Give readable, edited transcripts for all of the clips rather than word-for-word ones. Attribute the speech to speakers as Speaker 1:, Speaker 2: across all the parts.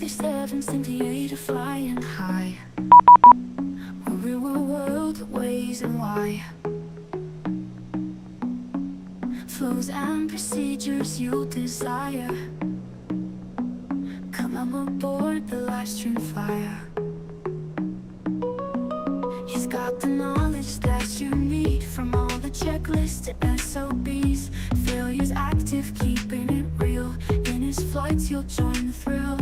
Speaker 1: 737 Simviator flying high. We're real world ways and why. Flows and procedures you'll desire. Come on aboard the live stream flyer. He's got the knowledge that you need, from all the checklists to SOBs. Failure's active, keeping it real. In his flights you'll join the thrill.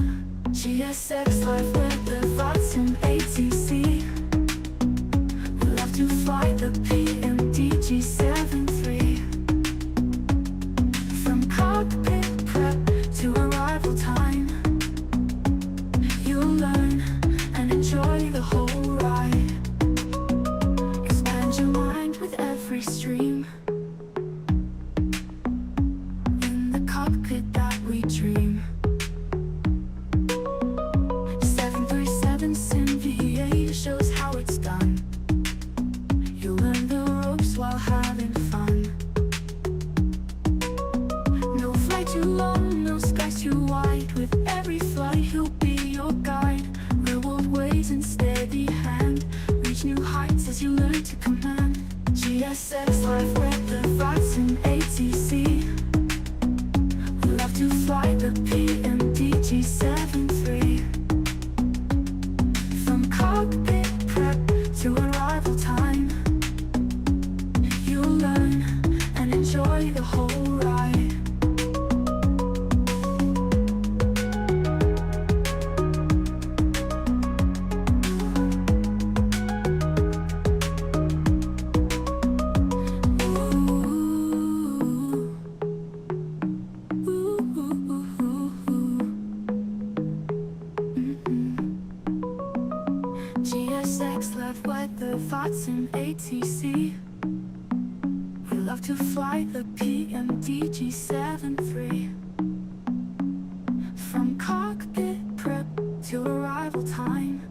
Speaker 1: GSX Live with the Vatsim ATC. We love to fly the PMDG 73. From cockpit prep to arrival time, you'll learn and enjoy the whole ride. Expand your mind with every stream. In the cockpit that we dream. 737 Simviator shows how it's done. You'll learn the ropes while having fun. No flight too long, no skies too wide. With every flight he'll be your guide. Real world ways and steady hand. Reach new heights as you learn to command. GSX Live with the Vatsim ATC. We love to fly the PMDG 73. From cockpit prep to arrival time, you'll learn and enjoy the whole ride. GSX Live with the Vatsim ATC. We love to fly the PMDG 73. From cockpit prep to arrival time,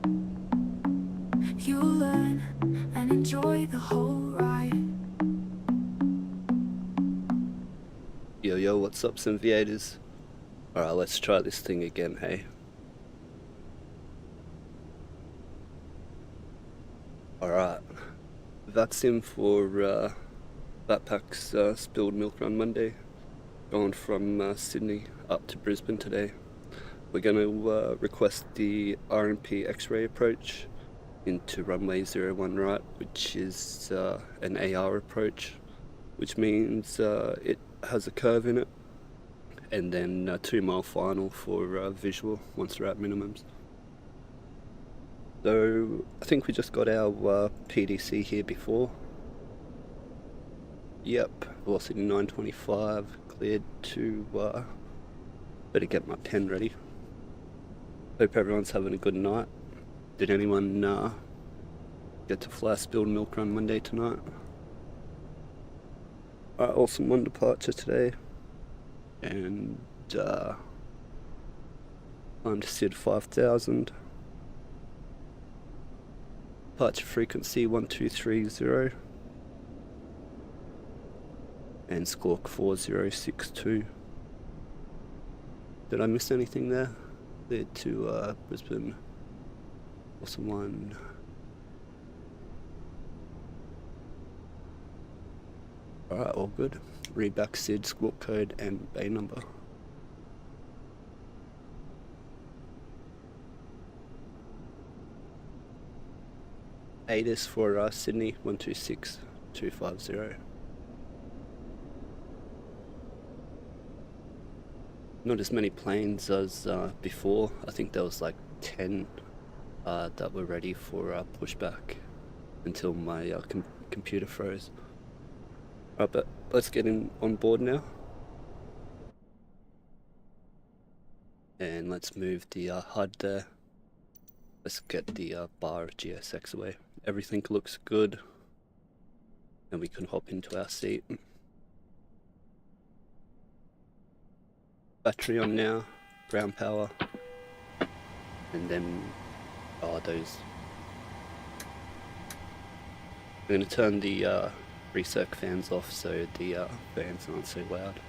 Speaker 1: you'll learn and enjoy the whole ride.
Speaker 2: Yo yo, what's up Simviators? Alright, let's try this thing again, hey? Alright, Vatsim for Vatpac's spilled milk run Monday. Going from Sydney up to Brisbane today. We're going to request the RMP X-ray approach into runway 01 right, which is an AR approach, which means it has a curve in it, and then a 2 mile final for visual once we're at minimums. So I think we just got our PDC here before. Yep, velocity 925, cleared to, better get my pen ready. Hope everyone's having a good night. Did anyone get to fly spilled milk run Monday tonight? Alright, awesome one departure today. And time to SID 5000. Departure frequency 1230 and squawk 4062. Did I miss anything there? Cleared to Brisbane. Awesome one. Alright, all good. Read back SID, squawk code and bay number. ATIS for Sydney 126250. Not as many planes as before. I think there was like 10 that were ready for pushback until my computer froze. Alright, but let's get in on board now. And let's move the HUD there. Let's get the bar of GSX away. Everything looks good. And we can hop into our seat. Battery on now, ground power. And then, those. I'm going to turn the recirc fans off so the fans aren't so loud.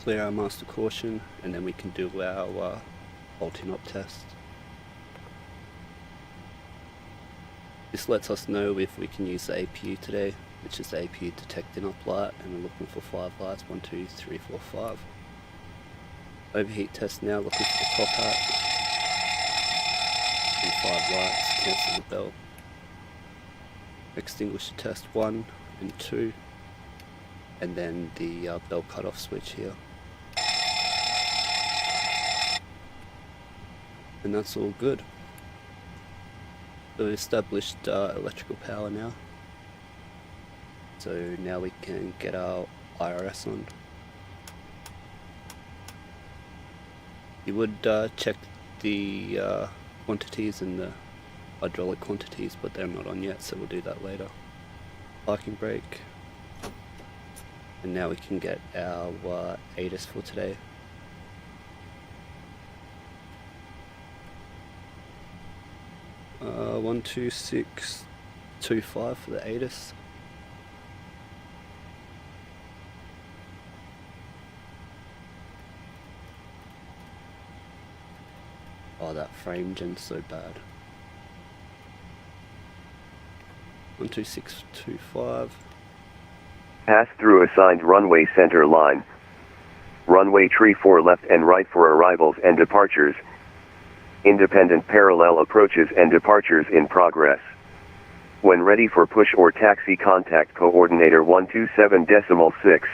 Speaker 2: clear our master caution, and then we can do our ulti-op test. This lets us know if we can use the APU today, which is the APU detect in-op light, and we're looking for 5 lights, 1, 2, 3, 4, 5. Overheat test now, looking for the top hat. And 5 lights, cancel the bell. Extinguisher test 1 and 2. And then the bell cutoff switch here. And that's all good. So we established electrical power now. So now we can get our IRS on. You would check the quantities and the hydraulic quantities, but they're not on yet, so we'll do that later. Parking brake. And now we can get our ADIS for today. Uh, 12625 for the ADIS. Oh, that frame gen's so bad. 12625.
Speaker 3: Pass through assigned runway center line. Runway tree for left and right for arrivals and departures. Independent parallel approaches and departures in progress. When ready for push or taxi, contact coordinator 127.6.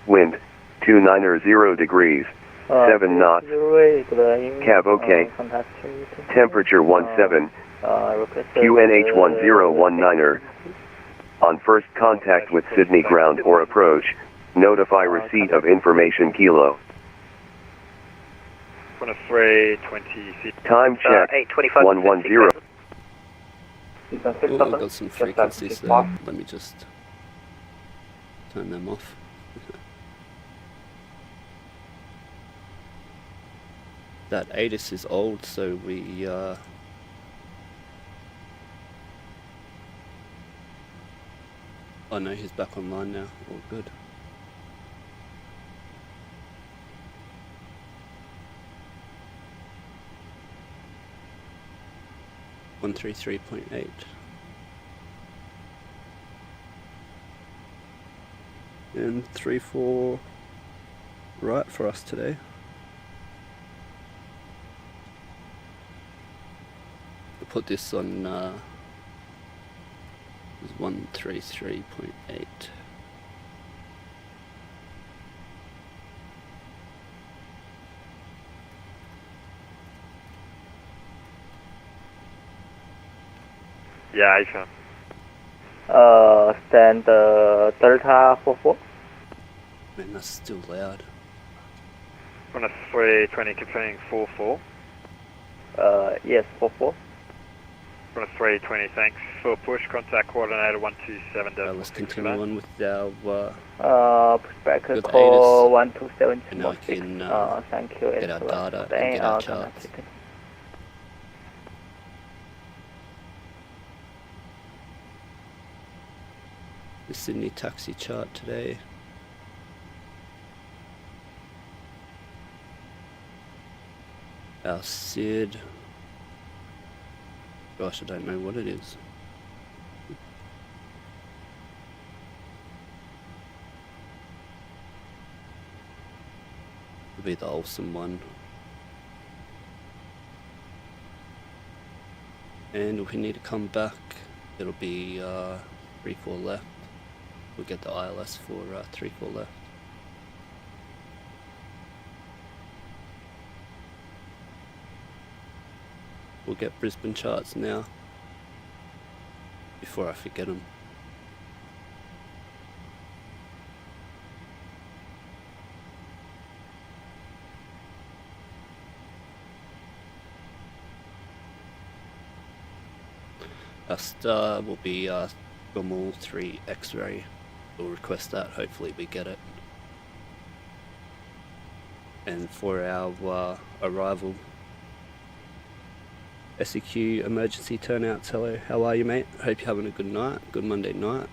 Speaker 3: Wind 290 degrees. 7 knots. Cab OK. Temperature 17. QNH 1019er. On first contact with Sydney ground or approach, notify receipt of information kilo.
Speaker 4: 320.
Speaker 3: Time check 110.
Speaker 2: Oh, I've got some frequencies there. Let me just turn them off. That ADIS is old, so we oh no, he's back online now. All good. One 133.8. And 3-4 right for us today. We'll put this on 133.8.
Speaker 4: Yeah, I can.
Speaker 5: Stand Delta 44.
Speaker 2: Man, that's still loud.
Speaker 4: 320, confirming 44.
Speaker 5: Yes, 44.
Speaker 4: 320, thanks. For push, contact coordinator 127.
Speaker 2: Let's continue on with our
Speaker 5: Pushback
Speaker 2: with
Speaker 5: call
Speaker 2: ADIS.
Speaker 5: 127.
Speaker 2: And now I can
Speaker 5: Thank you.
Speaker 2: get our data and get our charts. The Sydney taxi chart today. Our SID. Gosh, I don't know what it is. It'll be the Olsen one. And if we need to come back, it'll be 3-4 left. We'll get the ILS for 3-4 left. We'll get Brisbane charts now, before I forget them. Our star will be Gomal 3 X-ray. We'll request that, hopefully we get it. And for our arrival, SEQ emergency turnouts. Hello, how are you, mate? Hope you're having a good night, good Monday night.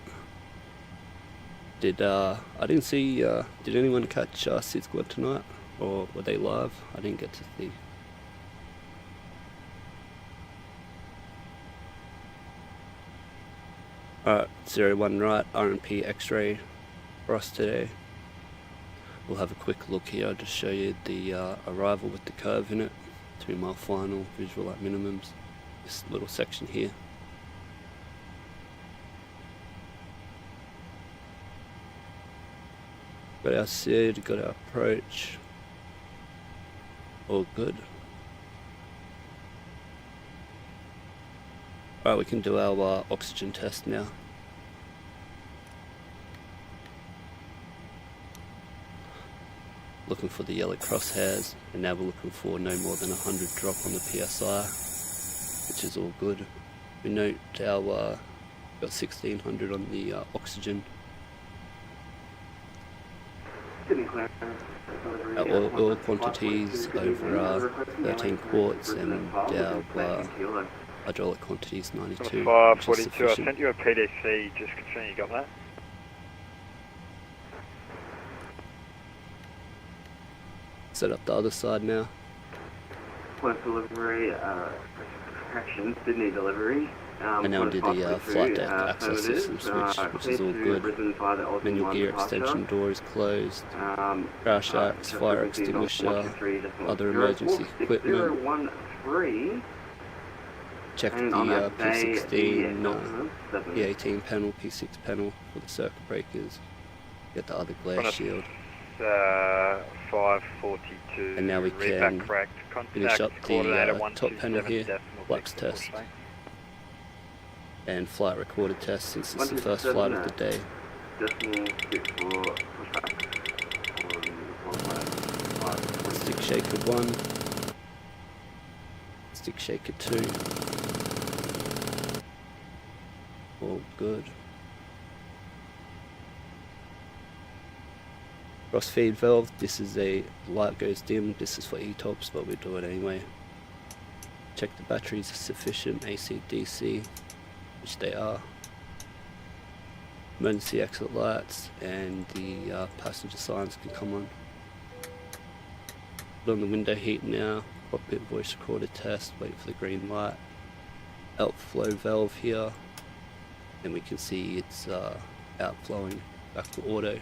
Speaker 2: I didn't see, did anyone catch SID Squad tonight? Or were they live? I didn't get to see. Alright, 01 right, RMP X-ray for us today. We'll have a quick look here to show you the arrival with the curve in it. 2 mile final, visual at minimums. This little section here. Got our SID, got our approach. All good. Alright, we can do our oxygen test now. Looking for the yellow crosshairs, and now we're looking for no more than 100 drop on the PSI, which is all good. We note our got 1600 on the oxygen. Our oil quantities over 13 quarts, and our hydraulic quantities 92.
Speaker 4: 542, I sent you a PDC, just confirm you got that.
Speaker 2: Set up the other side now.
Speaker 6: Point delivery, correction, Sydney delivery.
Speaker 2: And now do the flight deck access system switch, which is all good. Manual gear extension door is closed. Crash axe, fire extinguisher, other emergency equipment. Check the P16, P18 panel, P6 panel for the circuit breakers. Get the other glare shield.
Speaker 4: 542.
Speaker 2: And now we can finish up the top panel here, flux test. And flight recorded test, since it's the first flight of the day. Stick shaker 1, stick shaker 2, all good. Cross feed valve, this is a light goes dim, this is for ETOPS, but we do it anyway. Check the batteries are sufficient, AC, DC, which they are. Emergency exit lights, and the passenger signs can come on. Put on the window heat now, cockpit voice recorder test, wait for the green light. Outflow valve here, and we can see it's outflowing back to auto.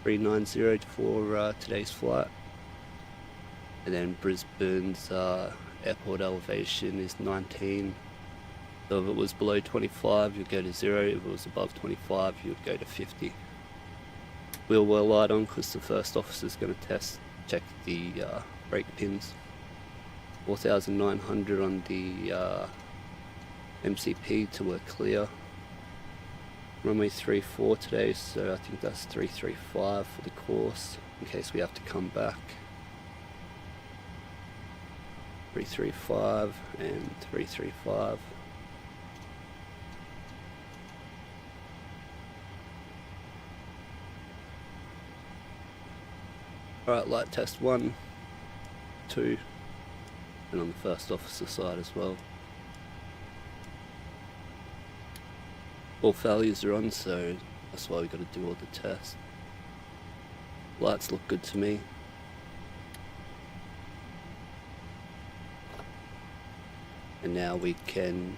Speaker 2: 390 for today's flight. And then Brisbane's airport elevation is 19. So if it was below 25, you'd go to 0. If it was above 25, you'd go to 50. Wheel well light on because the first officer's going to check the brake pins. 4,900 on the MCP to work clear. Runway 34 today, so I think that's 335 for the course, in case we have to come back. 335 and 335. Alright, light test 1, 2, and on the first officer side as well. All failures are on, so that's why we got to do all the tests. Lights look good to me. And now we can...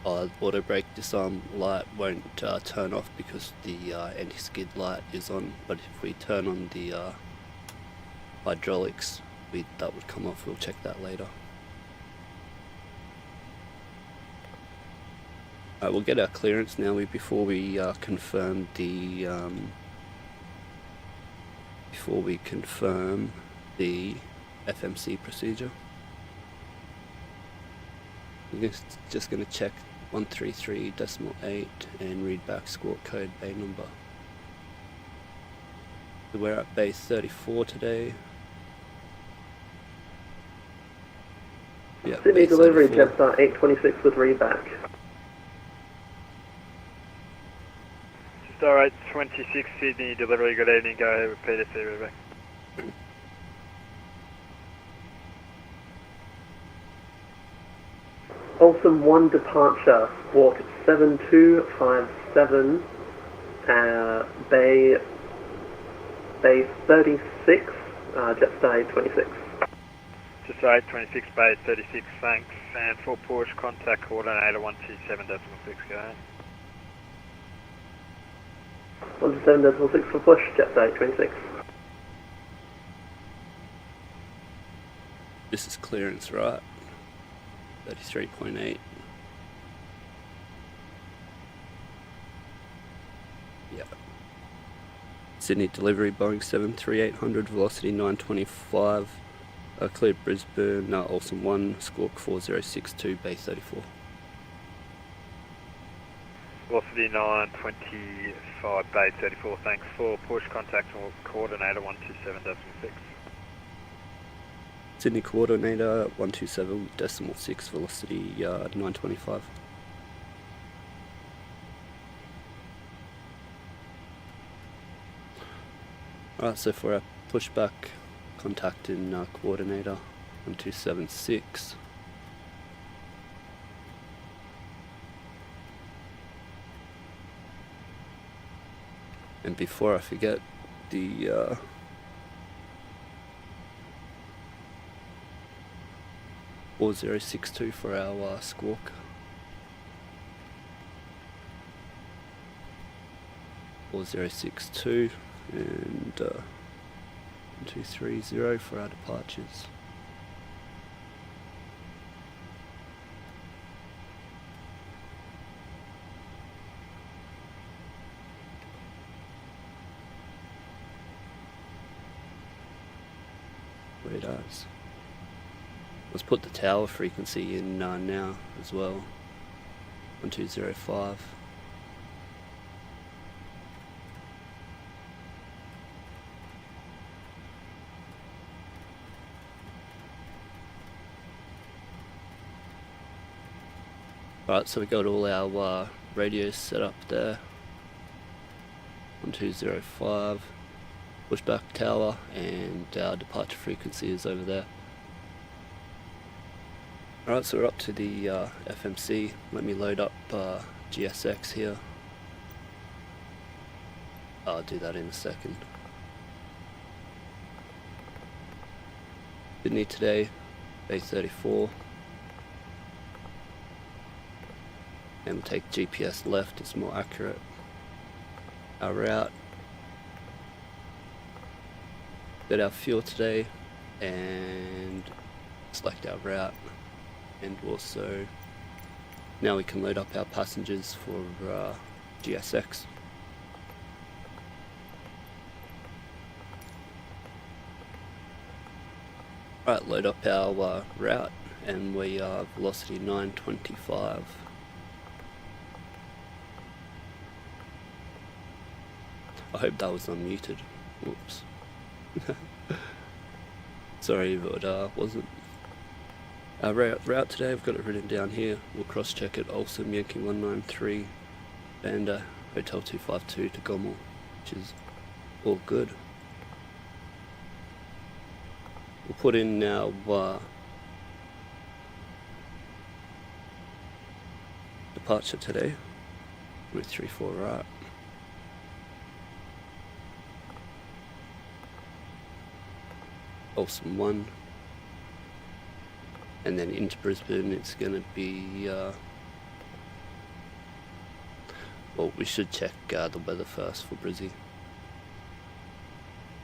Speaker 2: auto brake disarm light won't turn off because the anti-skid light is on, but if we turn on the hydraulics, that would come off. We'll check that later. We'll get our clearance now before we confirm the FMC procedure. We're just going to check 133.8 and read back squawk code bay number. So we're at base 34 today. Yeah,
Speaker 6: Sydney delivery, Jetstar 826 with readback.
Speaker 4: Star 826 Sydney delivery, good evening, go ahead with PDC readback.
Speaker 6: Olsen 1 departure, squawk 7257, Bay 36, Jetstar 26.
Speaker 4: Just 826 Bay 36, thanks. And for Porsche, contact coordinator 127.6, go ahead.
Speaker 6: 127.6 for push, Jetstar 26.
Speaker 2: This is clearance, right? 33.8. Yeah. Sydney delivery, Boeing 73800, velocity 925. Cleared Brisbane, Olsen 1, squawk 4062, Bay 34.
Speaker 4: Velocity 925 Bay 34, thanks. For Porsche, contact coordinator 127.6.
Speaker 2: Sydney coordinator 127.6, velocity 925. Alright, so for our pushback, contacting coordinator 1276. And before I forget, the 4062 for our squawk. 4062 and 1230 for our departures. Wait, let's put the tower frequency in now as well. 1205. Alright, so we got all our radios set up there. 1205, pushback tower, and our departure frequency is over there. Alright, so we're up to the FMC. Let me load up GSX here. I'll do that in a second. Sydney today, Bay 34. And we'll take GPS left, it's more accurate. Our route. Got our fuel today, and select our route. And also, now we can load up our passengers for GSX. Right, load up our route, and we are velocity 925. I hope that was unmuted. Whoops. Sorry, but wasn't. Our route today, I've got it written down here. We'll cross check it. Olsen Yankee 193, Banda, Hotel 252 to Gommel, which is all good. We'll put in our departure today with 34 right. Olsen 1, and then into Brisbane it's going to be, well, we should check the weather first for Brizzy.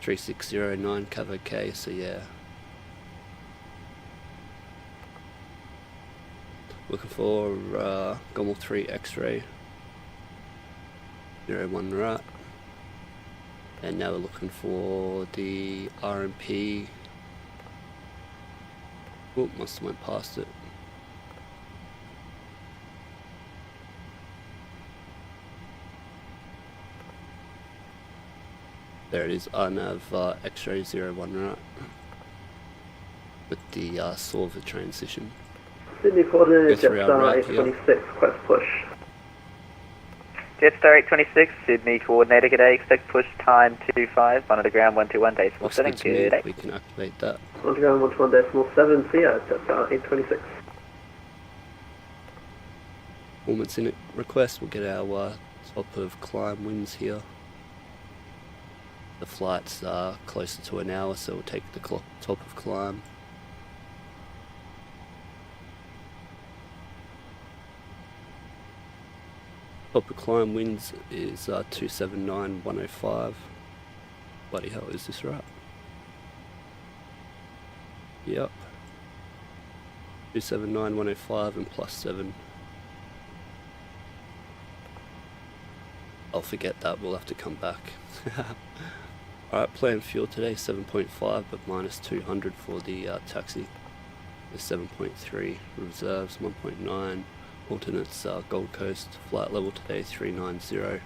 Speaker 2: 3609 cover K, so yeah. Looking for Gommel 3 X-ray, 01 right. And now we're looking for the RMP. Oh, must have went past it. There it is, RNAV X-ray 01 right. With the Solver transition.
Speaker 6: Sydney coordinator Jetstar 826, quest push.
Speaker 5: Jetstar 826, Sydney coordinator, g'day, expect push time 25, on the ground 121.7, good day.
Speaker 2: We can activate that.
Speaker 6: On the ground 121.7, see ya, Jetstar 826.
Speaker 2: performance in it request. We'll get our top of climb winds here. The flight's closer to an hour, so we'll take the top of climb. Top of climb winds is 279.105. Bloody hell, is this right? Yep. 279.105 and +7. I'll forget that, we'll have to come back. Alright, planned fuel today 7.5 but -200 for the taxi. The 7.3, reserves 1.9, alternates Gold Coast, flight level today 390.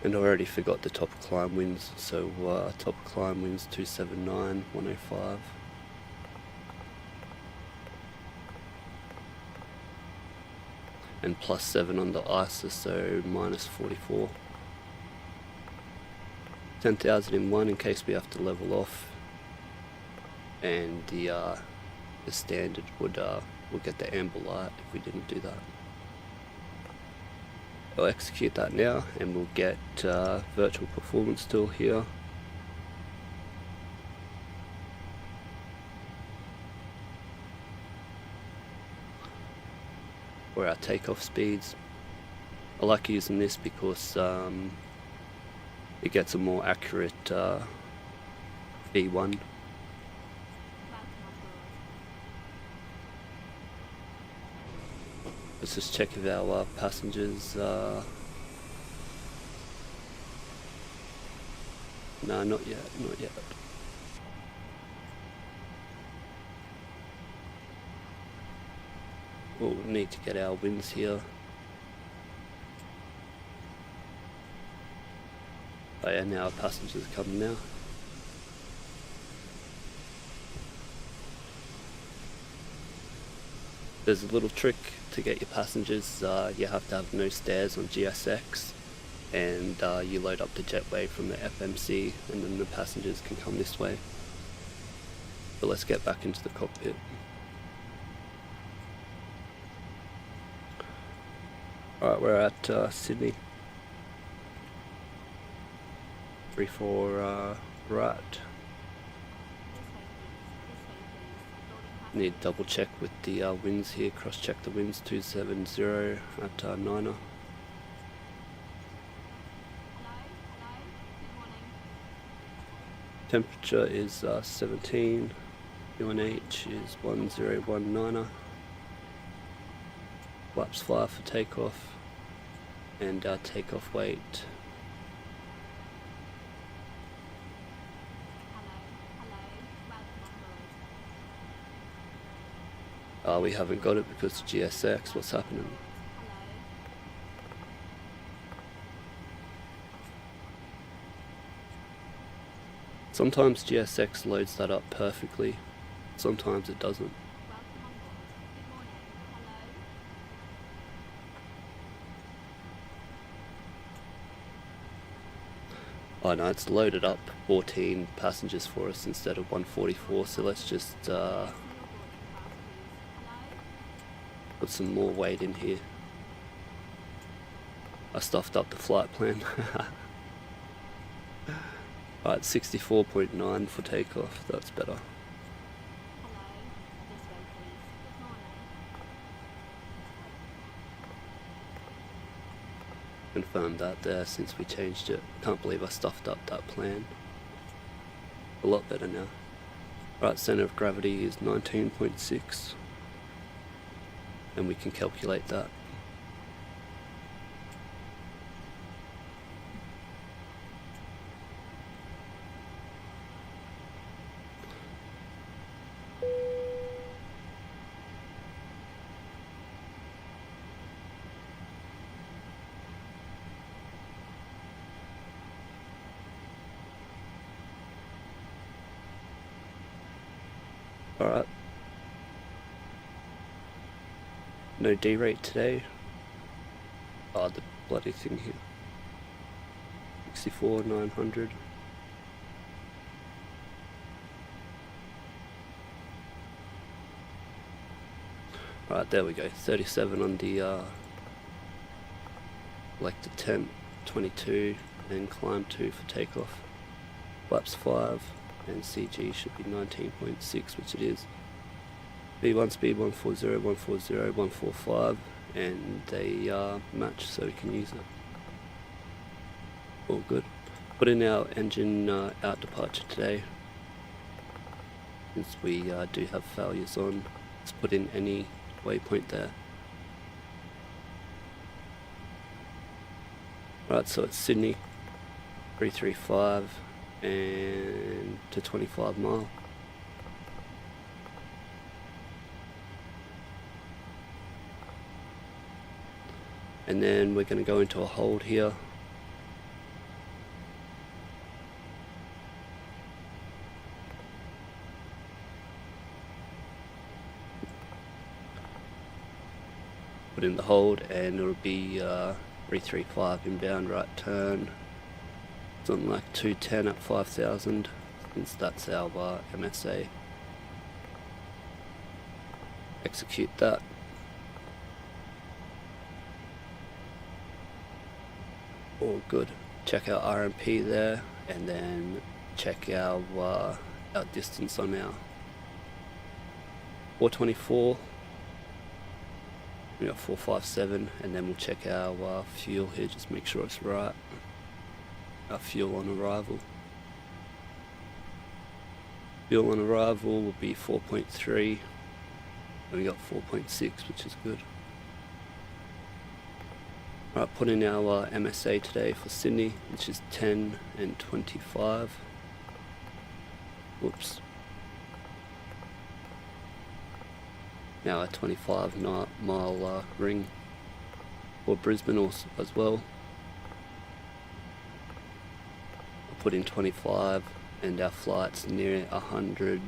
Speaker 2: And I already forgot the top climb winds, so top climb winds 279.105. And +7 on the ISA, so -44. 10,001 in case we have to level off, and the standard would get the amber light if we didn't do that. I'll execute that now, and we'll get virtual performance tool here. Or our takeoff speeds. I like using this because it gets a more accurate V1. Let's just check if our passengers no, not yet, not yet. We'll need to get our winds here. Oh yeah, now our passengers are coming now. There's a little trick to get your passengers. You have to have no stairs on GSX, and you load up the jetway from the FMC, and then the passengers can come this way. But let's get back into the cockpit. Alright, we're at Sydney. 34 right. Need to double check with the winds here, cross check the winds, 270 at 9er. Temperature is 17, UNH is 1019er. Flaps fly for takeoff, and our takeoff weight we haven't got it because of GSX. What's happening? Sometimes GSX loads that up perfectly, sometimes it doesn't. Oh no, it's loaded up 14 passengers for us instead of 144, so let's just put some more weight in here. I stuffed up the flight plan. Alright, 64.9 for takeoff, that's better. Confirmed that there since we changed it. Can't believe I stuffed up that plan. A lot better now. Right, center of gravity is 19.6. And we can calculate that. Alright. No D rate today. Oh, the bloody thing here. 64,900. Right, there we go. 37 on the like the temp, 22, and climb 2 for takeoff. Flaps 5, and CG should be 19.6, which it is. B1 speed 140, 140, 145, and they match, so we can use it. All good. Put in our engine out departure today. Since we do have failures on, let's put in any waypoint there. Right, so it's Sydney 335 and to 25 mile. And then we're going to go into a hold here. Put in the hold, and it'll be 335 inbound right turn. Something like 210 at 5,000, since that's our MSA. Execute that. All good. Check our RMP there, and then check our distance on our 424. We got 457, and then we'll check our fuel here, just make sure it's right. Our fuel on arrival. Fuel on arrival will be 4.3, and we got 4.6, which is good. Right, put in our MSA today for Sydney, which is 10 and 25. Whoops. Now a 25 mile ring for Brisbane also as well. I'll put in 25, and our flight's near 100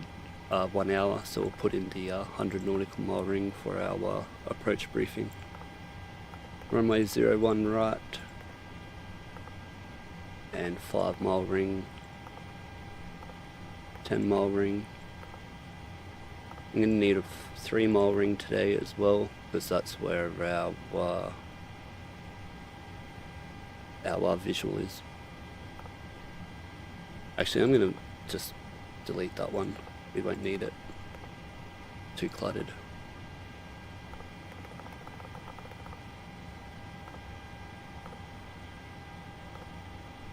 Speaker 2: 1 hour, so we'll put in the 100 nautical mile ring for our approach briefing. Runway 01 right, and 5 mile ring, 10 mile ring. I'm going to need a 3 mile ring today as well, because that's where our visual is. Actually, I'm going to just delete that one. We won't need it. Too cluttered.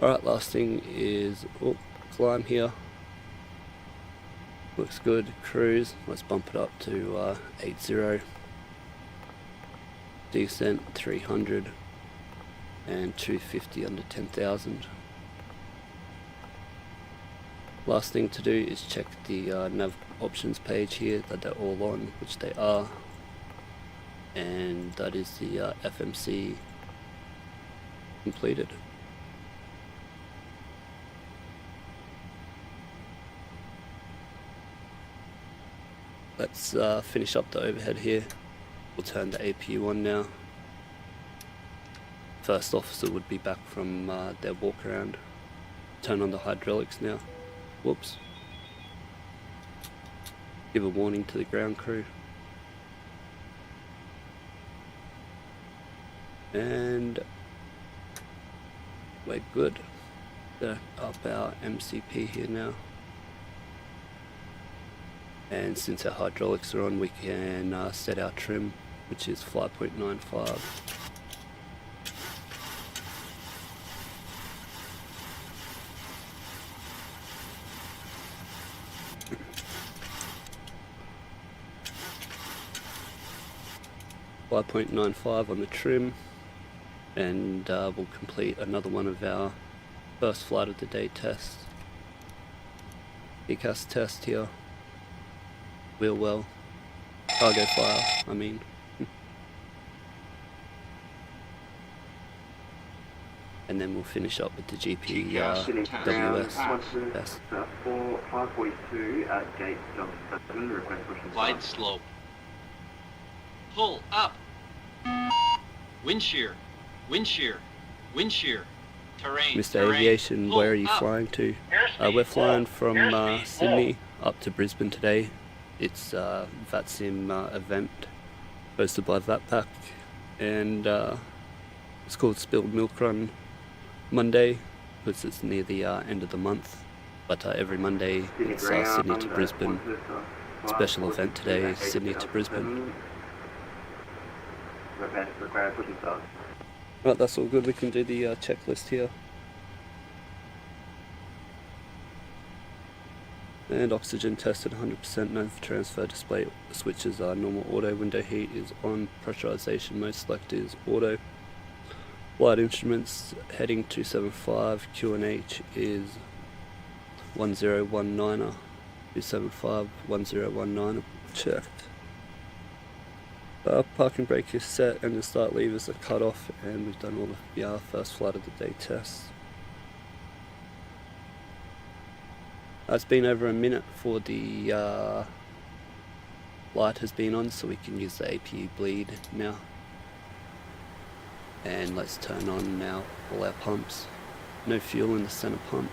Speaker 2: Alright, last thing is climb here. Looks good. Cruise. Let's bump it up to 80. Descent 300 and 250 under 10,000. Last thing to do is check the nav options page here, that they're all on, which they are. And that is the FMC completed. Let's finish up the overhead here. We'll turn the APU on now. First officer would be back from their walk around. Turn on the hydraulics now. Whoops. Give a warning to the ground crew. And we're good. They're up our MCP here now. And since our hydraulics are on, we can set our trim, which is 5.95. .95 on the trim, and we'll complete another one of our first flight of the day tests. ECAS test here. Wheel well. Cargo fire, I mean. And then we'll finish up with the GP WS. Yes.
Speaker 6: 542 at gate 7, request pushing
Speaker 7: Wide slope. Pull up. Wind shear. Wind shear. Wind shear. Terrain.
Speaker 2: Mr.
Speaker 7: Terrain.
Speaker 2: Aviation,
Speaker 7: Pull
Speaker 2: where are you
Speaker 7: up.
Speaker 2: flying to?
Speaker 7: Airspeed.
Speaker 2: We're flying from
Speaker 7: Airspeed.
Speaker 2: Sydney up to Brisbane today. It's a Vatsim event hosted by Vatpac, and it's called Spilled Milk Run Monday because it's near the end of the month. But every Monday it's Sydney to Brisbane. Special event today, Sydney to Brisbane. Right, that's all good. We can do the checklist here. And oxygen tested 100%, no transfer, display switches are normal auto, window heat is on, pressurization mode select is auto. Flight instruments heading 275, QNH is 1019er, 275 1019er checked. Parking brake is set and the start levers are cut off, and we've done all the first flight of the day tests. It's been over a minute for the light has been on, so we can use the APU bleed now. And let's turn on now all our pumps. No fuel in the center pump.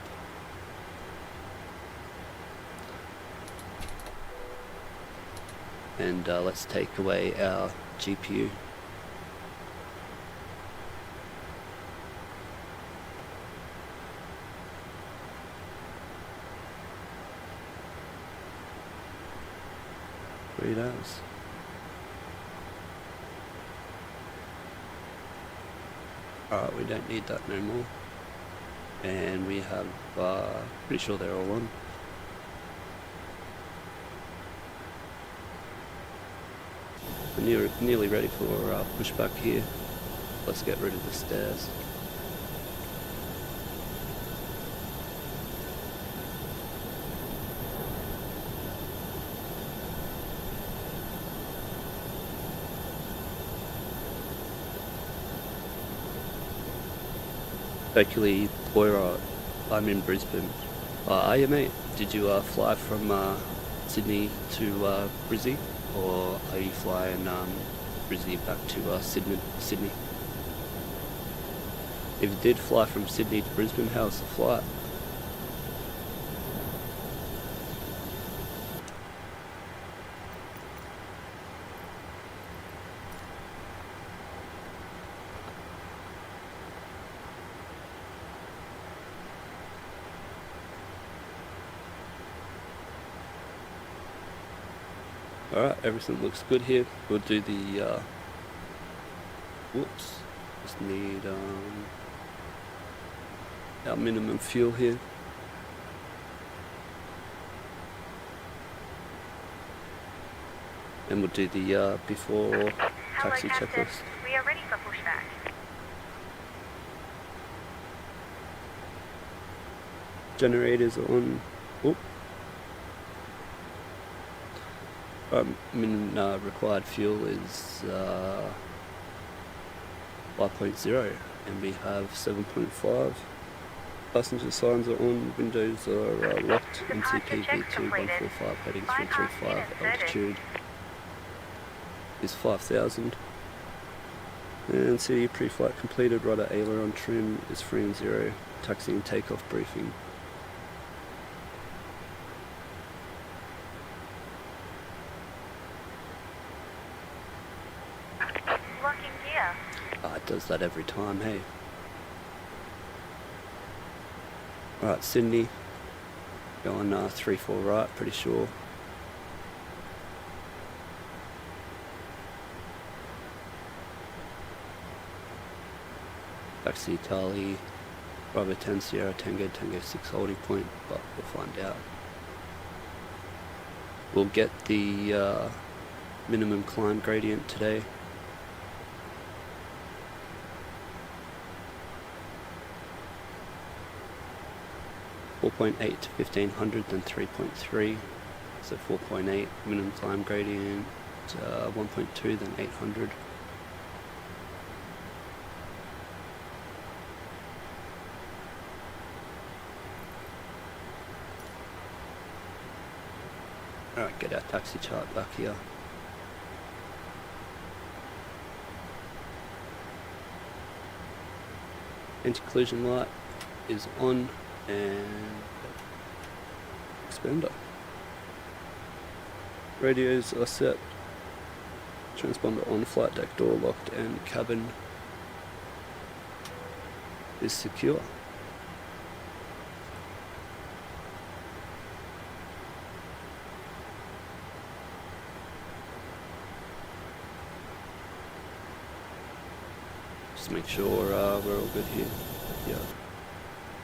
Speaker 2: And let's take away our GPU. Readouts. Alright, we don't need that no more. And we have, pretty sure they're all on. We're nearly ready for pushback here. Let's get rid of the stairs. Actually, Boira, I'm in Brisbane. Are you, mate? Did you fly from Sydney to Brizzy, or are you flying Brizzy back to Sydney? If you did fly from Sydney to Brisbane, how's the flight? Alright, everything looks good here. We'll do the, whoops, just need our minimum fuel here. And we'll do the before taxi checklist.
Speaker 8: We are ready for pushback.
Speaker 2: Generators on. Whoop. Minimum required fuel is 5.0 and we have 7.5. Passenger signs are on, windows are locked, MCP V2 145 heading 335, altitude is 5,000. And city pre-flight completed, rudder aileron trim is 3 and 0, taxi and takeoff briefing. It does that every time, hey. Alright, Sydney, going 3-4 right, pretty sure. Taxi Italy, Bravo 10 Sierra Tango 6 holding point, but we'll find out. We'll get the minimum climb gradient today. .8 to 1500, then 3.3, so 4.8 minimum climb gradient, 1.2, then 800. Alright, get our taxi chart back here. Anti-collision light is on. And expander. Radios are set. Transponder on, flight deck door locked, and cabin is secure. Just make sure we're all good here. Yeah,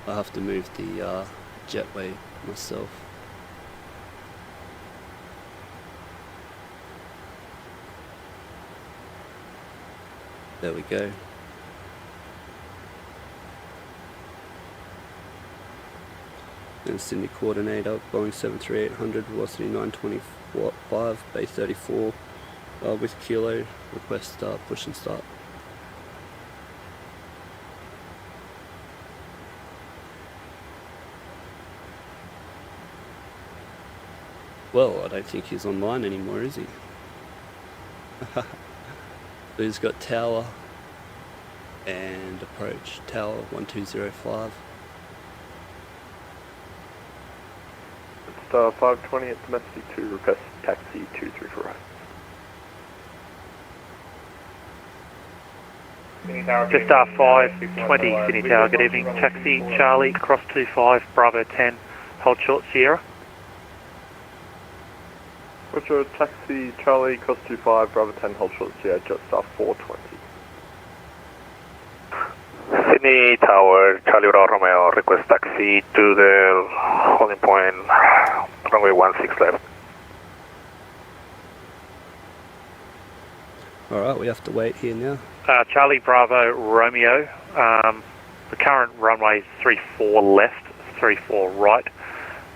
Speaker 2: I have to move the jetway myself. There we go. And Sydney coordinator, Boeing 73800, velocity 925, bay 34, with kilo, request push and start. Well, I don't think he's online anymore, is he? He's got tower and approach, tower 1205.
Speaker 8: Star 520 at domestic 2, request taxi 234.
Speaker 9: Just Star 520, Sydney Tower, good evening. Taxi Charlie, cross 25, Bravo 10, hold short Sierra.
Speaker 8: Roger, taxi Charlie, cross 25, Bravo 10, hold short Sierra, Jet Star 420.
Speaker 10: Sydney Tower, Charlie Romeo, request taxi to the holding point, runway 16 left.
Speaker 2: Alright, we have to wait here now.
Speaker 9: Charlie Bravo Romeo, the current runway is 34 left, 34 right.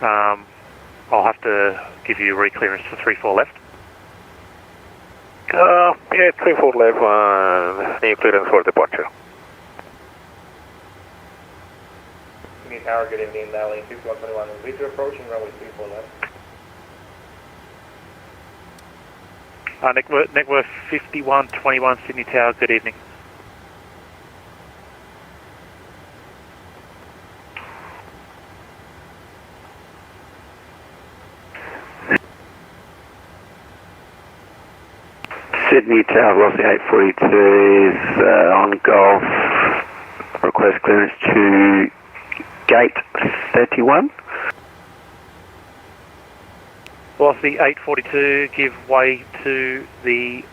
Speaker 9: I'll have to give you reclearance for 34 left.
Speaker 10: Yeah, 34 left, new clearance for departure.
Speaker 5: Sydney Tower, good evening. Lane 5121, Victor approaching runway 34 left.
Speaker 9: Network 5121, Sydney Tower, good evening.
Speaker 10: Sydney Tower, velocity 842 is on Golf, request clearance to gate 31.
Speaker 9: Velocity 842, give way to the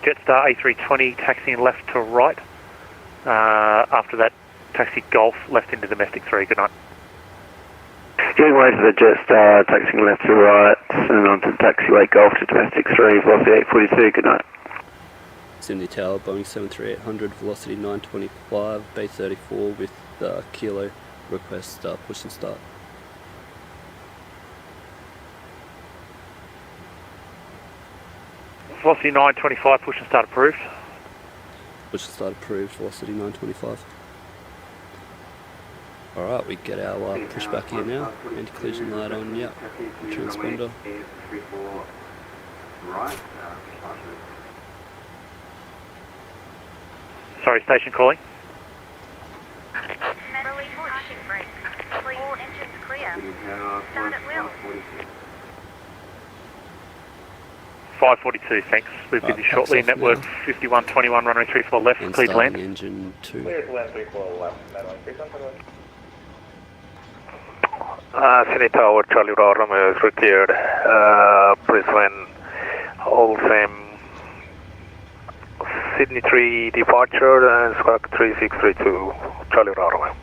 Speaker 9: Jetstar A320, taxiing left to right. After that, taxi Golf left into domestic 3, good night.
Speaker 10: Giving way to the Jetstar, taxiing left to right, and on to taxiway Golf to domestic 3, velocity 842, good night.
Speaker 2: Sydney Tower, Boeing 73800, velocity 925, bay 34 with kilo, request push and start.
Speaker 9: Velocity 925, push and start approved.
Speaker 2: Push and start approved, velocity 925. Alright, we get our pushback here now. Anti-collision light on, yep. Transponder.
Speaker 9: Sorry, station calling.
Speaker 11: Release parking brake. All engines clear. Start at wheel.
Speaker 9: 542, thanks. We'll be with you shortly. Network 5121, runway 34 left,
Speaker 2: And
Speaker 9: clear to land.
Speaker 2: engine 2.
Speaker 5: Clear to land 34 left, runway 3121.
Speaker 10: Sydney Tower, Charlie Romeo is recleared. Brisbane, all same. Sydney 3 departure and squawk 3632, Charlie Romeo.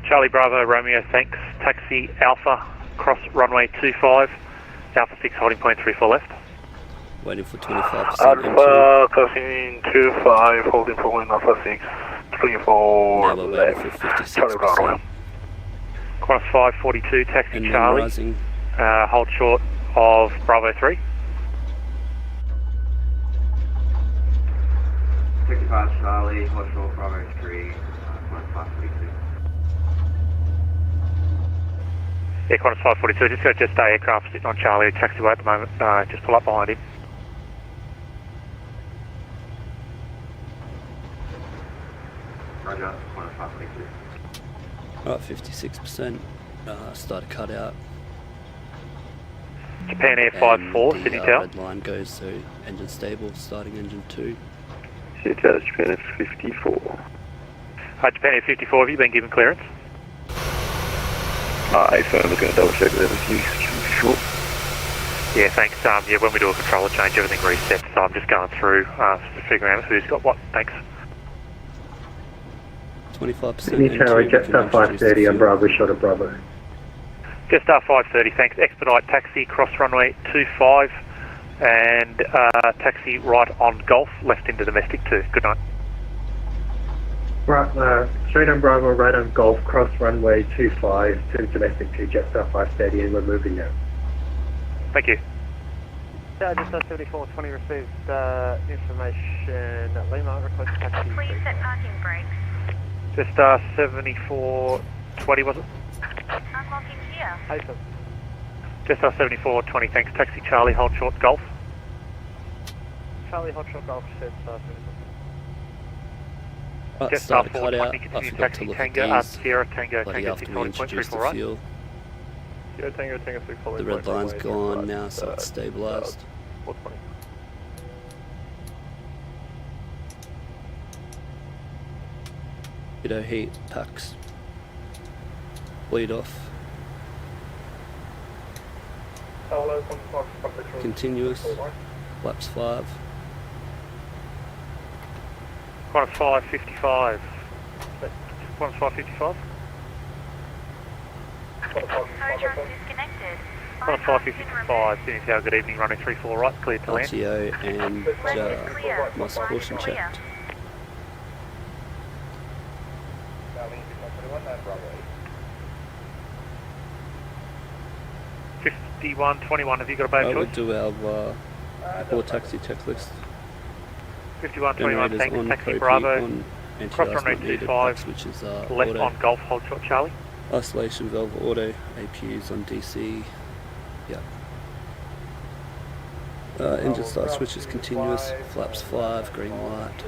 Speaker 9: Charlie Bravo Romeo, thanks. Taxi Alpha, cross runway 25, Alpha 6 holding point 34 left.
Speaker 2: Waiting for 25%.
Speaker 10: Alpha crossing 25, holding point Alpha 6, 34
Speaker 2: now we're
Speaker 10: left,
Speaker 2: waiting for 56%.
Speaker 10: Charlie Romeo.
Speaker 9: Cross 542, taxi
Speaker 2: And then
Speaker 9: Charlie,
Speaker 2: rising.
Speaker 9: hold short of Bravo 3.
Speaker 6: 65 Charlie, hold short, Bravo 3, 542.
Speaker 9: Yeah, Qantas 542, just got Jetstar aircraft sitting on Charlie, taxiway at the moment, just pull up behind him.
Speaker 6: Roger, Qantas 542.
Speaker 2: Alright, 56%. Start to cut out.
Speaker 9: Japan Air 54,
Speaker 2: and
Speaker 9: Sydney
Speaker 2: the
Speaker 9: Tower.
Speaker 2: red line goes, so engine stable, starting engine 2.
Speaker 10: Sydney Tower, Japan F54.
Speaker 9: Japan Air 54, have you been given clearance?
Speaker 10: Aye, so I'm going to double check that with you, sure.
Speaker 9: Yeah, thanks. Yeah, when we do a controller change, everything resets, so I'm just going through, figuring out who's got what. Thanks.
Speaker 2: 25%
Speaker 12: Sydney Tower, Jetstar 530 on Bravo, short of Bravo.
Speaker 9: Jetstar 530, thanks. Expedite taxi, cross runway 25, and taxi right on Golf, left into domestic 2. Good night.
Speaker 12: Right, straight on Bravo, right on Golf, cross runway 25 to domestic 2, Jetstar 530, and we're moving now.
Speaker 9: Thank you.
Speaker 13: Jetstar 7420 received information at Lima, request taxi.
Speaker 11: Please set parking brakes.
Speaker 9: Jetstar 7420, was it?
Speaker 11: Unlocking here.
Speaker 13: Haytham.
Speaker 9: Jetstar 7420, thanks. Taxi Charlie, hold short Golf.
Speaker 13: Charlie, hot shot Golf, said
Speaker 2: Right,
Speaker 9: Jetstar
Speaker 2: start a cutout.
Speaker 9: 420,
Speaker 2: I
Speaker 9: continue
Speaker 2: forgot to
Speaker 9: taxi
Speaker 2: look at
Speaker 9: Tango,
Speaker 2: these
Speaker 9: Sierra Tango,
Speaker 2: bloody
Speaker 9: Tango
Speaker 2: after we introduced the
Speaker 9: 640.34 right.
Speaker 2: fuel.
Speaker 13: Sierra Tango, Tango 340.
Speaker 2: The red line's gone now, so it's stabilised.
Speaker 13: 420.
Speaker 2: Widow heat, packs. Bleed off. Continuous. Laps 5.
Speaker 9: Qantas 555. Qantas 555?
Speaker 11: Hydron disconnected.
Speaker 9: Qantas 555, Sydney Tower, good evening, running 34 right, cleared to land.
Speaker 2: RTO and my propulsion checked.
Speaker 9: 5121, have you got a boat
Speaker 2: We'll
Speaker 9: choice?
Speaker 2: do our core taxi checklist.
Speaker 9: 5121,
Speaker 2: Generators
Speaker 9: thanks,
Speaker 2: on,
Speaker 9: taxi
Speaker 2: Pro-P
Speaker 9: Bravo,
Speaker 2: on,
Speaker 9: cross
Speaker 2: NTR's
Speaker 9: runway
Speaker 2: not needed,
Speaker 9: 25,
Speaker 2: back switches
Speaker 9: left
Speaker 2: auto.
Speaker 9: on Golf, hold short Charlie.
Speaker 2: Isolation valve auto, APUs on DC. Yeah. Engine start switches continuous, flaps 5, green light.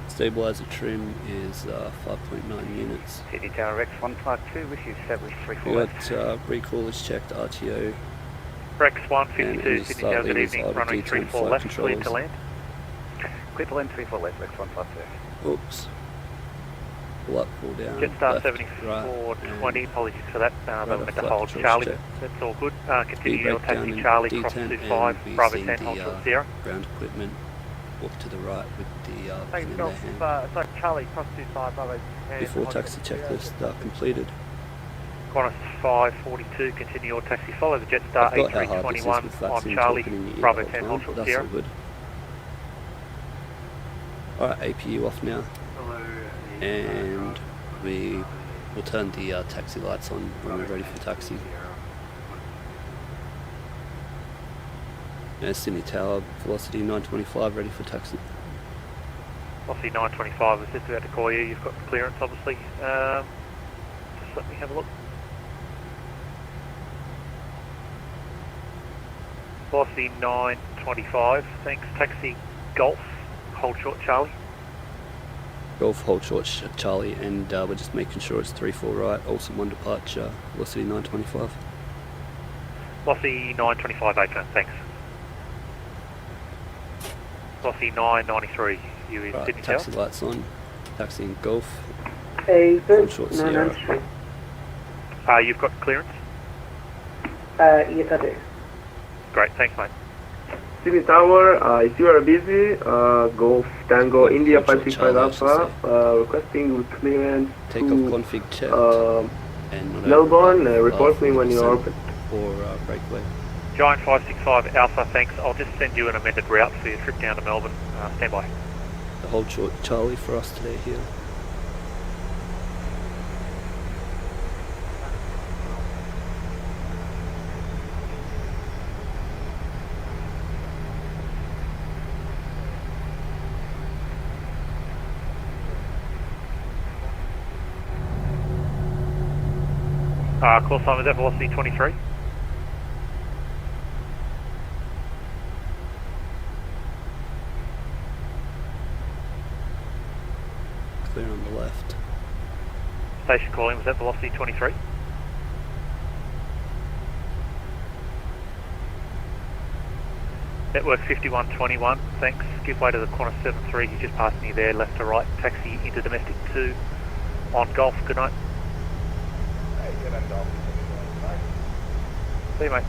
Speaker 2: Stabilizer trim is 5.9 units.
Speaker 5: Sydney Tower Rex 152, wish you established 34
Speaker 2: We
Speaker 5: left.
Speaker 2: got recall is checked, RTO.
Speaker 9: Rex
Speaker 2: And
Speaker 9: 152,
Speaker 2: engine
Speaker 9: Sydney
Speaker 2: start
Speaker 9: Tower, good
Speaker 2: leaders
Speaker 9: evening,
Speaker 2: are
Speaker 9: running
Speaker 2: D10
Speaker 9: 34
Speaker 2: flight
Speaker 9: left, cleared to
Speaker 2: controllers.
Speaker 9: land.
Speaker 5: Clear to land 34 left, Rex 152.
Speaker 2: Oops. Pull up, pull down.
Speaker 9: Jetstar
Speaker 2: left,
Speaker 9: 7420,
Speaker 2: right,
Speaker 9: apologies for that,
Speaker 2: right
Speaker 9: but meant to
Speaker 2: flat
Speaker 9: hold
Speaker 2: controls
Speaker 9: Charlie.
Speaker 2: check.
Speaker 9: That's all good. Continue
Speaker 2: B
Speaker 9: your
Speaker 2: breakdown
Speaker 9: taxi
Speaker 2: in
Speaker 9: Charlie,
Speaker 2: D10
Speaker 9: cross
Speaker 2: and
Speaker 9: 25,
Speaker 2: we
Speaker 9: Bravo
Speaker 2: seen
Speaker 9: 10, hold
Speaker 2: the
Speaker 9: short Sierra.
Speaker 2: ground equipment. Walk to the right with the pin
Speaker 13: Thanks,
Speaker 2: in their
Speaker 13: Golf.
Speaker 2: hand.
Speaker 13: Sorry, Charlie, cross 25, Bravo 10.
Speaker 2: Before taxi checklist completed.
Speaker 9: Qantas 542, continue your taxi, follow the Jetstar
Speaker 2: I've got how hard this is
Speaker 9: A321
Speaker 2: with
Speaker 9: on
Speaker 2: Vatsim
Speaker 9: Charlie,
Speaker 2: talking in your ear
Speaker 9: Bravo
Speaker 2: the
Speaker 9: 10,
Speaker 2: whole
Speaker 9: hold
Speaker 2: time.
Speaker 9: short
Speaker 2: That's
Speaker 9: Sierra.
Speaker 2: all good. Alright, APU off now. And we will turn the taxi lights on when we're ready for taxi. And Sydney Tower, velocity 925, ready for taxi.
Speaker 9: Velocity 925, I was just about to call you, you've got clearance obviously. Just let me have a look. Velocity 925, thanks. Taxi Golf, hold short Charlie.
Speaker 2: Golf, hold short Charlie, and we're just making sure it's 3-4 right, also 1 departure, velocity 925.
Speaker 9: Velocity 925, Adrian, thanks. Velocity 993, you in
Speaker 2: Right,
Speaker 9: Sydney
Speaker 2: taxi
Speaker 9: Tower.
Speaker 2: lights on, taxi in Golf,
Speaker 12: Hey,
Speaker 2: hold short Sierra.
Speaker 9: You've got clearance?
Speaker 12: Yes, I do.
Speaker 9: Great, thanks mate.
Speaker 8: Sydney Tower, if you are busy, Golf Tango India 565 Alpha, requesting with clearance
Speaker 2: Take off
Speaker 8: to
Speaker 2: config checked. And
Speaker 8: Melbourne, report me when you are open.
Speaker 2: For breakaway.
Speaker 9: Giant 565 Alpha, thanks. I'll just send you an amended route for your trip down to Melbourne. Stand by.
Speaker 2: The hold short Charlie for us today here.
Speaker 9: Call sign was at velocity 23.
Speaker 2: Clear on the left.
Speaker 9: Station calling was at velocity 23. Network 5121, thanks. Give way to the corner 73, he's just passing you there, left to right. Taxi into domestic 2 on Golf, good night. See you, mate.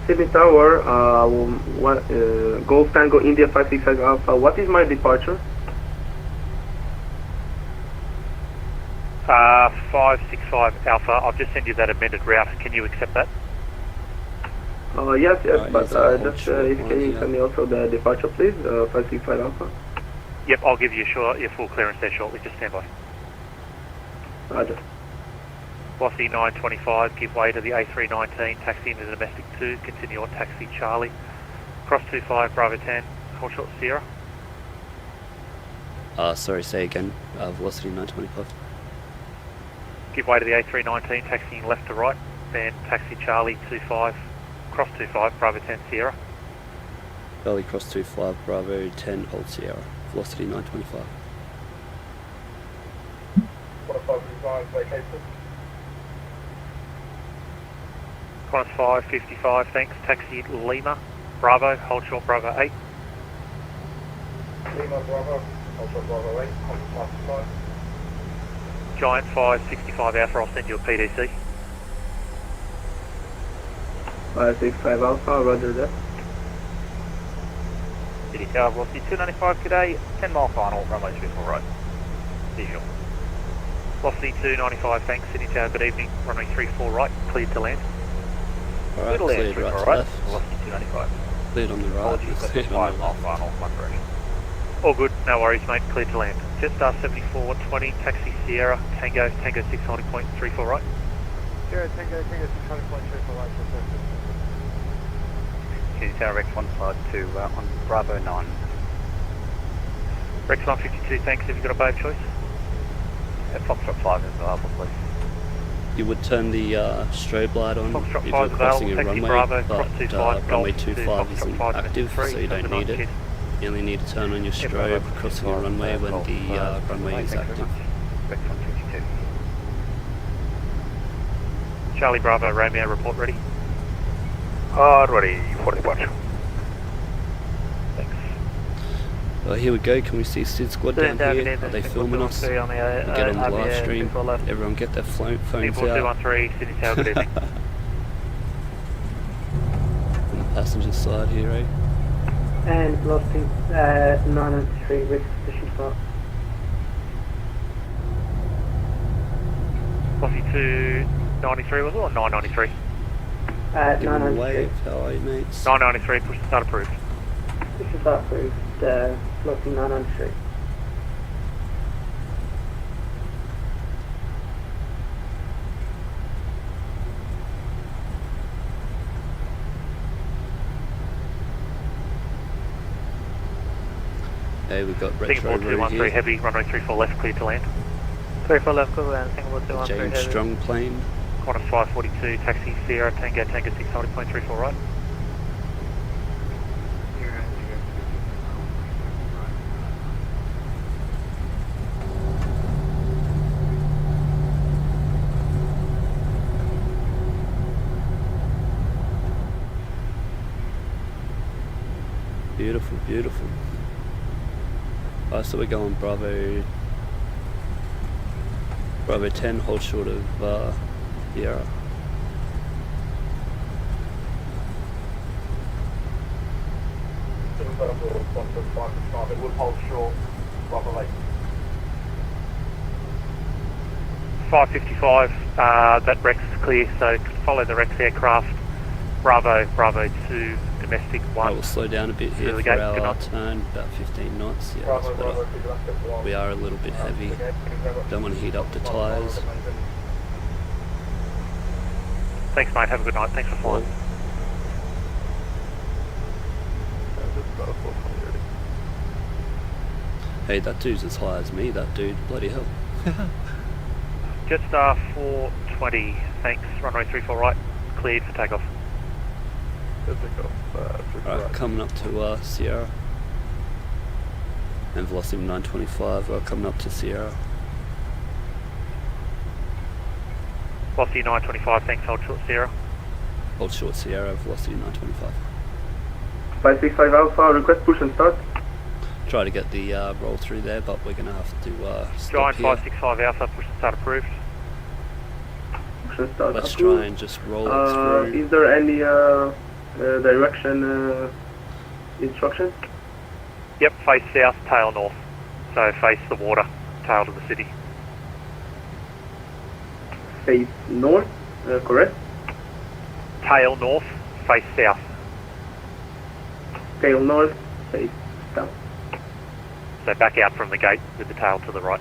Speaker 8: Sydney Tower, Golf Tango India 565 Alpha, what is my departure?
Speaker 9: 565 Alpha, I'll just send you that amended route, can you accept that?
Speaker 8: Yes, but just can you send me also the departure please, 565 Alpha?
Speaker 9: Yep, I'll give you your full clearance there shortly, just stand by.
Speaker 8: Roger.
Speaker 9: Bossy 925, give way to the A319, taxi into domestic 2, continue on taxi Charlie. Cross 25, Bravo 10, hold short Sierra.
Speaker 2: Sorry, say again, velocity 925.
Speaker 9: Give way to the A319, taxiing left to right, then taxi Charlie 25, cross 25, Bravo 10 Sierra.
Speaker 2: Charlie cross 25, Bravo 10, hold Sierra, velocity 925.
Speaker 9: Qantas 555, thanks. Taxi Lima, Bravo, hold short Bravo 8.
Speaker 13: Lima Bravo, hold short Bravo 8, hold
Speaker 9: Giant 565 Alpha, I'll send you a PDC.
Speaker 8: 565 Alpha, roger that.
Speaker 5: City Tower, velocity 295 today, 10 mile final, runway 24 right. Visual.
Speaker 9: Velocity 295, thanks. Sydney Tower, good evening. Runway 34 right, cleared to land.
Speaker 2: Alright, cleared right to left.
Speaker 5: Velocity 295.
Speaker 2: Cleared on the right.
Speaker 5: Apologies,
Speaker 2: Cleared on the
Speaker 5: mile
Speaker 2: left.
Speaker 5: final, one direction.
Speaker 9: All good, no worries mate, cleared to land. Jetstar 7420, taxi Sierra, Tango 600.34 right.
Speaker 13: Sierra Tango 600.34 right.
Speaker 5: City Tower, Rex 152 on Bravo 9.
Speaker 9: Rex 152, thanks. Have you got a boat choice?
Speaker 5: Foxtrot 5 is available, please.
Speaker 2: You would turn the strobe light on
Speaker 9: Foxtrot
Speaker 2: if
Speaker 9: 5
Speaker 2: you're crossing a
Speaker 9: available, taxi
Speaker 2: runway,
Speaker 9: Bravo,
Speaker 2: but
Speaker 9: cross 25,
Speaker 2: runway
Speaker 9: Golf
Speaker 2: 25
Speaker 9: to
Speaker 2: isn't
Speaker 9: Foxtrot 5
Speaker 2: active,
Speaker 9: minutes
Speaker 2: so you don't need it. You only need to turn on your strobe crossing a runway when the runway is active.
Speaker 5: Rex 152.
Speaker 9: Charlie Bravo, Romeo, report ready.
Speaker 5: Ready for departure.
Speaker 9: Thanks.
Speaker 2: Well, here we go. Can we see Sid Squad down here? Are they filming us? We get on the live stream. Everyone get their phones out.
Speaker 9: 4213, Sydney Tower, good evening.
Speaker 2: On the passenger side here, eh?
Speaker 14: And velocity 993 with position start.
Speaker 9: Velocity 293 was it, or 993?
Speaker 2: Give them a wave. How are you, mates?
Speaker 9: 993, push to start approved.
Speaker 14: Push to start approved, velocity 993.
Speaker 2: Hey, we've got Retro
Speaker 9: Singapore
Speaker 2: Road
Speaker 9: 213
Speaker 2: here.
Speaker 9: heavy, runway 34 left, clear to land.
Speaker 14: 34 left, clear to land, Singapore 213
Speaker 2: James
Speaker 14: heavy.
Speaker 2: Strong plane.
Speaker 9: Qantas 542, taxi Sierra, Tango 600.34 right.
Speaker 2: Beautiful, beautiful. So we're going Bravo 10, hold short of Sierra.
Speaker 13: It would hold short, Bravo 8.
Speaker 9: 555, that Rex is clear, so follow the Rex aircraft. Bravo 2, domestic 1.
Speaker 2: I will slow down a bit here for our turn, about 15 knots. Yeah, that's better. We are a little bit heavy. Don't want to heat up the tyres.
Speaker 9: Thanks mate, have a good night, thanks for flying.
Speaker 2: Hey, that dude's as high as me, that dude. Bloody hell.
Speaker 9: Jetstar 420, thanks, runway 34 right, cleared for takeoff.
Speaker 2: Alright, coming up to Sierra. And velocity 925, coming up to Sierra.
Speaker 9: Velocity 925, thanks, hold short Sierra.
Speaker 2: Hold short Sierra, velocity 925.
Speaker 8: 565 Alpha, request push and start.
Speaker 2: Try to get the roll through there, but we're going to have to stop
Speaker 9: Giant
Speaker 2: here.
Speaker 9: 565 Alpha, push and start approved.
Speaker 8: Push and start
Speaker 2: Let's
Speaker 8: approved.
Speaker 2: try and just roll it through.
Speaker 8: Is there any direction instruction?
Speaker 9: Yep, face south, tail north. So face the water, tail to the city.
Speaker 8: Face north, correct?
Speaker 9: Tail north, face south.
Speaker 8: Tail north, face south.
Speaker 9: So back out from the gate with the tail to the right.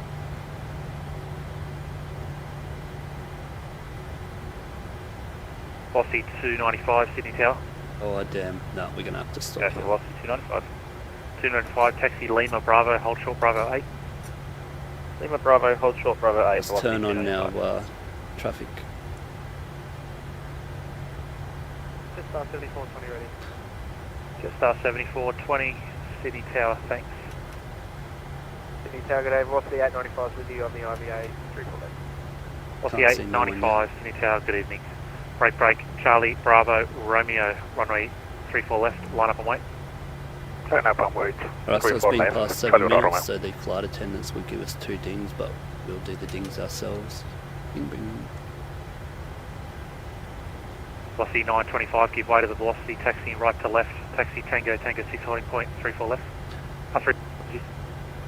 Speaker 9: Velocity 295, Sydney Tower.
Speaker 2: Oh damn, no, we're going to have to stop
Speaker 9: Go
Speaker 2: here.
Speaker 9: for velocity 295. 295, taxi Lima Bravo, hold short Bravo 8. Lima Bravo, hold short Bravo 8.
Speaker 2: Let's turn on now traffic.
Speaker 9: Just star 7420 ready. Just star 7420, City Tower, thanks. City Tower, good day, velocity 895 with you on the IVA 348. Velocity 895, City Tower, good evening. Break, Charlie, Bravo, Romeo, runway 34 left, line up and wait. Turn up and wait.
Speaker 2: Alright, so it's been past 7 minutes, so the flight attendants will give us 2 dings, but we'll do the dings ourselves. Bing, bing.
Speaker 9: Velocity 925, give way to the velocity, taxiing right to left, taxi Tango 6 holding point, 34 left.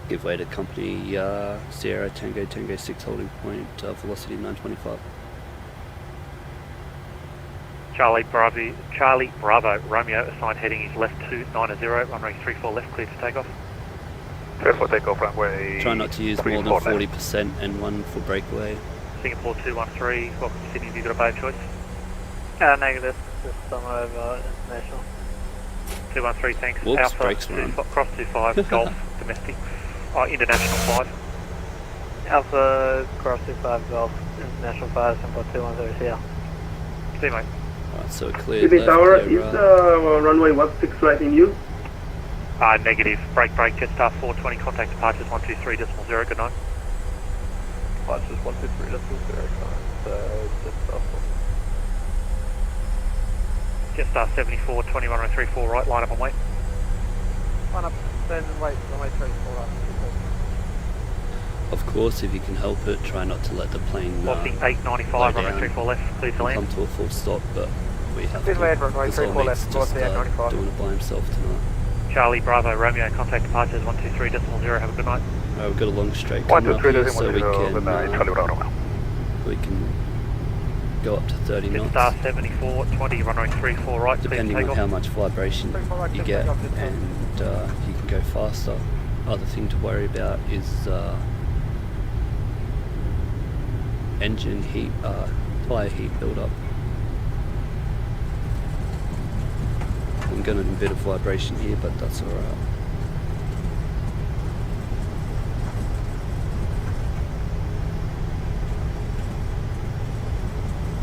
Speaker 2: Give way to company Sierra Tango 6 holding point, velocity 925.
Speaker 9: Charlie Bravo, Romeo, assigned heading is left 290, runway 34 left, clear to takeoff. Clear for takeoff, runway.
Speaker 2: Try not to use more than 40% and 1 for breakaway.
Speaker 9: Singapore 213, welcome to Sydney, have you got a bay of choice?
Speaker 5: Negative, just somewhere over international.
Speaker 9: 213, thanks.
Speaker 2: Whoops,
Speaker 9: Alpha,
Speaker 2: brakes were on.
Speaker 9: cross 25, Golf, domestic, international 5.
Speaker 5: Alpha, cross 25, Golf, international 5, Singapore 210 here.
Speaker 9: See you, mate.
Speaker 2: Alright, so clear
Speaker 8: City
Speaker 2: left,
Speaker 8: Tower,
Speaker 2: clear
Speaker 8: is
Speaker 2: right.
Speaker 8: runway 16 right in you?
Speaker 9: Negative, break, Jetstar 420, contact departures 123.0, good night. Departures 123.0, good night. Jetstar 74, 20, runway 34 right, line up and wait. Line up, then wait, runway 34 right.
Speaker 2: Of course, if you can help it, try not to let the plane
Speaker 9: Velocity 895, runway 34 left, clear to land.
Speaker 2: come to a full stop, but we have
Speaker 9: Clear
Speaker 2: to.
Speaker 9: land, runway
Speaker 2: This old
Speaker 9: 34
Speaker 2: mate's
Speaker 9: left,
Speaker 2: just
Speaker 9: velocity 895.
Speaker 2: doing it by himself tonight.
Speaker 9: Charlie Bravo Romeo, contact departures 123.0, have a good night.
Speaker 2: We've got a long straight coming up here, so we can go up to 30 knots.
Speaker 9: Star 74, 20, runway 34 right,
Speaker 2: Depending on how much vibration you get, and you can go faster. Other thing to worry about is engine heat, tyre heat build-up. I'm getting a bit of vibration here, but that's alright.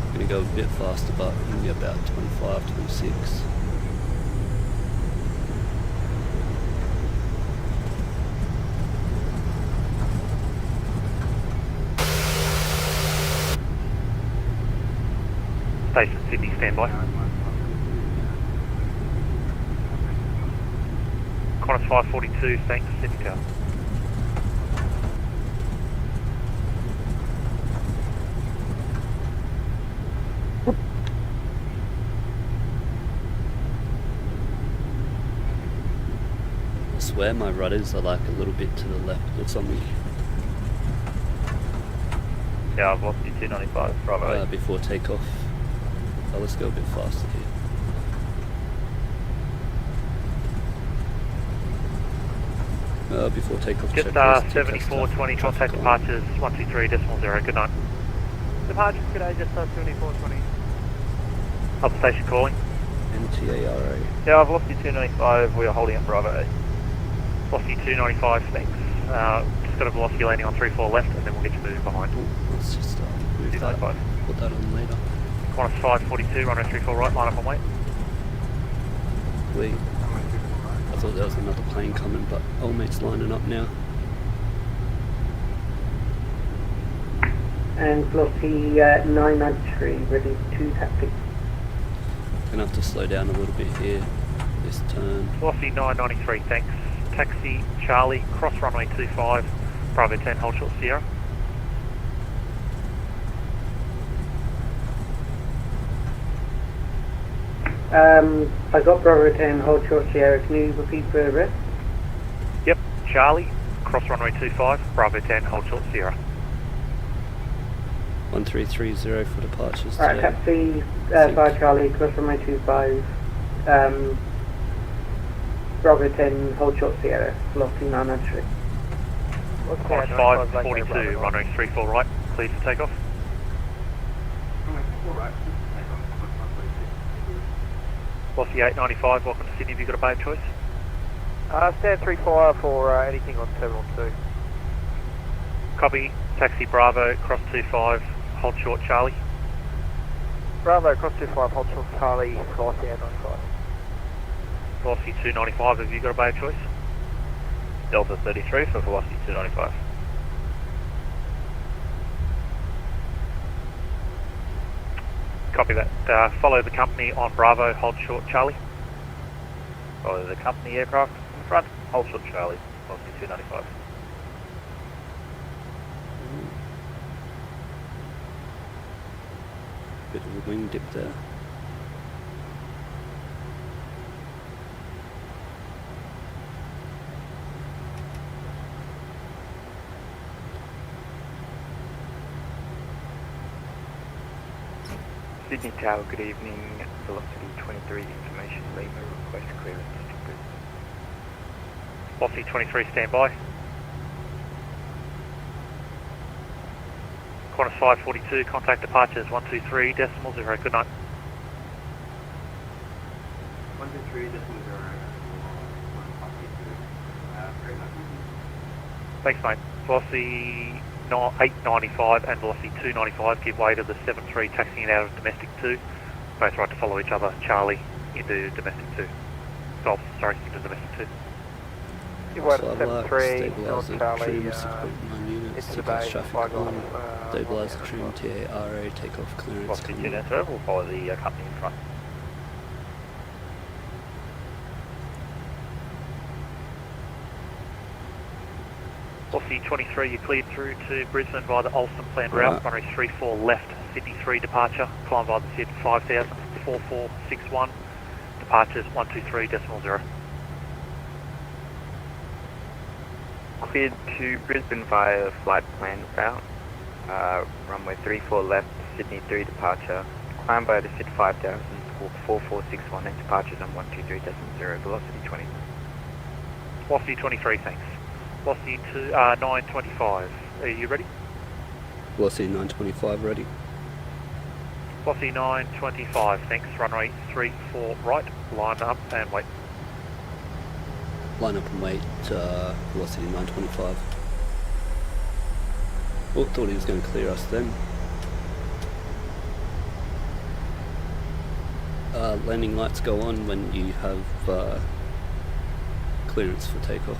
Speaker 2: I'm going to go a bit faster, but maybe about 25, 26.
Speaker 9: Station Sydney, standby. Qantas 542, thanks, Sydney Tower.
Speaker 2: I swear my rudders are like a little bit to the left or something.
Speaker 9: Yeah, I've lost you 295, Bravo.
Speaker 2: Before takeoff. Oh, let's go a bit faster here. Before takeoff,
Speaker 9: Just
Speaker 2: checklist,
Speaker 9: 7420, contact departures 123.0, good night.
Speaker 5: Departures, good day, just 7420.
Speaker 9: Up station calling.
Speaker 2: NTARA.
Speaker 9: Yeah, I've lost you 295, we are holding up Bravo 8. Lost you 295, thanks. Just got a velocity landing on 34 left, and then we'll get you moved behind.
Speaker 2: Let's just move that,
Speaker 9: 295.
Speaker 2: put that on later.
Speaker 9: Qantas 542, runway 34 right, line up and wait.
Speaker 2: Wait. I thought there was another plane coming, but old mate's lining up now.
Speaker 14: And velocity 993, ready to taxi.
Speaker 2: Gonna have to slow down a little bit here, this turn.
Speaker 9: Velocity 993, thanks. Taxi Charlie, cross runway 25, Bravo 10, hold short Sierra.
Speaker 14: I got Bravo 10, hold short Sierra, can you repeat the rest?
Speaker 9: Yep, Charlie, cross runway 25, Bravo 10, hold short Sierra.
Speaker 2: 1330 for departures
Speaker 14: Alright,
Speaker 2: today.
Speaker 14: taxi 5 Charlie, cross runway 25, Bravo 10, hold short Sierra, velocity 993.
Speaker 9: Course 542, runway 34 right, cleared for takeoff. Velocity 895, welcome to Sydney, have you got a bay of choice?
Speaker 13: Stand 35 for anything on Terminal 2.
Speaker 9: Copy, taxi Bravo, cross 25, hold short Charlie.
Speaker 13: Bravo, cross 25, hold short Charlie, velocity 895.
Speaker 9: Velocity 295, have you got a bay of choice?
Speaker 5: Delta 33 for velocity 295.
Speaker 9: Copy that. Follow the company on Bravo, hold short Charlie.
Speaker 5: Follow the company aircraft in front, hold short Charlie, velocity 295.
Speaker 2: Bit of a wing dip there.
Speaker 15: Sydney Tower, good evening. Velocity 23, information Lima, request clearance to Brisbane.
Speaker 9: Velocity 23, stand by. Qantas 542, contact departures 123 decimal 0, good night.
Speaker 6: 123 decimal 0. Great night.
Speaker 9: Thanks mate. Velocity 895 and velocity 295 give way to the 73 taxiing out of domestic 2. Both right to follow each other. Charlie into domestic 2. Golf, sorry, into domestic 2.
Speaker 13: Give way to 73, North Charlie,
Speaker 2: into the bay, traffic on, stabilise the trim, TARA, takeoff clearance.
Speaker 5: Velocity 290, we'll follow the company in front.
Speaker 9: Velocity 23, you cleared through to Brisbane via the Olsen planned route, runway 34 left, Sydney 3 departure, climb via the SID 5000, 4461, departures 123 decimal 0.
Speaker 15: Cleared to Brisbane via flight plan route, runway 34 left, Sydney 3 departure, climb by the SID 5000, 4461 and departures on 123.0, velocity 20.
Speaker 9: Velocity 23, thanks. Velocity 925, are you ready?
Speaker 2: Velocity 925 ready.
Speaker 9: Velocity 925, thanks, runway 34 right, line up and wait.
Speaker 2: Line up and wait, velocity 925. Oh, thought he was going to clear us then. Landing lights go on when you have clearance for takeoff.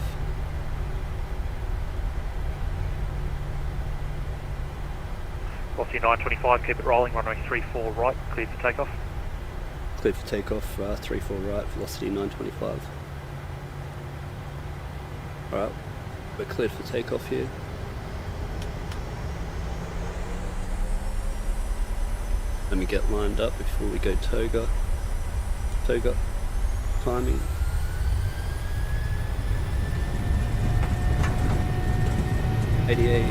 Speaker 9: Velocity 925, keep it rolling, runway 34 right, cleared for takeoff.
Speaker 2: Cleared for takeoff, 34 right, velocity 925. Alright, we're cleared for takeoff here. Let me get lined up before we go toga. Toga, climbing. .88,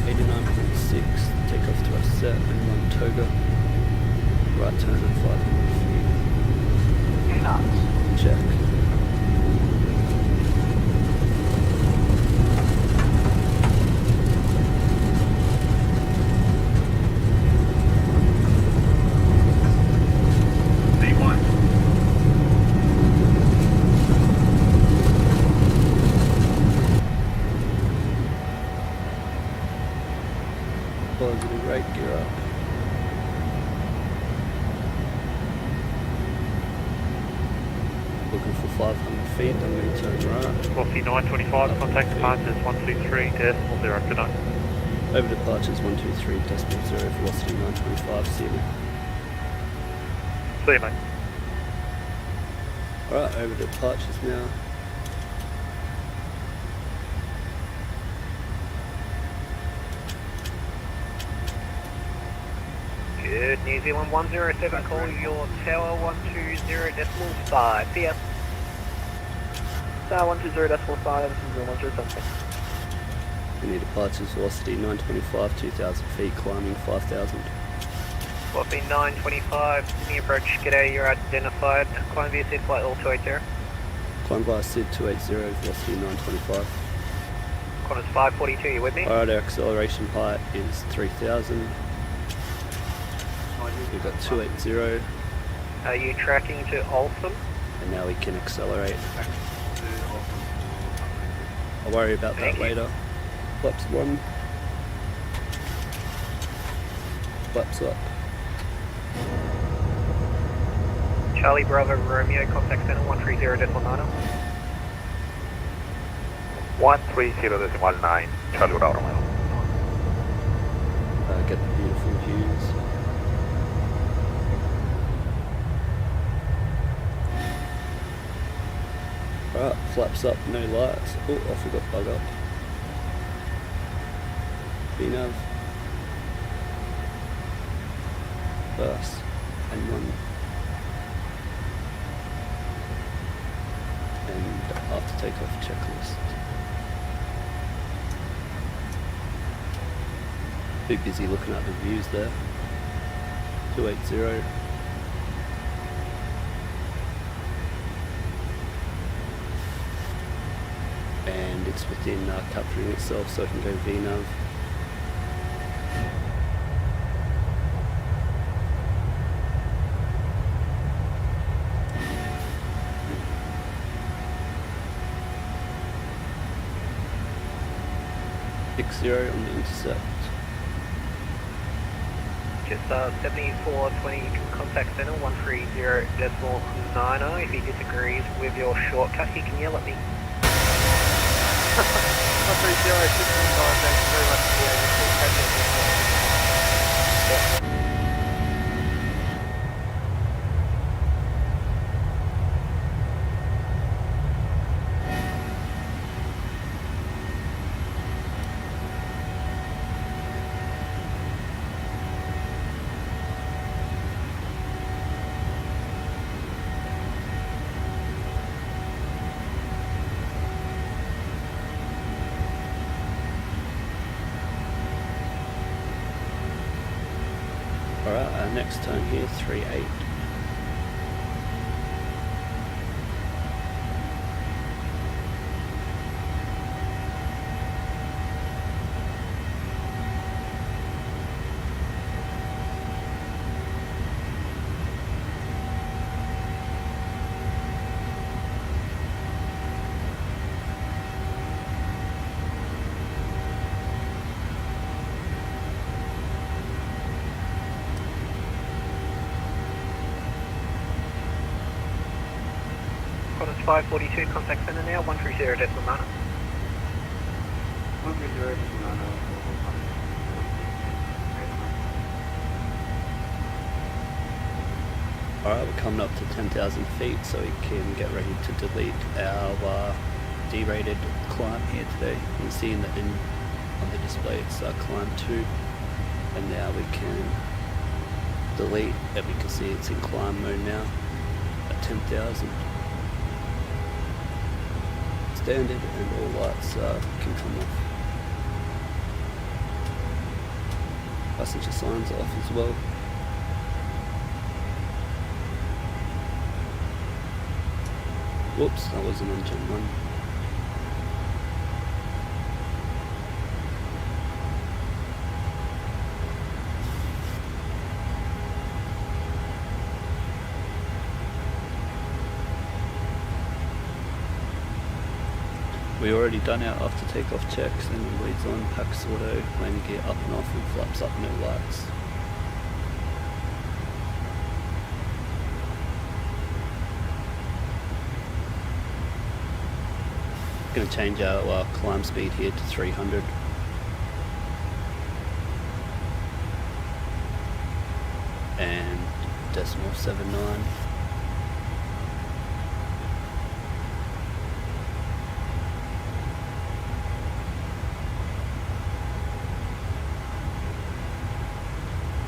Speaker 2: 89.6, takeoff thrust set, and one toga. Right turn at 500 feet. Check. Positive right gear up. Looking for 500 feet, I'm going to turn right.
Speaker 9: Velocity 925, contact departures 123 decimal 0, good night.
Speaker 2: Over departures 123 decimal 0, velocity 925, see you.
Speaker 9: See you, mate.
Speaker 2: Alright, over to departures now.
Speaker 16: Good, New Zealand 107, call your tower 120.5, PS.
Speaker 5: Tower 120.5, this is 107.
Speaker 2: Any departures velocity 925, 2000 feet, climbing 5000.
Speaker 16: Velocity 925, Sydney approach, g'day, you're identified. Climb via SID flight all 280.
Speaker 2: Climb via SID 280, velocity 925.
Speaker 16: Qantas 542, you with me?
Speaker 2: Alright, our acceleration height is 3000. We've got 280.
Speaker 16: Are you tracking to Alstom?
Speaker 2: And now we can accelerate. I'll worry about that later. Flaps 1. Flaps up.
Speaker 16: Charlie Bravo Romeo, contact center 130.9.
Speaker 9: 130.19, Charlie Bravo Romeo.
Speaker 2: Get the beautiful views. Alright, flaps up, no lights. Oh, I forgot bug up. VNav. First and 1. And after takeoff checklist. Bit busy looking at the views there. 280. And it's within capturing itself, so I can go VNav. .0 on the intercept.
Speaker 16: Just 7420, you can contact center 130.90. If he disagrees with your shortcut, he can yell at me.
Speaker 13: 130, thank you very much.
Speaker 2: Alright, our next turn here, 38.
Speaker 16: Qantas 542, contact center now 130.9.
Speaker 6: 130.9.
Speaker 2: Alright, we're coming up to 10,000 feet, so we can get ready to delete our derated climb here today. You can see on the display it's climb 2, and now we can delete, and we can see it's in climb mode now at 10,000. Standard, and all lights can come off. Passenger signs off as well. Whoops, that wasn't on Gen 1. We already done our after takeoff checks, and it leads on, packs auto, landing gear up and off, and flaps up, no lights. Going to change our climb speed here to 300. And decimal 7. 179.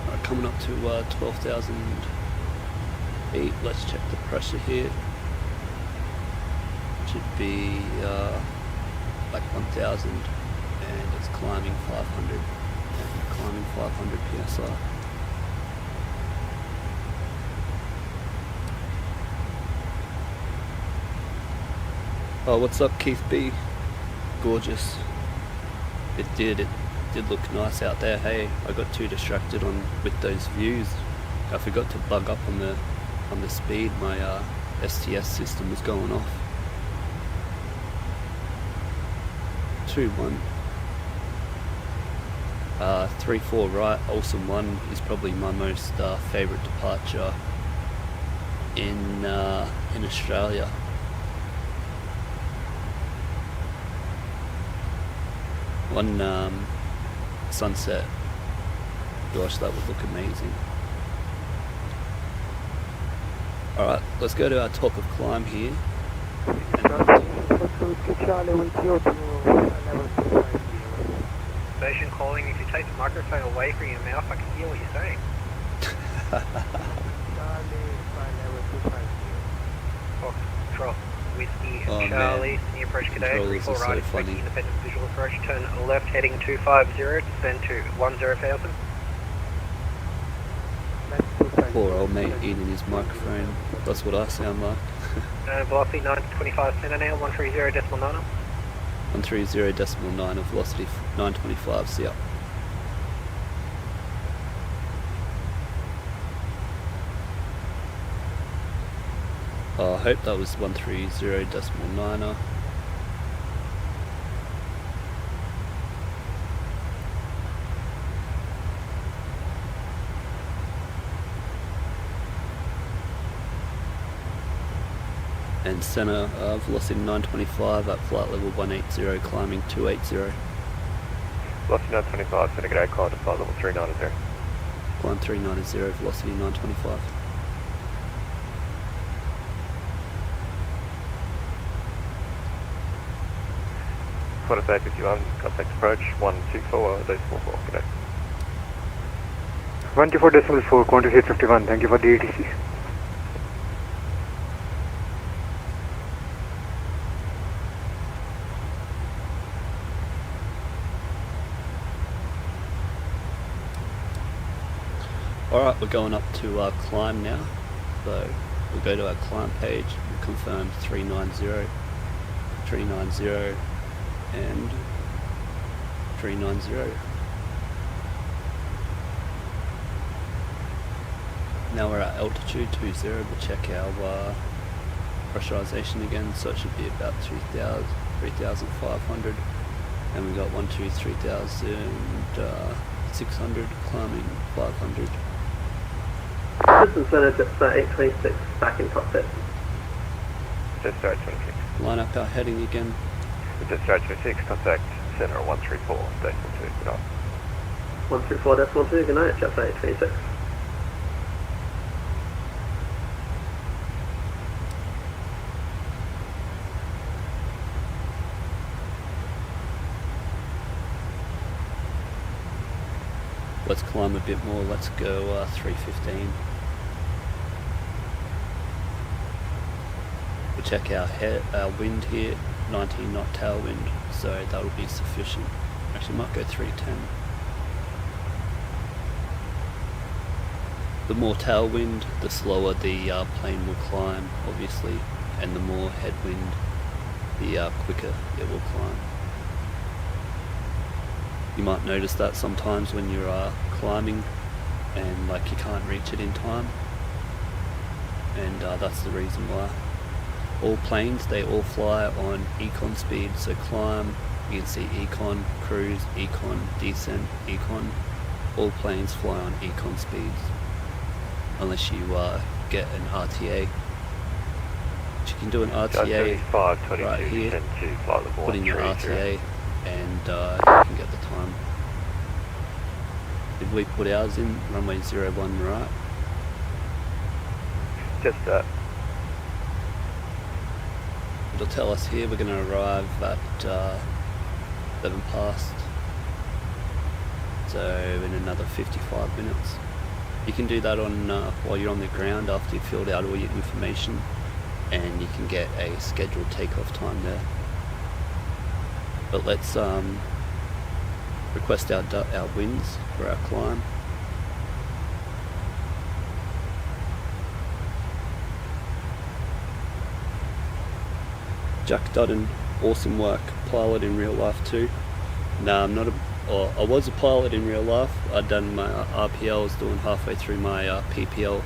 Speaker 2: Alright, coming up to 12,000 feet. Let's check the pressure here. Should be like 1,000, and it's climbing 500, and climbing 500 psi. Oh, what's up, Keith B? Gorgeous. It did look nice out there. Hey, I got too distracted with those views. I forgot to bug up on the speed. My STS system was going off. 2-1. 3-4 right, Awesome 1 is probably my most favourite departure in Australia. One sunset, gosh, that would look amazing. Alright, let's go to our top of climb here.
Speaker 16: Station calling, if you take the microphone away from your mouth, I can hear what you're saying. Foxtrot, Whiskey,
Speaker 2: Oh,
Speaker 16: Charlie,
Speaker 2: man.
Speaker 16: senior approach cadet,
Speaker 2: Controllers
Speaker 16: 34
Speaker 2: are so
Speaker 16: right, expecting
Speaker 2: funny.
Speaker 16: independent visual approach, turn left heading 250, descend to 10,000.
Speaker 2: Poor old mate eating his microphone. That's what I sound like.
Speaker 16: Velocity 925 center now, 130.9.
Speaker 2: 130.9 of velocity 925, see ya. I hope that was 130.9. And center velocity 925 at flight level 180, climbing 280.
Speaker 17: Velocity 925, center g'day, climb to flight level 390.
Speaker 2: Climb 390, velocity 925.
Speaker 17: Quarter 51, contact approach 124, decimal 4, g'day.
Speaker 13: 124.4, quantity 51, thank you for the ATC.
Speaker 2: Alright, we're going up to climb now, so we'll go to our climb page and confirm 390, 390 and 390. Now we're at altitude 20, we'll check our pressurization again, so it should be about 2,000, 3,500, and we got 3,600, climbing 500.
Speaker 8: Distance center, Jetstar 826, back in cockpit.
Speaker 17: Jetstar 826.
Speaker 2: Line up our heading again.
Speaker 17: Jetstar 826, contact center 134, decimal 2, good night.
Speaker 8: 134.2, good night, Jetstar 826.
Speaker 2: Let's climb a bit more, let's go 315. We'll check our wind here, 19 knot tailwind, so that'll be sufficient. Actually might go 310. The more tailwind, the slower the plane will climb, obviously, and the more headwind, the quicker it will climb. You might notice that sometimes when you're climbing and like you can't reach it in time, and that's the reason why. All planes, they all fly on econ speed, so climb, you can see econ, cruise, econ, descent, econ. All planes fly on econ speeds, unless you get an RTA. But you can do an RTA right here, put in your RTA, and you can get the time. If we put ours in, runway 01 right,
Speaker 17: Jetstar.
Speaker 2: It'll tell us here we're going to arrive at 7 past, so in another 55 minutes. You can do that on while you're on the ground after you've filled out all your information, and you can get a scheduled takeoff time there. But let's request our winds for our climb. Jack Dutton, awesome work, pilot in real life too. No, I'm not I was a pilot in real life. I'd done my RPL, I was doing halfway through my PPL,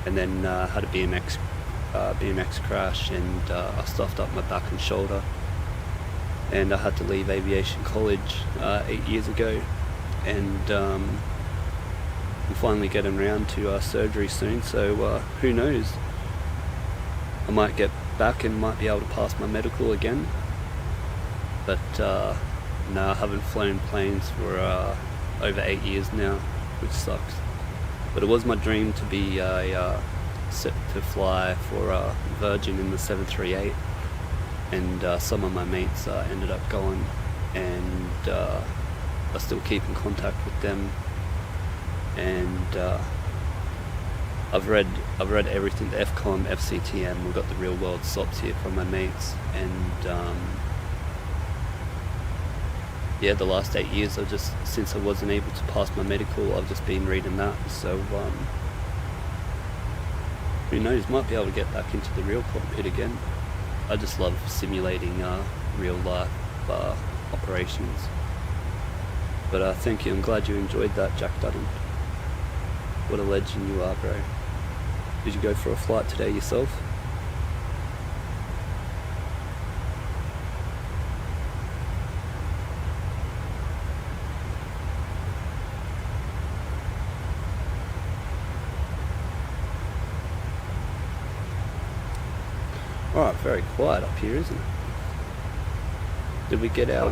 Speaker 2: and then had a BMX crash, and I stuffed up my back and shoulder, and I had to leave aviation college 8 years ago, and I'm finally getting around to surgery soon, so who knows, I might get back and might be able to pass my medical again. But no, I haven't flown planes for over 8 years now, which sucks. But it was my dream to be set to fly for Virgin in the 738, and some of my mates ended up going, and I still keep in contact with them, and I've read everything, the FCOM, FCTM, we've got the real world SOPs here from my mates, and yeah, the last 8 years I've just, since I wasn't able to pass my medical, I've just been reading that, so who knows, might be able to get back into the real cockpit again. I just love simulating real life operations. But thank you, I'm glad you enjoyed that, Jack Dutton. What a legend you are, bro. Did you go for a flight today yourself? Alright, very quiet up here, isn't it? Did we get our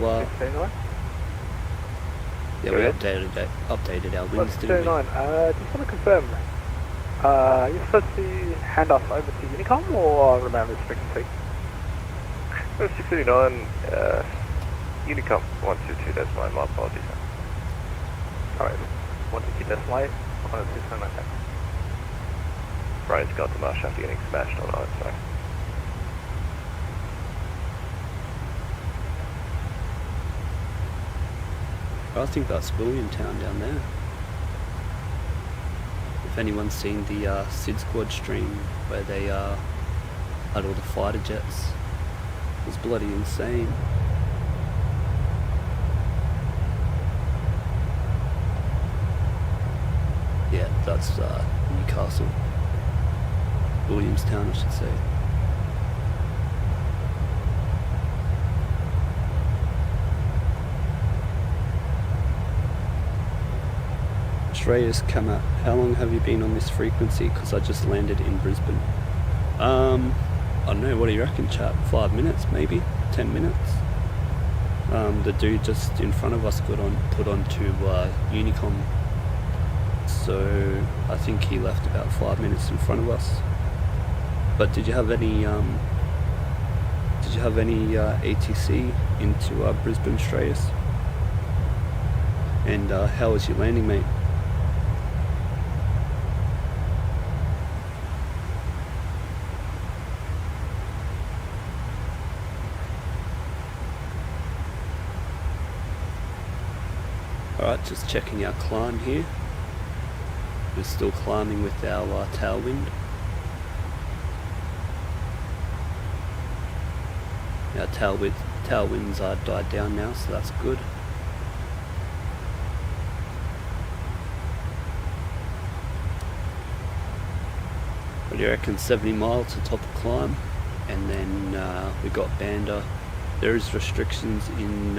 Speaker 2: yeah, we updated our winds, didn't we?
Speaker 13: 209, just want to confirm, you're supposed to hand us over to Unicom or remain this frequency?
Speaker 17: 639, Unicom 122, that's my apologies.
Speaker 13: Alright, 122.8, 126.9.
Speaker 17: Brian's got the marsh after getting smashed on our side.
Speaker 2: I think that's Williamtown down there. If anyone's seen the Sid Squad stream where they had all the fighter jets, it was bloody insane. Yeah, that's Newcastle. Williamstown, I should say. Shreyas Kama, how long have you been on this frequency? Because I just landed in Brisbane. I don't know, what do you reckon, chap? 5 minutes, maybe? 10 minutes? The dude just in front of us got put onto Unicom, so I think he left about 5 minutes in front of us. But did you have any ATC into Brisbane, Shreyas? And how was your landing, mate? Alright, just checking our climb here. We're still climbing with our tailwind. Our tailwinds are died down now, so that's good. What do you reckon? 70 miles to top of climb, and then we got Banda. There is restrictions in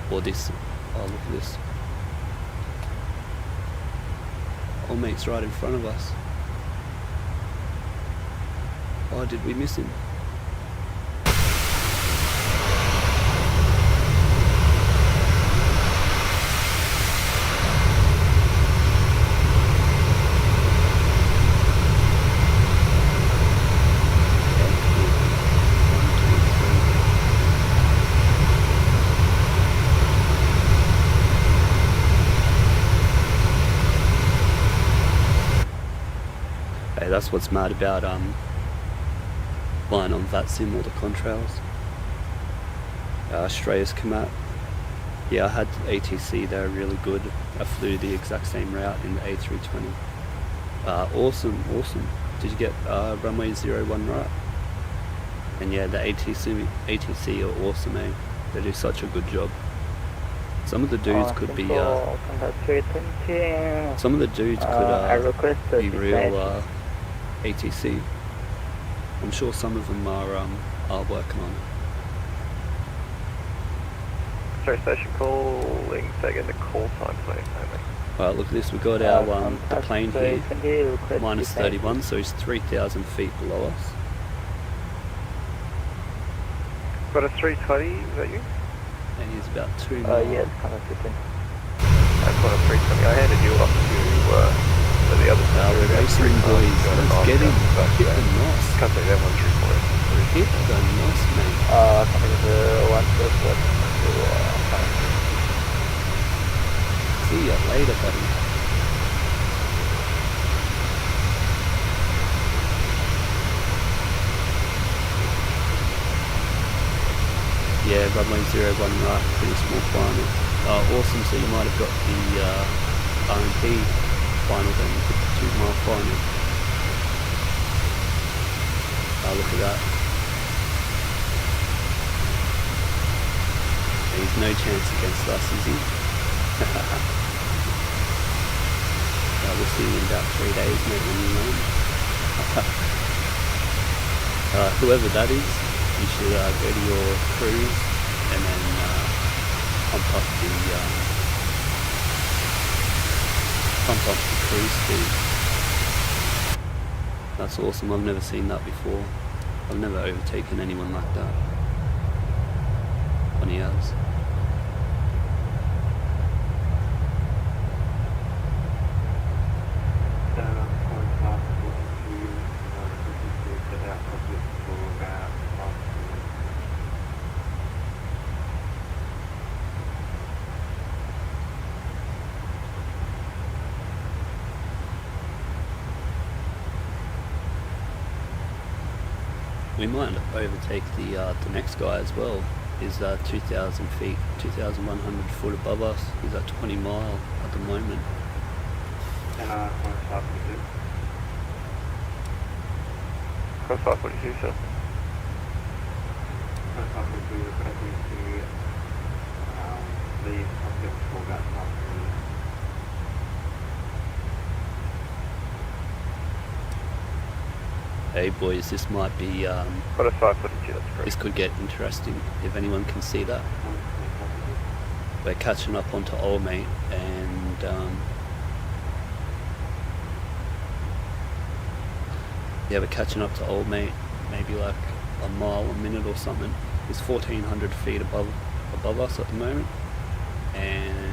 Speaker 2: or this. Oh, look at this. Old mate's right in front of us. Oh, did we miss him? Hey, that's what's mad about flying on Vatsim or the contrails. Australia's Komat. Yeah, I had ATC, they're really good. I flew the exact same route in the A320. Awesome. Did you get runway 01 right? And yeah, the ATC are awesome, eh? They do such a good job. Some of the dudes could be some of the dudes could be real ATC. I'm sure some of them are working on it.
Speaker 17: Sorry, station calling, second the call time, please.
Speaker 2: Alright, look at this, we got our the plane here, minus 31, so he's 3,000 feet below us.
Speaker 17: Got a 320, is that you?
Speaker 2: And he's about 2 miles.
Speaker 5: Yeah, it's kind of fitting.
Speaker 17: I've got a 320, I handed you off to the other side.
Speaker 2: We're racing boys, let's get him, hit the NOS.
Speaker 17: Can't say that one's recorded.
Speaker 2: Hit the NOS, mate.
Speaker 5: Coming to the 1
Speaker 2: See ya later, buddy. Yeah, runway 01 right, pretty small final. Awesome, so you might have got the R&P final then, the 2 mile final. Look at that. He's no chance against us, is he? We'll see you in about 3 days, mate, when you land. Whoever that is, you should go to your cruise and then pump up the cruise speed. That's awesome. I've never seen that before. I've never overtaken anyone like that. 20 hours. We might overtake the next guy as well. He's 2,000 feet, 2,100 foot above us. He's at 20 mile at the moment.
Speaker 17: Cross 542, sir.
Speaker 6: Cross 542, requesting to leave object for that part.
Speaker 2: Hey boys, this might be,
Speaker 17: Got a 542, that's correct.
Speaker 2: this could get interesting, if anyone can see that. We're catching up onto old mate, and yeah, we're catching up to old mate, maybe like a mile a minute or something. He's 1,400 feet above us at the moment, and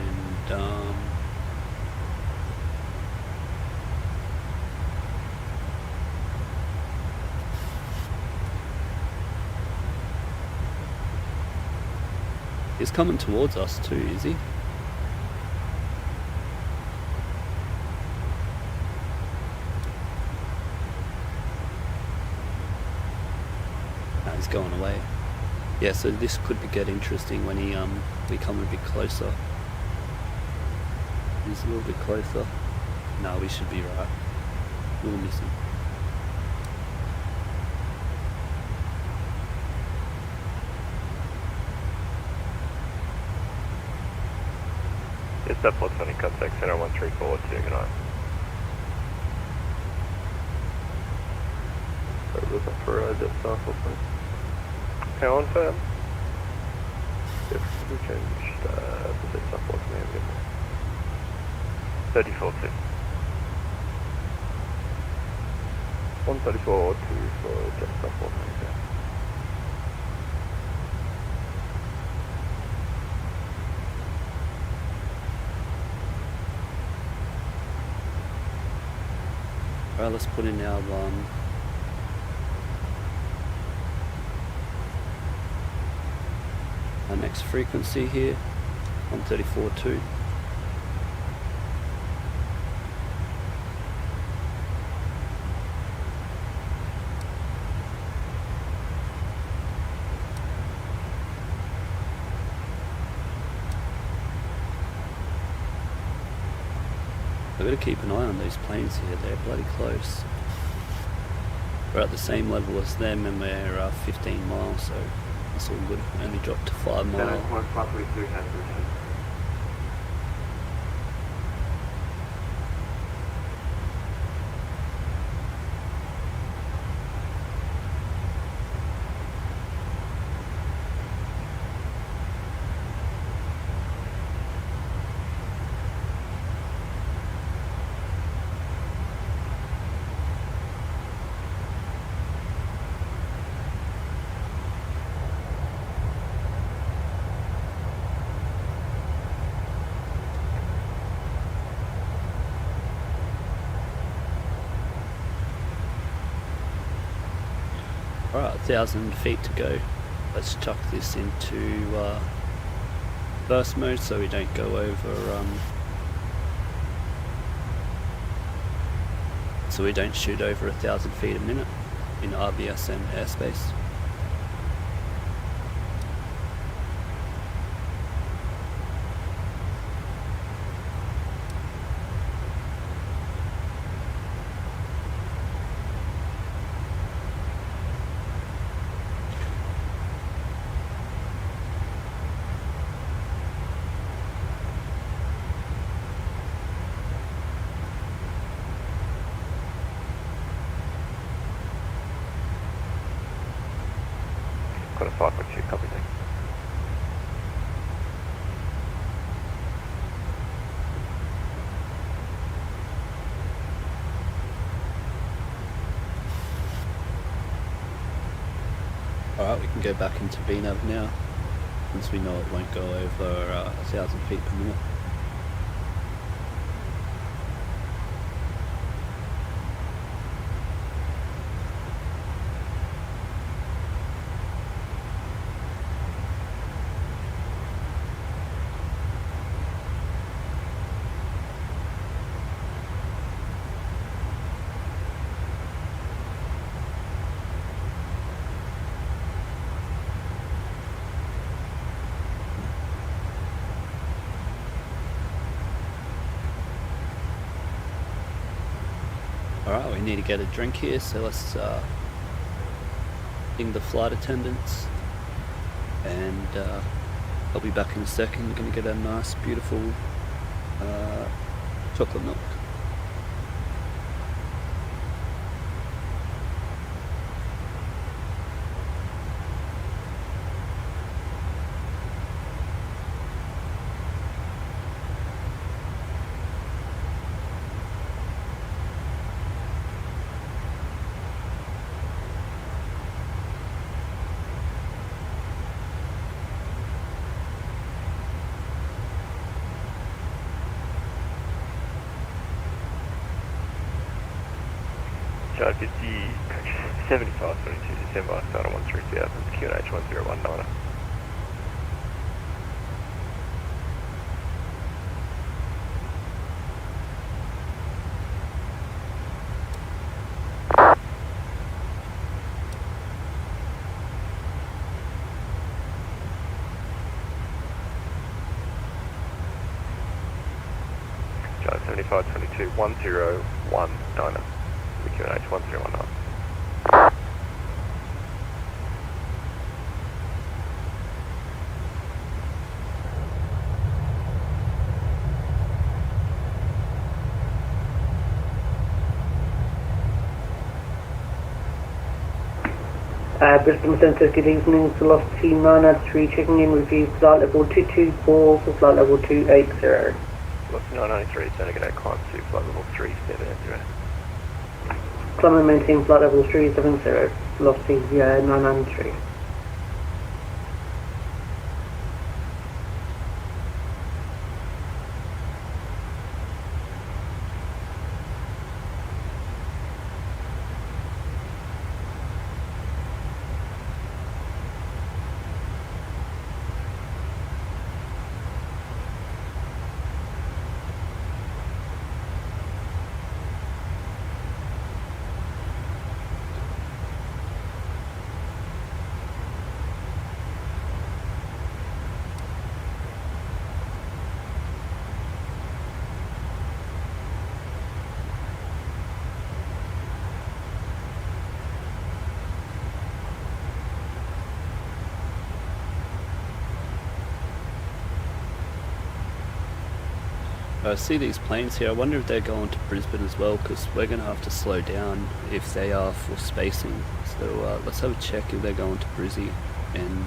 Speaker 2: he's coming towards us too, is he? No, he's going away. Yeah, so this could get interesting when we come a bit closer. He's a little bit closer. No, we should be right. We'll miss him.
Speaker 17: Yes, that plot's on contact center 1342, good night.
Speaker 9: Looking for jet sample, please.
Speaker 17: How on, sir?
Speaker 9: Yep, we changed the jet sample to me a bit more.
Speaker 17: 34-2.
Speaker 9: 134-2 for jet sample, yeah.
Speaker 2: Alright, let's put in our next frequency here, 134.2. I've got to keep an eye on those planes here, they're bloody close. We're at the same level as them and we're 15 miles, so that's all good. Only dropped to 5 miles. Alright, 1,000 feet to go. Let's chuck this into burst mode so we don't go over, so we don't shoot over 1,000 feet a minute in RBSM airspace.
Speaker 17: Got a 5.2, copy that.
Speaker 2: Alright, we can go back into VNAV now, since we know it won't go over 1,000 feet per minute. Alright, we need to get a drink here, so let's ping the flight attendants, and I'll be back in a second. We're going to get a nice, beautiful chocolate milk.
Speaker 17: Charge 50, 75, 22 December, start on 13,000, QNH 1019. Charge 75, 22, 1019. QNH 1019.
Speaker 14: Brisbane Centre, good evening. Velocity 903, checking in with you. Flight level 224 for flight level 280.
Speaker 17: Velocity 903, Centre, g'day, climb to flight level 370.
Speaker 14: Climb and maintain flight level 370, velocity 993.
Speaker 2: I see these planes here. I wonder if they're going to Brisbane as well, because we're going to have to slow down if they are for spacing. So let's have a check if they're going to Brizzy, and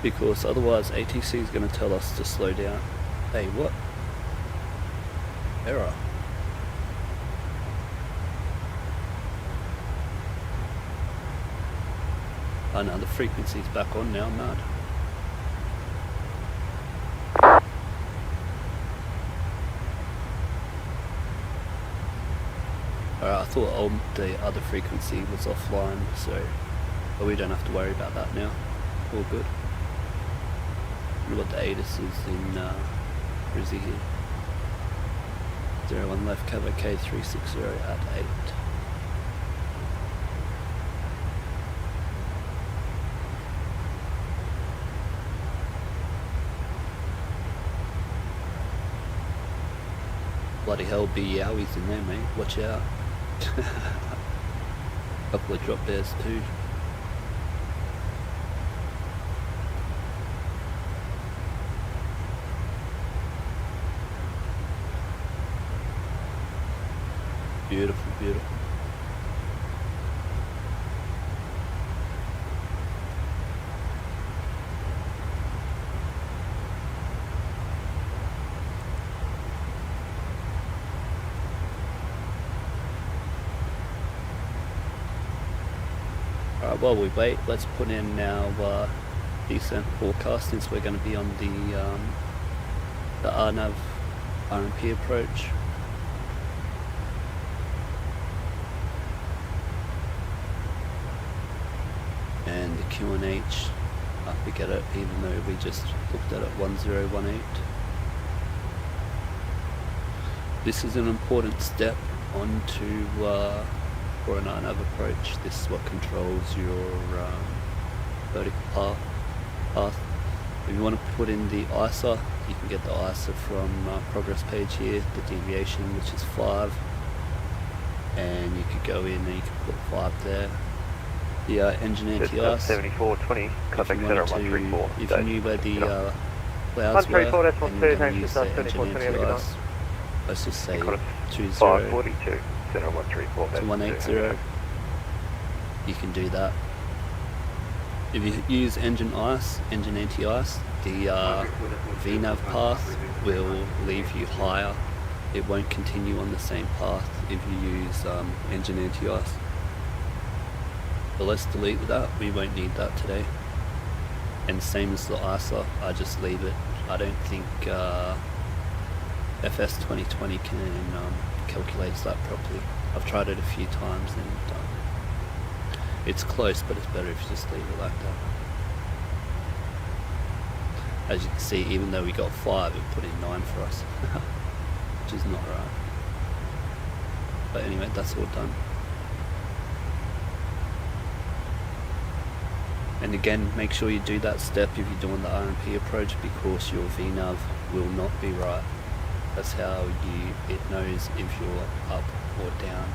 Speaker 2: because otherwise ATC is going to tell us to slow down. Hey, what? Error. Oh no, the frequency's back on now, mad. Alright, I thought the other frequency was offline, so but we don't have to worry about that now. All good. I wonder what the ATIS is in Brizzy here. 01 left cover K360 at 8. Bloody hell, be yowies in there, mate. Watch out. Couple of drop bears too. Beautiful, beautiful. Alright, while we wait, let's put in our descent forecast, since we're going to be on the RNAV RMP approach. And the QNH, I forget it, even though we just looked at it, 1018. This is an important step onto for an RNAV approach. This is what controls your vertical path. If you want to put in the ISA, you can get the ISA from progress page here, the deviation, which is 5, and you could go in and you can put 5 there. The engine anti-ice,
Speaker 17: 7420, contact center 134.
Speaker 2: If you knew where the clouds were, and you're going to use the engine anti-ice, let's just say 20 to
Speaker 17: 542, center 134.
Speaker 2: To 180, you can do that. If you use engine anti-ice, the VNAV path will leave you higher. It won't continue on the same path if you use engine anti-ice. But let's delete that, we won't need that today. And same as the ISA, I just leave it. I don't think FS 2020 can calculate that properly. I've tried it a few times and it's close, but it's better if you just leave it like that. As you can see, even though we got 5, it put in 9 for us, which is not right. But anyway, that's all done. And again, make sure you do that step if you're doing the RMP approach, because your VNAV will not be right. That's how it knows if you're up or down.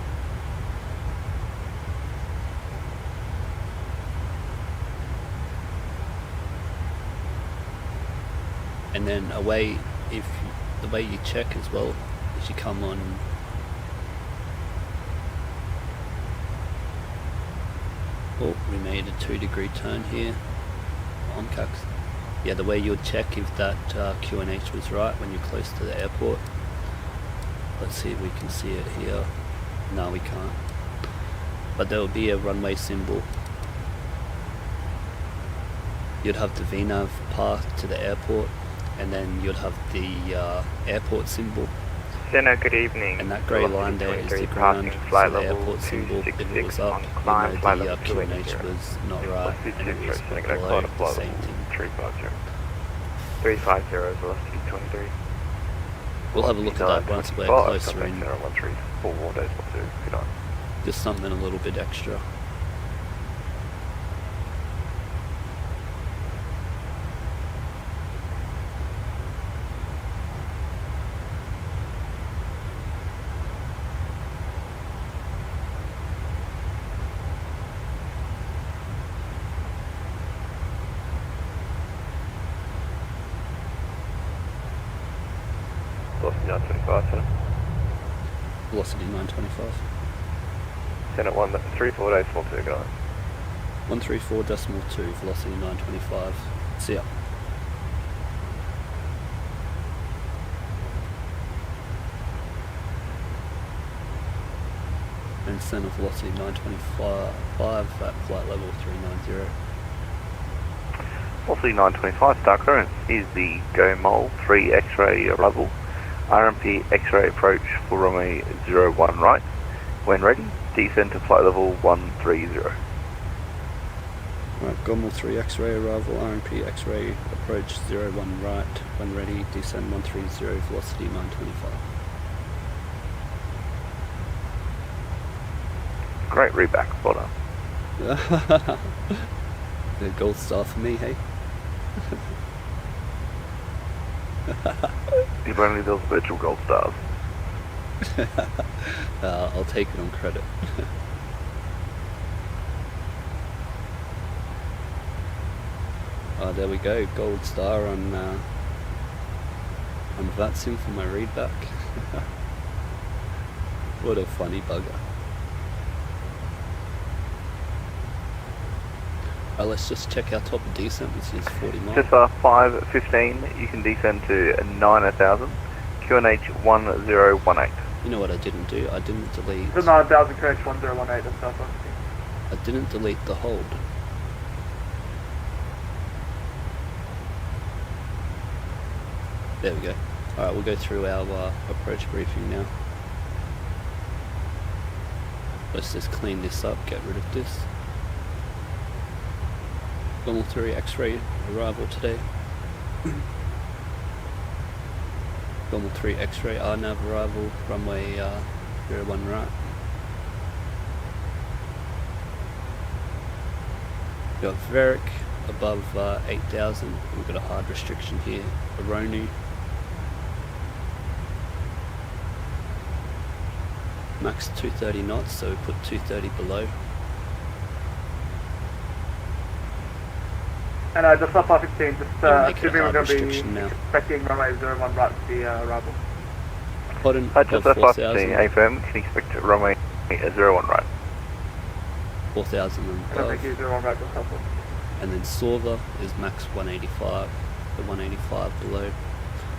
Speaker 2: And then the way you check as well is you come on. Oh, we made a 2-degree turn here on Cax. Yeah, the way you'll check if that QNH was right when you're close to the airport. Let's see if we can see it here. No, we can't. But there will be a runway symbol. You'd have the VNAV path to the airport, and then you'd have the airport symbol.
Speaker 15: Center, good evening.
Speaker 2: And that grey line there is the ground, so the airport symbol, if it was up, you know the QNH was not right, and it was below the same thing.
Speaker 15: 350, velocity 23.
Speaker 2: We'll have a look at that once we're closer in. Just something a little bit extra.
Speaker 17: center.
Speaker 2: Velocity 925.
Speaker 17: Center 134.2, good night.
Speaker 2: 134.2, velocity 925. See ya. And center velocity 925 at flight level 390.
Speaker 18: Velocity 925 star clearance is the Go Mole 3 X-ray arrival. RMP X-ray approach for runway 01 right. When ready, descend to flight level 130.
Speaker 2: Right, Gomel 3 X-ray arrival, RMP X-ray approach 01 right. When ready, descend 130, velocity 925.
Speaker 18: Great readback, well done.
Speaker 2: The gold star for me, hey?
Speaker 18: If only those virtual gold stars.
Speaker 2: I'll take it on credit. Oh, there we go, gold star on Vatsim for my readback. What a funny bugger. Let's just check our top of descent, which is 40 miles.
Speaker 18: Just 515, you can descend to 9,000, QNH 1018.
Speaker 2: You know what I didn't do? I didn't delete...
Speaker 13: The 9,000 QNH 1018, that's South.
Speaker 2: I didn't delete the hold. There we go. Alright, we'll go through our approach briefing now. Let's just clean this up, get rid of this. Gomel 3 X-ray arrival today. Gomel 3 X-ray RNAV arrival, runway 01 right. We've got Varick above 8,000. We've got a hard restriction here. Aronu. Max 230 knots, so we put 230 below.
Speaker 13: And just up 515, just assuming we're going to be expecting runway 01 right to be arrival.
Speaker 2: Pardon,
Speaker 18: just up 515, AFM, can you expect runway 01 right?
Speaker 2: 4,000 and above.
Speaker 13: Thank you, 01 right, just helpful.
Speaker 2: And then Sorva is max 185, the 185 below.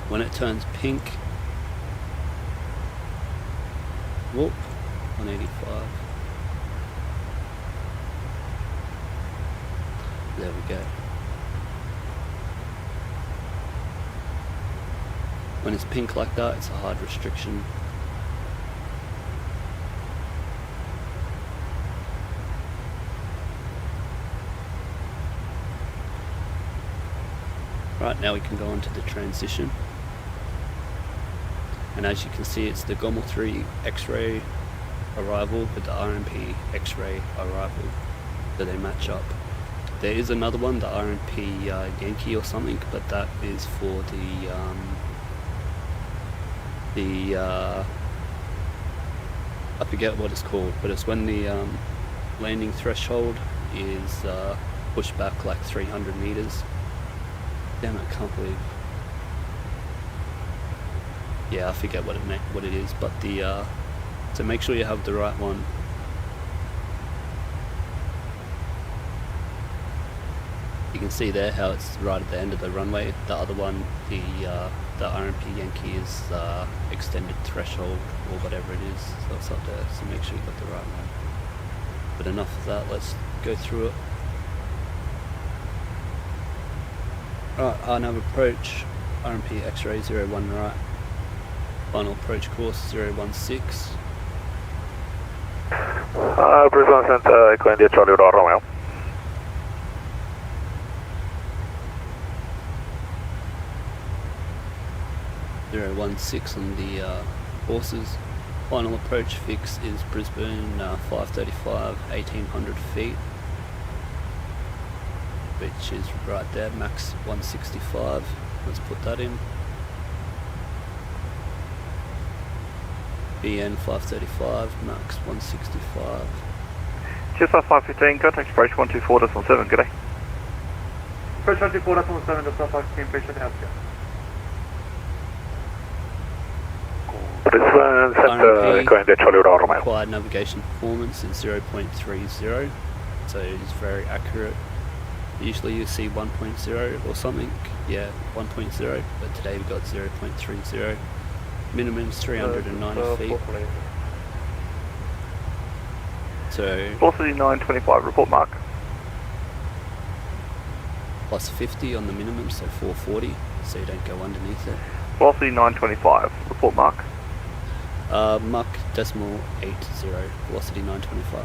Speaker 2: When it turns pink, whoop, 185. There we go. When it's pink like that, it's a hard restriction. Right, now we can go on to the transition. And as you can see, it's the Gomel 3 X-ray arrival with the RMP X-ray arrival, so they match up. There is another one, the RMP Yankee or something, but that is for the I forget what it's called, but it's when the landing threshold is pushed back like 300 meters. Damn, I can't believe. Yeah, I forget what it is, but the so make sure you have the right one. You can see there how it's right at the end of the runway. The other one, the RMP Yankee is extended threshold or whatever it is, so it's up there. So make sure you got the right one. But enough of that. Let's go through it. Right, RNAV approach, RMP X-ray 01 right. Final approach course 016.
Speaker 18: Brisbane Centre, India Charlie Romeo.
Speaker 2: 016 on the horses. Final approach fix is Brisbane 535, 1800 feet, which is right there, max 165. Let's put that in. BN 535, max 165.
Speaker 18: Just 515, contact approach 124.7, good day.
Speaker 13: Approach 124.7, just 515, appreciate the help.
Speaker 9: Brisbane Centre, going to Charlie Romeo.
Speaker 2: Required navigation performance is 0.30, so it's very accurate. Usually you see 1.0 or something, yeah, 1.0, but today we got 0.30. Minimum is 390 feet. So
Speaker 18: Velocity 925, report mark.
Speaker 2: plus 50 on the minimum, so 440, so you don't go underneath it.
Speaker 18: Velocity 925, report mark.
Speaker 2: Mach decimal 80, velocity 925.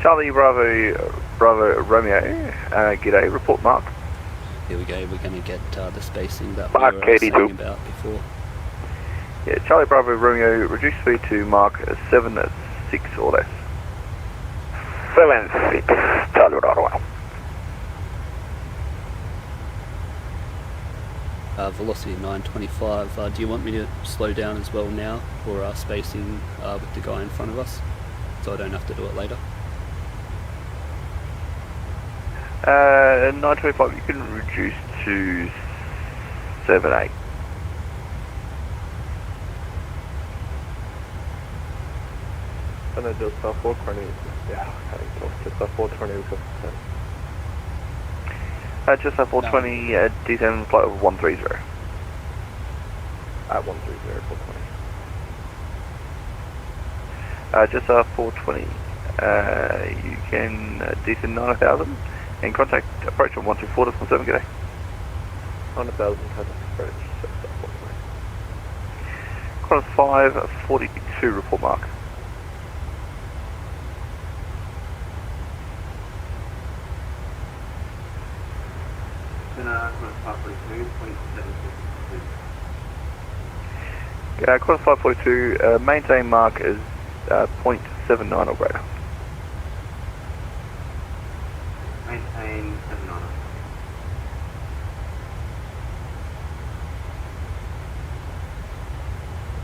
Speaker 18: Charlie Bravo Romeo, g'day, report mark.
Speaker 2: Here we go, we're going to get the spacing that
Speaker 18: Mark
Speaker 2: we were
Speaker 18: 82.
Speaker 2: saying about before.
Speaker 18: Yeah, Charlie Bravo Romeo, reduce speed to Mark 7.6 or less.
Speaker 9: 7.6, Charlie Bravo.
Speaker 2: Velocity 925. Do you want me to slow down as well now for spacing with the guy in front of us, so I don't have to do it later?
Speaker 18: 925, you can reduce to 7.8.
Speaker 17: And then just 420, yeah, just 420 because
Speaker 18: Just 420, descend flight of 130.
Speaker 17: at 130, 420.
Speaker 18: Just 420, you can descend 9,000 and contact approach on 124.7, g'day.
Speaker 17: 9,000 has approach, just 420.
Speaker 18: Cross 542, report mark. Quarter 542, maintain mark is 0.79 or greater.
Speaker 6: Maintain 79.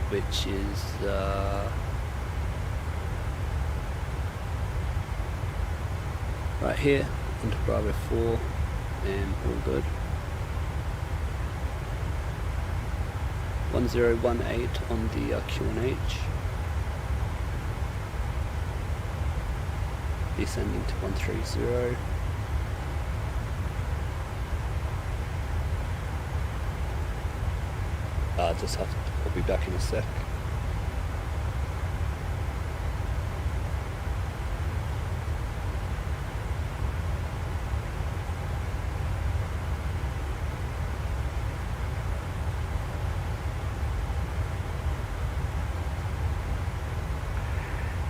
Speaker 2: Which is right here into Bravo 4 and all good. 1018 on the Q&H. Descending to 130. Just have to, I'll be back in a sec.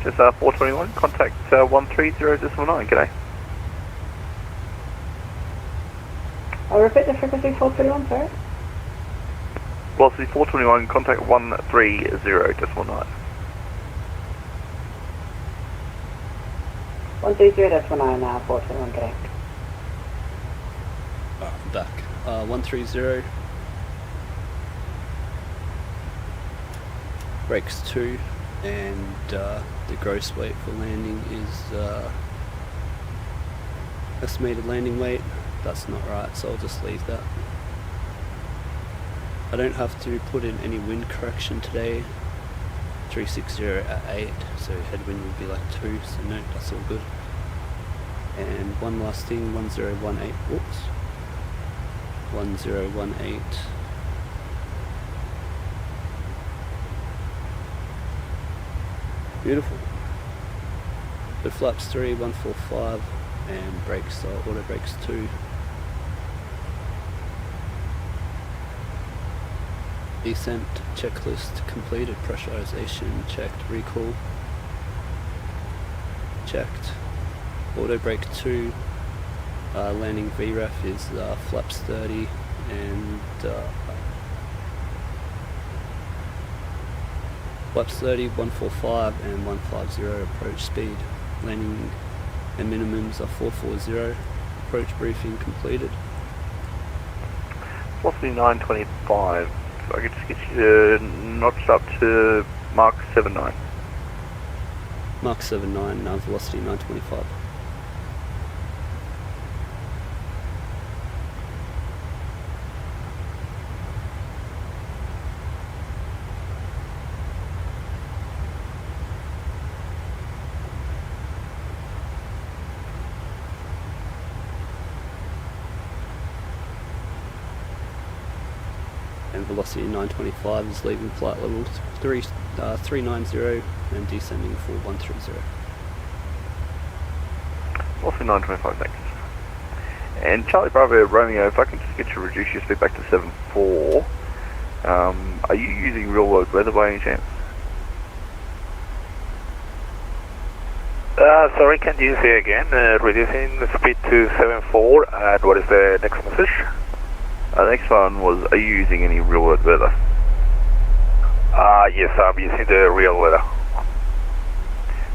Speaker 18: Just 421, contact 130.9, g'day.
Speaker 14: I'll repeat the frequency 431, sorry.
Speaker 18: Velocity 421, contact 130.9.
Speaker 14: 130.9 now, 421, correct.
Speaker 2: Back. 130. Brakes 2. And the gross weight for landing is estimated landing weight. That's not right, so I'll just leave that. I don't have to put in any wind correction today. 360 at 8, so headwind would be like 2, so no, that's all good. And one last thing, 1018, whoops. 1018. Beautiful. Good flaps 3, 145, and brakes, auto brakes 2. Descent checklist completed, pressurization checked, recall checked. Auto brake 2, landing VREF is flaps 30 and flaps 30, 145 and 150 approach speed. Landing and minimums are 440. Approach briefing completed.
Speaker 18: Velocity 925. If I could just get you notched up to Mark 79.
Speaker 2: Mark 79, velocity 925. and velocity 925 is leaving flight level 390 and descending for 130.
Speaker 18: Velocity 925, thanks. And Charlie Bravo Romeo, if I can just get you to reduce your speed back to 7.4, are you using real world weather by any chance?
Speaker 9: Sorry, can you say again? Reducing the speed to 7.4, and what is the next message?
Speaker 18: The next one was, are you using any real world weather?
Speaker 9: Yes, I'm using the real weather.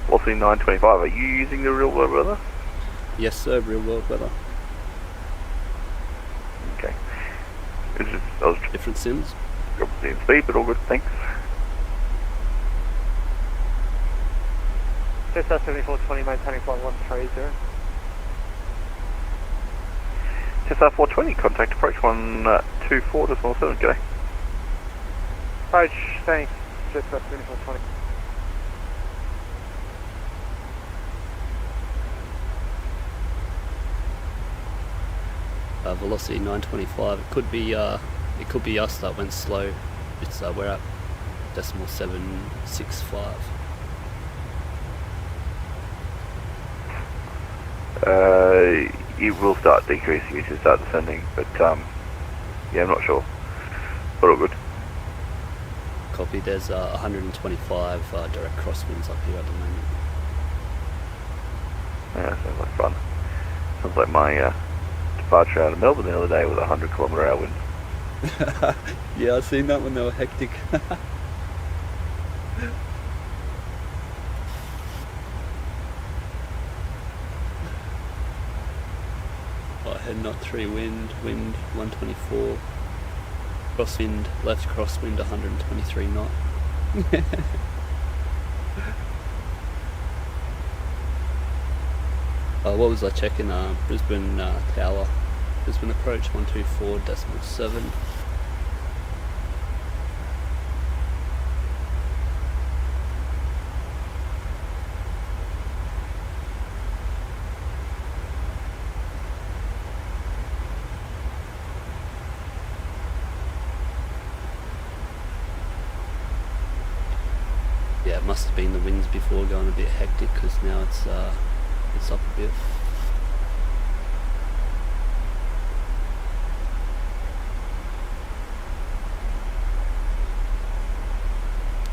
Speaker 18: Velocity 925, are you using the real world weather?
Speaker 2: Yes sir, real world weather.
Speaker 18: Okay.
Speaker 2: Different sims?
Speaker 18: Different speed, but all good, thanks.
Speaker 13: Jetstar 7420, maintaining flight 130.
Speaker 18: Jetstar 420, contact approach 124.7, g'day.
Speaker 13: Approach, thanks, Jetstar 7420.
Speaker 2: Velocity 925. It could be us that went slow. It's we're at 0.765.
Speaker 18: It will start decreasing as you start descending, but yeah, I'm not sure. But all good.
Speaker 2: Copy. There's 125 direct crosswinds up here at the moment.
Speaker 18: Yeah, sounds like fun. Sounds like my departure out of Melbourne the other day with 100 km/h wind.
Speaker 2: Yeah, I've seen that when they were hectic. Head knot 3 wind 124, crosswind, left crosswind 123 knot. What was I checking? Brisbane Tower, Brisbane approach 124.7. Yeah, it must have been the winds before going a bit hectic, because now it's up a bit.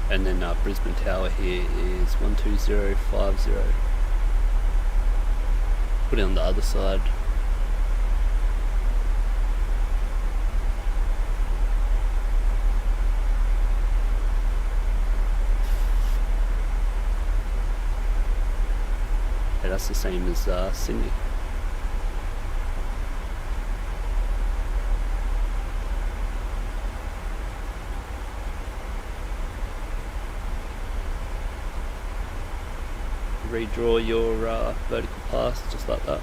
Speaker 2: And then Brisbane Tower here is 12050. Put it on the other side. Yeah, that's the same as Sydney. Redraw your vertical path just like that,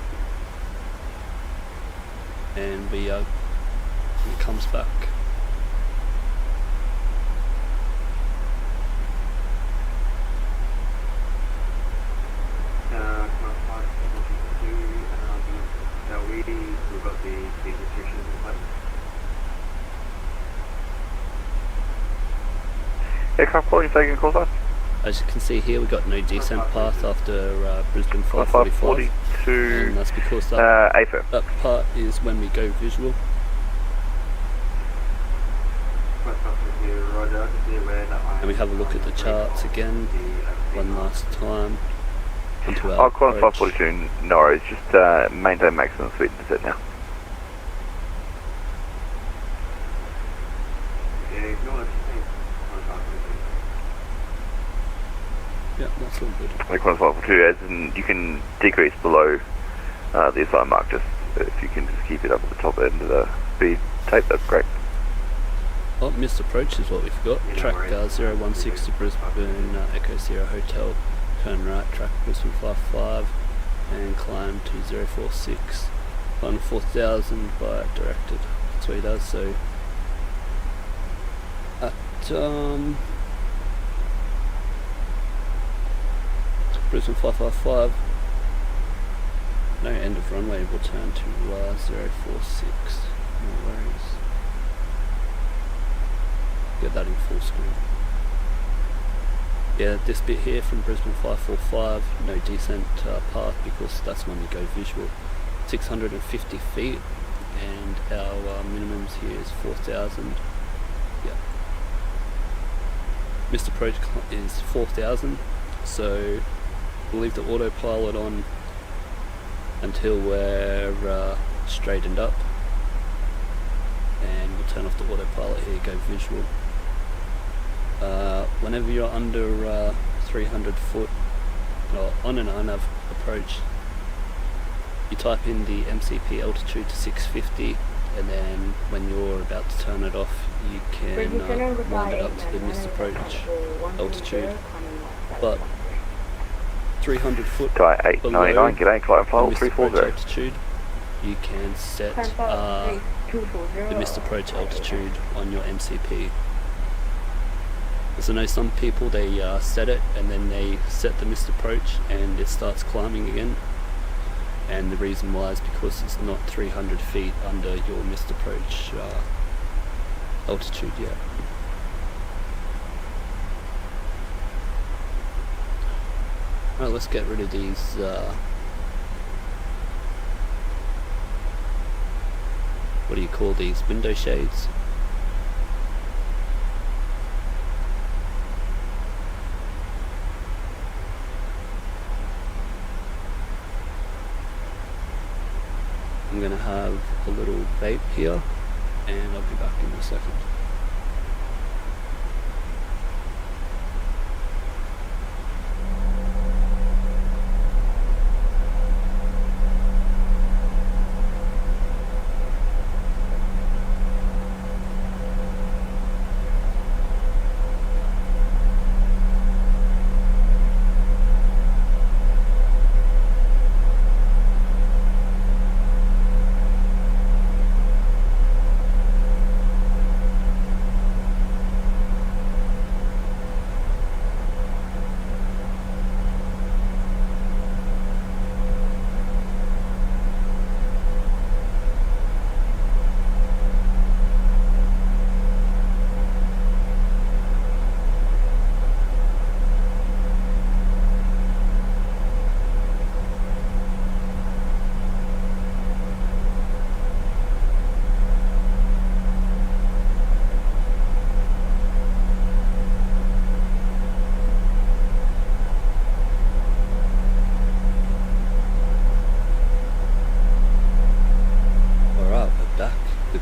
Speaker 2: and it comes back.
Speaker 6: We've got the restrictions in place.
Speaker 18: Aircraft quality taking call sign.
Speaker 2: As you can see here, we've got no descent path after Brisbane 545, and that's because that part is when we go visual. And we have a look at the charts again, one last time. Onto our
Speaker 18: Qantas 542, no worries, just maintain maximum speed and descent now.
Speaker 2: Yeah, that's all good.
Speaker 18: Qantas 542, as in you can decrease below the assigned mark, just if you can just keep it up at the top end of the speed tape, that's great.
Speaker 2: Oh, missed approach is what we forgot. Track 016 to Brisbane Echo Sierra Hotel. Turn right, track Brisbane 55, and climb to 046. Final 4000 by directed. That's what he does. So at Brisbane 555, no end of runway, we'll turn to 046. No worries. get that in full screen. Yeah, this bit here from Brisbane 545, no descent path because that's when we go visual. 650 feet, and our minimums here is 4,000. Yeah. Missed approach is 4,000, so we'll leave the autopilot on until we're straightened up, and we'll turn off the autopilot here, go visual. Whenever you're under 300 foot or on an INAV approach, you type in the MCP altitude to 650, and then when you're about to turn it off, you can wind it up to the missed approach altitude. But 300 foot below the missed approach altitude, you can set the missed approach altitude on your MCP. Because I know some people, they set it and then they set the missed approach and it starts climbing again. And the reason why is because it's not 300 feet under your missed approach altitude yet. Alright, let's get rid of these what do you call these, window shades? I'm going to have a little vape here, and I'll be back in a second.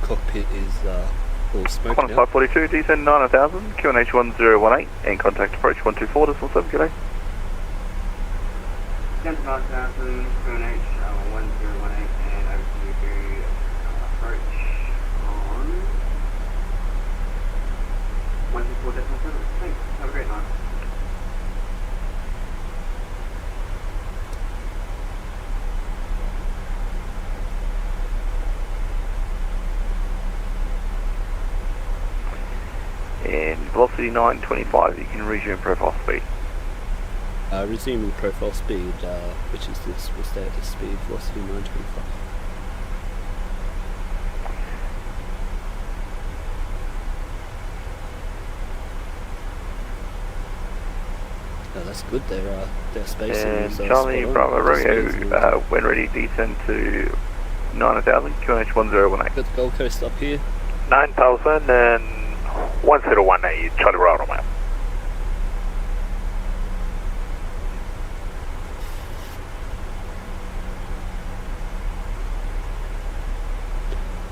Speaker 2: Cockpit is all smoke now.
Speaker 18: 542, descend 9000, QNH 1018, and contact approach 124.7, g'day.
Speaker 6: Descend 9000, QNH 1018, and over to approach on 124.7. Thanks, have a great night.
Speaker 18: And velocity 925, you can resume profile speed.
Speaker 2: Resuming profile speed, which is this, will stay at this speed, velocity 925. Oh, that's good, their spacing is
Speaker 18: Charlie Bravo Romeo, when ready, descend to 9000, QNH 1018.
Speaker 2: Got the Gold Coast up here.
Speaker 13: 9000 and 1018, Charlie Bravo Romeo.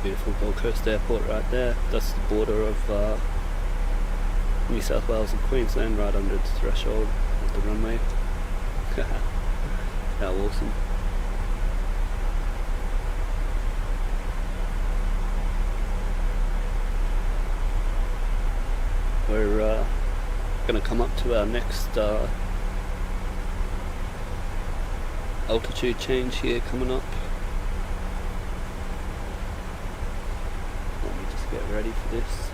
Speaker 2: Beautiful Gold Coast Airport right there. That's the border of New South Wales and Queensland, right under the threshold of the runway. How awesome. We're going to come up to our next altitude change here coming up. Let me just get ready for this.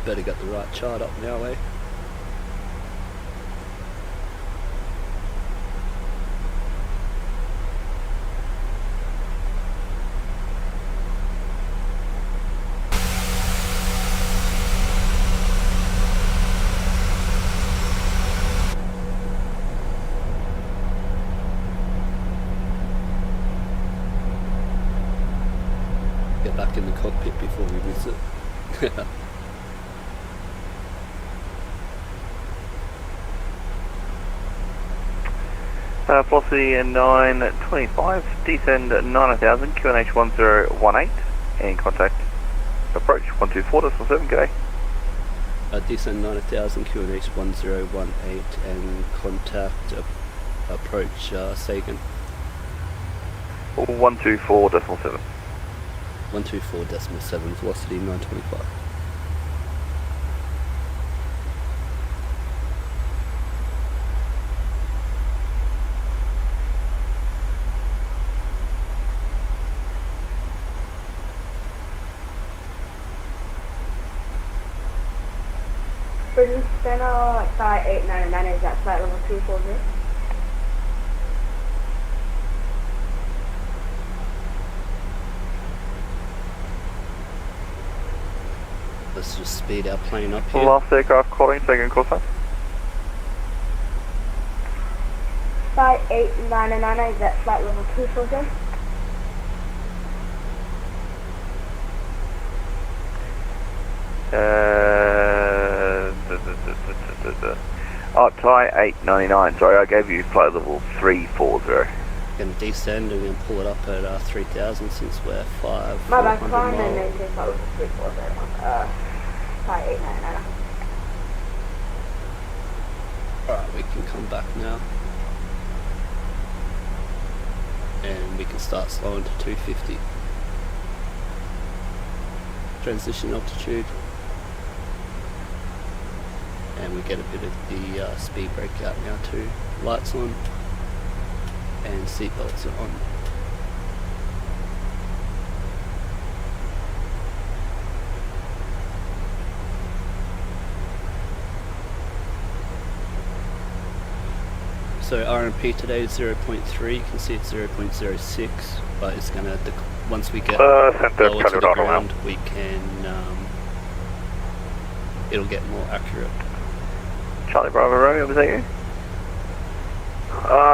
Speaker 2: better get the right chart up now, eh? Get back in the cockpit before we miss it.
Speaker 18: Velocity 925, descend 9000, QNH 1018, and contact approach 124.7, g'day.
Speaker 2: Descend 9000, QNH 1018, and contact approach Sagan.
Speaker 18: 124.7.
Speaker 2: 124.7, velocity 925.
Speaker 11: Brisbane Center, site 899, is that flight level 240?
Speaker 2: Let's just speed our plane up here.
Speaker 18: Last aircraft calling, second call sign.
Speaker 11: Site 899, is that flight level 240?
Speaker 18: Thai 899, sorry, I gave you flight level 340.
Speaker 2: Going to descend and we're going to pull it up at 3000 since we're 500
Speaker 11: My bad, climb and
Speaker 2: miles.
Speaker 11: maintain flight level 340. Site 899.
Speaker 2: Alright, we can come back now. And we can start slowing to 250. Transition altitude. And we get a bit of the speed brake out now too. Lights on. And seatbelts are on. So RMP today is 0.3, you can see it's 0.06, but it's going to, once we get lower to the ground, we can, it'll get more accurate.
Speaker 18: Charlie Bravo Romeo, was that you?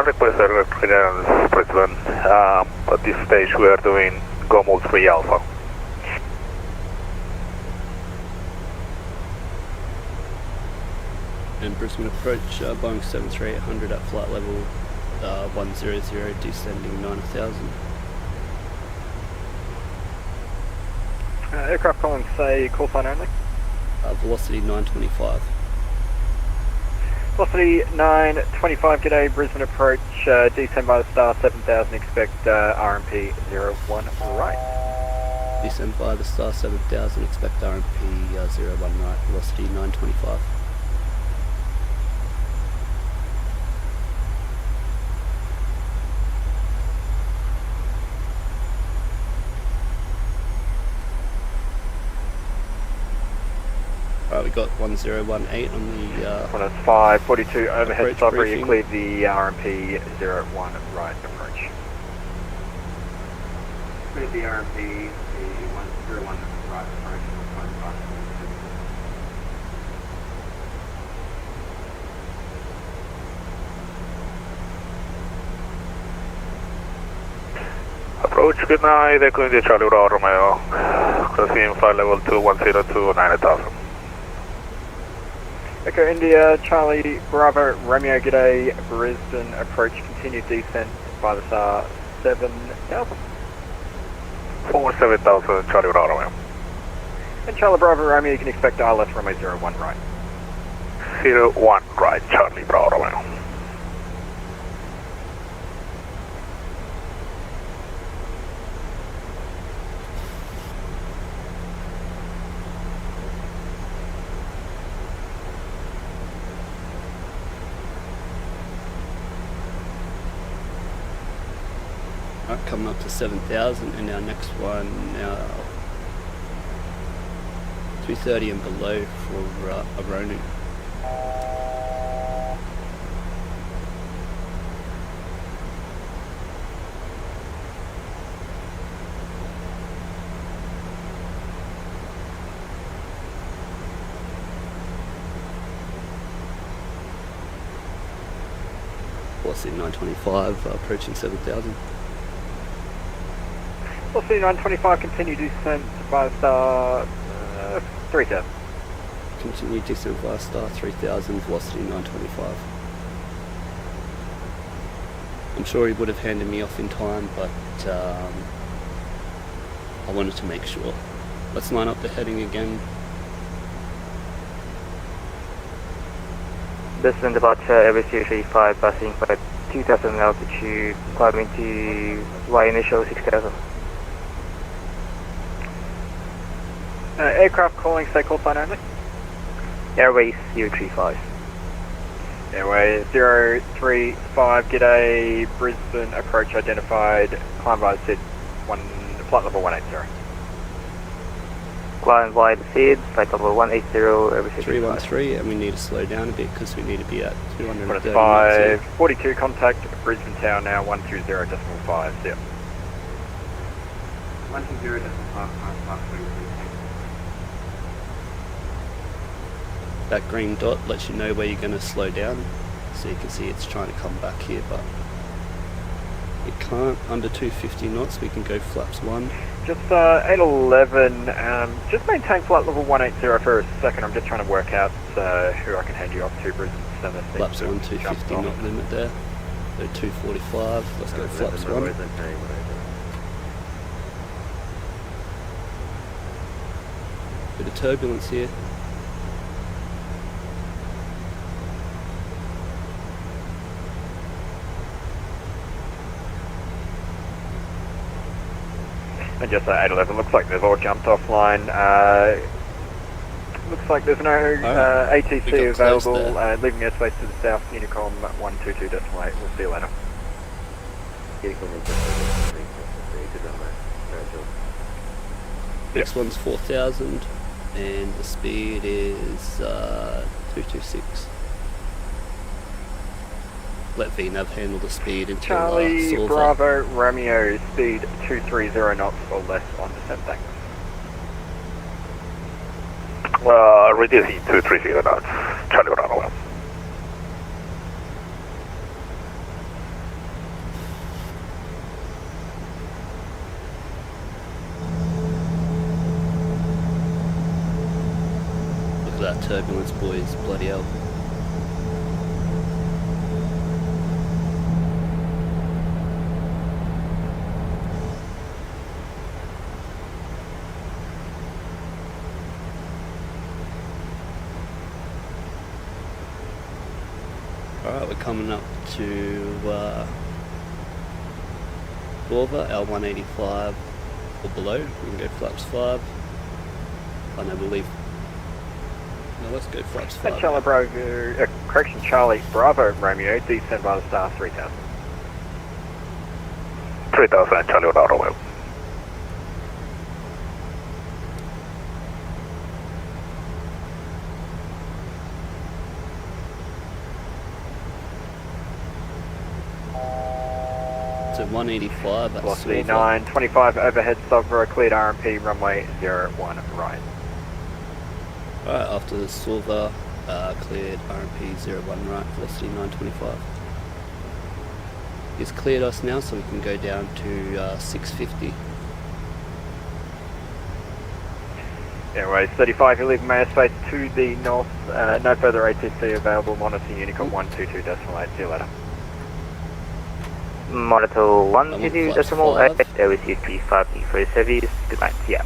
Speaker 9: Request clearance, Brisbane. At this stage we are doing go mode 3 alpha.
Speaker 2: And Brisbane approach, Boeing 73800 at flight level 100, descending 9000.
Speaker 13: Aircraft calling, say call sign only.
Speaker 2: Velocity 925.
Speaker 13: Velocity 925, g'day, Brisbane approach, descend by the star 7000, expect RMP 01 right.
Speaker 2: Descend by the star 7000, expect RMP 01 right, velocity 925. We got 1018 on the
Speaker 13: Well, that's 542 overhead stopper,
Speaker 2: briefing.
Speaker 13: you cleared the RMP 01 right approach.
Speaker 6: Cleared the RMP, the 101 right approach,
Speaker 9: Approach, good night, declaring the Charlie Bravo Romeo, crossing flight level 210 to 9000.
Speaker 13: Echo India, Charlie Bravo Romeo, g'day, Brisbane approach, continued descent by the star 7000.
Speaker 9: 7000, Charlie Bravo Romeo.
Speaker 13: And Charlie Bravo Romeo, you can expect ILS runway 01 right.
Speaker 9: 01 right, Charlie Bravo Romeo.
Speaker 2: Right, coming up to 7000 and our next one now 230 and below for Aronu. Velocity 925, approaching 7,000.
Speaker 13: Velocity 925, continue descent via star 3,000.
Speaker 2: Continue descent via star 3,000, velocity 925. I'm sure he would have handed me off in time, but I wanted to make sure. Let's line up the heading again.
Speaker 5: Brisbane departure, YSSY passing by 2,000 altitude, climbing to Y initial 6,000.
Speaker 13: Aircraft calling, say call sign only.
Speaker 5: Airways 035.
Speaker 13: Airway 035, g'day, Brisbane approach identified, climb by the SID, flight level 180.
Speaker 5: Climb by the SID, flight level 180, YSSY
Speaker 2: 313, and we need to slow down a bit because we need to be at 230
Speaker 13: 5, 42 contact, Brisbane Tower now 120.5, see ya.
Speaker 6: 120.5.
Speaker 2: That green dot lets you know where you're going to slow down, so you can see it's trying to come back here, but it can't. Under 250 knots we can go flaps 1.
Speaker 13: Just 811, just maintain flight level 180 for a second. I'm just trying to work out who I can hand you off to. Brisbane Center.
Speaker 2: Flaps 1, 250 knot limit there. So 245, let's go flaps 1. Bit of turbulence here.
Speaker 13: And just 811, looks like they've all jumped offline. Looks like there's no ATC available, leaving airspace to the south, Unicom 122.8, we'll see you later.
Speaker 2: Next one's 4,000 and the speed is 226. Let VNav handle the speed until
Speaker 13: Charlie
Speaker 2: Silver.
Speaker 13: Bravo Romeo, speed 230 knots or less on descent, thanks.
Speaker 18: Reducing 230 knots, Charlie Bravo.
Speaker 2: Look at that turbulence, boys, bloody hell. Alright, we're coming up to Silver, L185 or below. We can go flaps 5. I know we'll leave. No, let's go flaps 5.
Speaker 13: Charlie Bravo, Charlie Bravo Romeo, descend by the star 3000.
Speaker 18: 3000, Charlie Bravo.
Speaker 2: So 185 at
Speaker 13: Velocity
Speaker 2: Silver.
Speaker 13: 925 overhead Silver, cleared RMP runway 01 right.
Speaker 2: Alright, after the Silver, cleared RMP 01 right, velocity 925. He's cleared us now, so we can go down to 650.
Speaker 13: Airways 35, you're leaving airspace to the north, no further ATC available, monitor Unicom 122.8, see you later.
Speaker 5: Monitor 122.8, there is U35 for service, good night, see ya.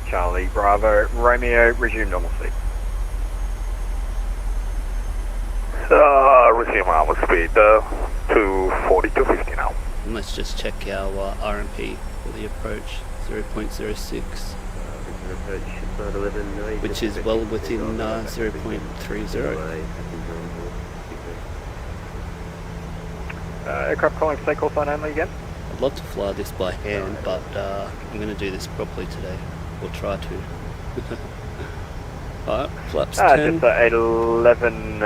Speaker 13: Charlie Bravo Romeo, resume normal speed.
Speaker 18: Resume our speed 240, 250 now.
Speaker 2: And let's just check our RMP for the approach, 0.06. Which is well within 0.30.
Speaker 13: Aircraft calling stay call sign only again?
Speaker 2: I'd love to fly this by hand, but I'm going to do this properly today, or try to. Alright, flaps 10.
Speaker 13: Just 811,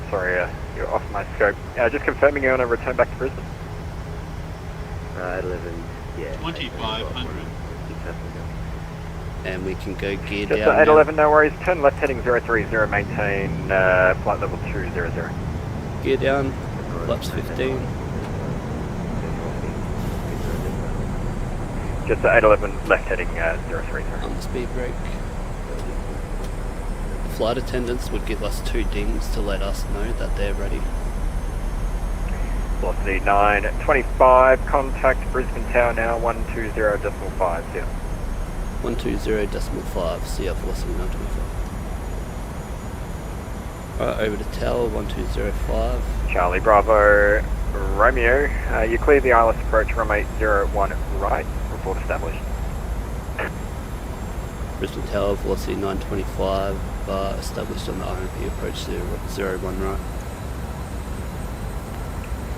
Speaker 13: sorry, you're off my scope. Just confirming you're on a return back to Brisbane.
Speaker 6: 811, yeah.
Speaker 7: 2500.
Speaker 2: And we can go gear
Speaker 13: Just
Speaker 2: down
Speaker 13: 811, no worries. Turn left heading 030, maintain flight level 200.
Speaker 2: Gear down, flaps 15.
Speaker 13: Just 811, left heading 030.
Speaker 2: On the speed brake. Flight attendants would give us 2 dings to let us know that they're ready.
Speaker 13: Velocity 925, contact Brisbane Tower now, 120.5, yeah.
Speaker 2: 120.5, see our velocity 925. Alright, over to tower, 1205.
Speaker 13: Charlie Bravo Romeo, you clear the ILS approach, runway 01 right, report established.
Speaker 2: Brisbane Tower, velocity 925, established on the RMP approach 01 right.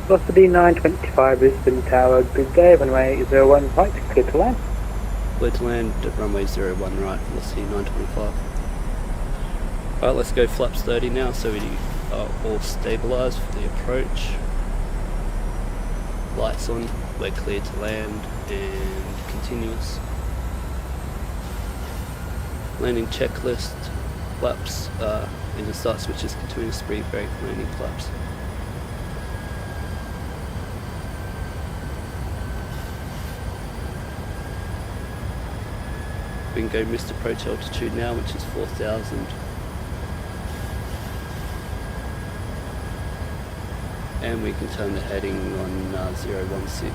Speaker 14: Velocity 925, Brisbane Tower, good day, runway 01 right, clear to land.
Speaker 2: Clear to land at runway 01 right, velocity 925. Alright, let's go flaps 30 now, so we are all stabilised for the approach. Lights on, we're clear to land, and continuous. Landing checklist, flaps, engine start switches, continuous speed brake, landing flaps. We can go missed approach altitude now, which is 4,000. And we can turn the heading on 016.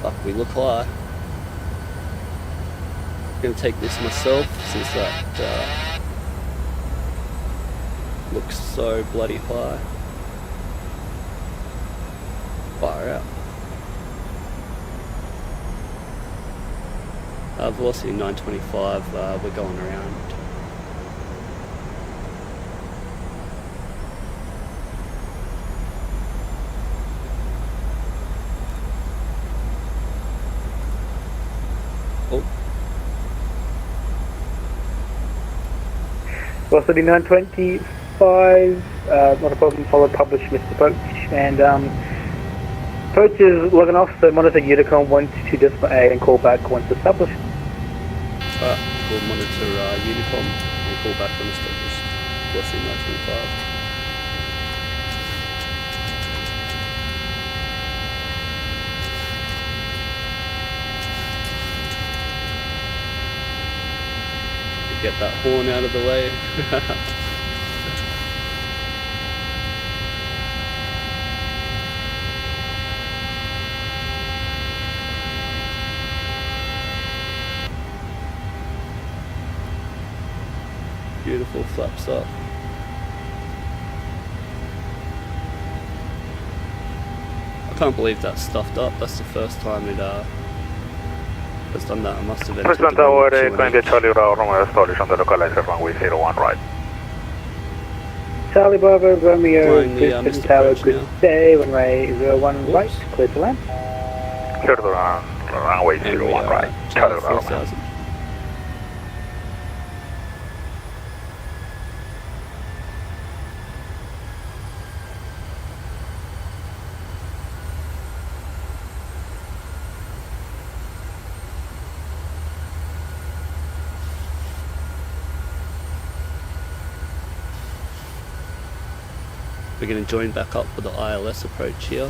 Speaker 2: Fuck, we look high. I'm gonna take this myself since that looks so bloody high. Far out. Velocity 925, we're going around. Oh.
Speaker 14: Velocity 925, not a problem, follow published missed approach, and approach is logging off, so monitor Unicom 122.8 and call back once established.
Speaker 2: We'll monitor Unicom and call back when established. Velocity 925. Get that horn out of the way. Beautiful, flaps up. I can't believe that's stuffed up. That's the first time it has done that. I must have entered
Speaker 9: Brisbane Tower, climb the Charlie Bravo, Romeo established on the localiser runway 01 right.
Speaker 14: Charlie Bravo, Romeo,
Speaker 2: Flying the,
Speaker 14: Brisbane Tower, good
Speaker 2: now.
Speaker 14: day, runway 01 right, clear to land.
Speaker 9: Clear to land, runway 01 right, Charlie Bravo.
Speaker 2: 4,000. We're going to join back up with the ILS approach here,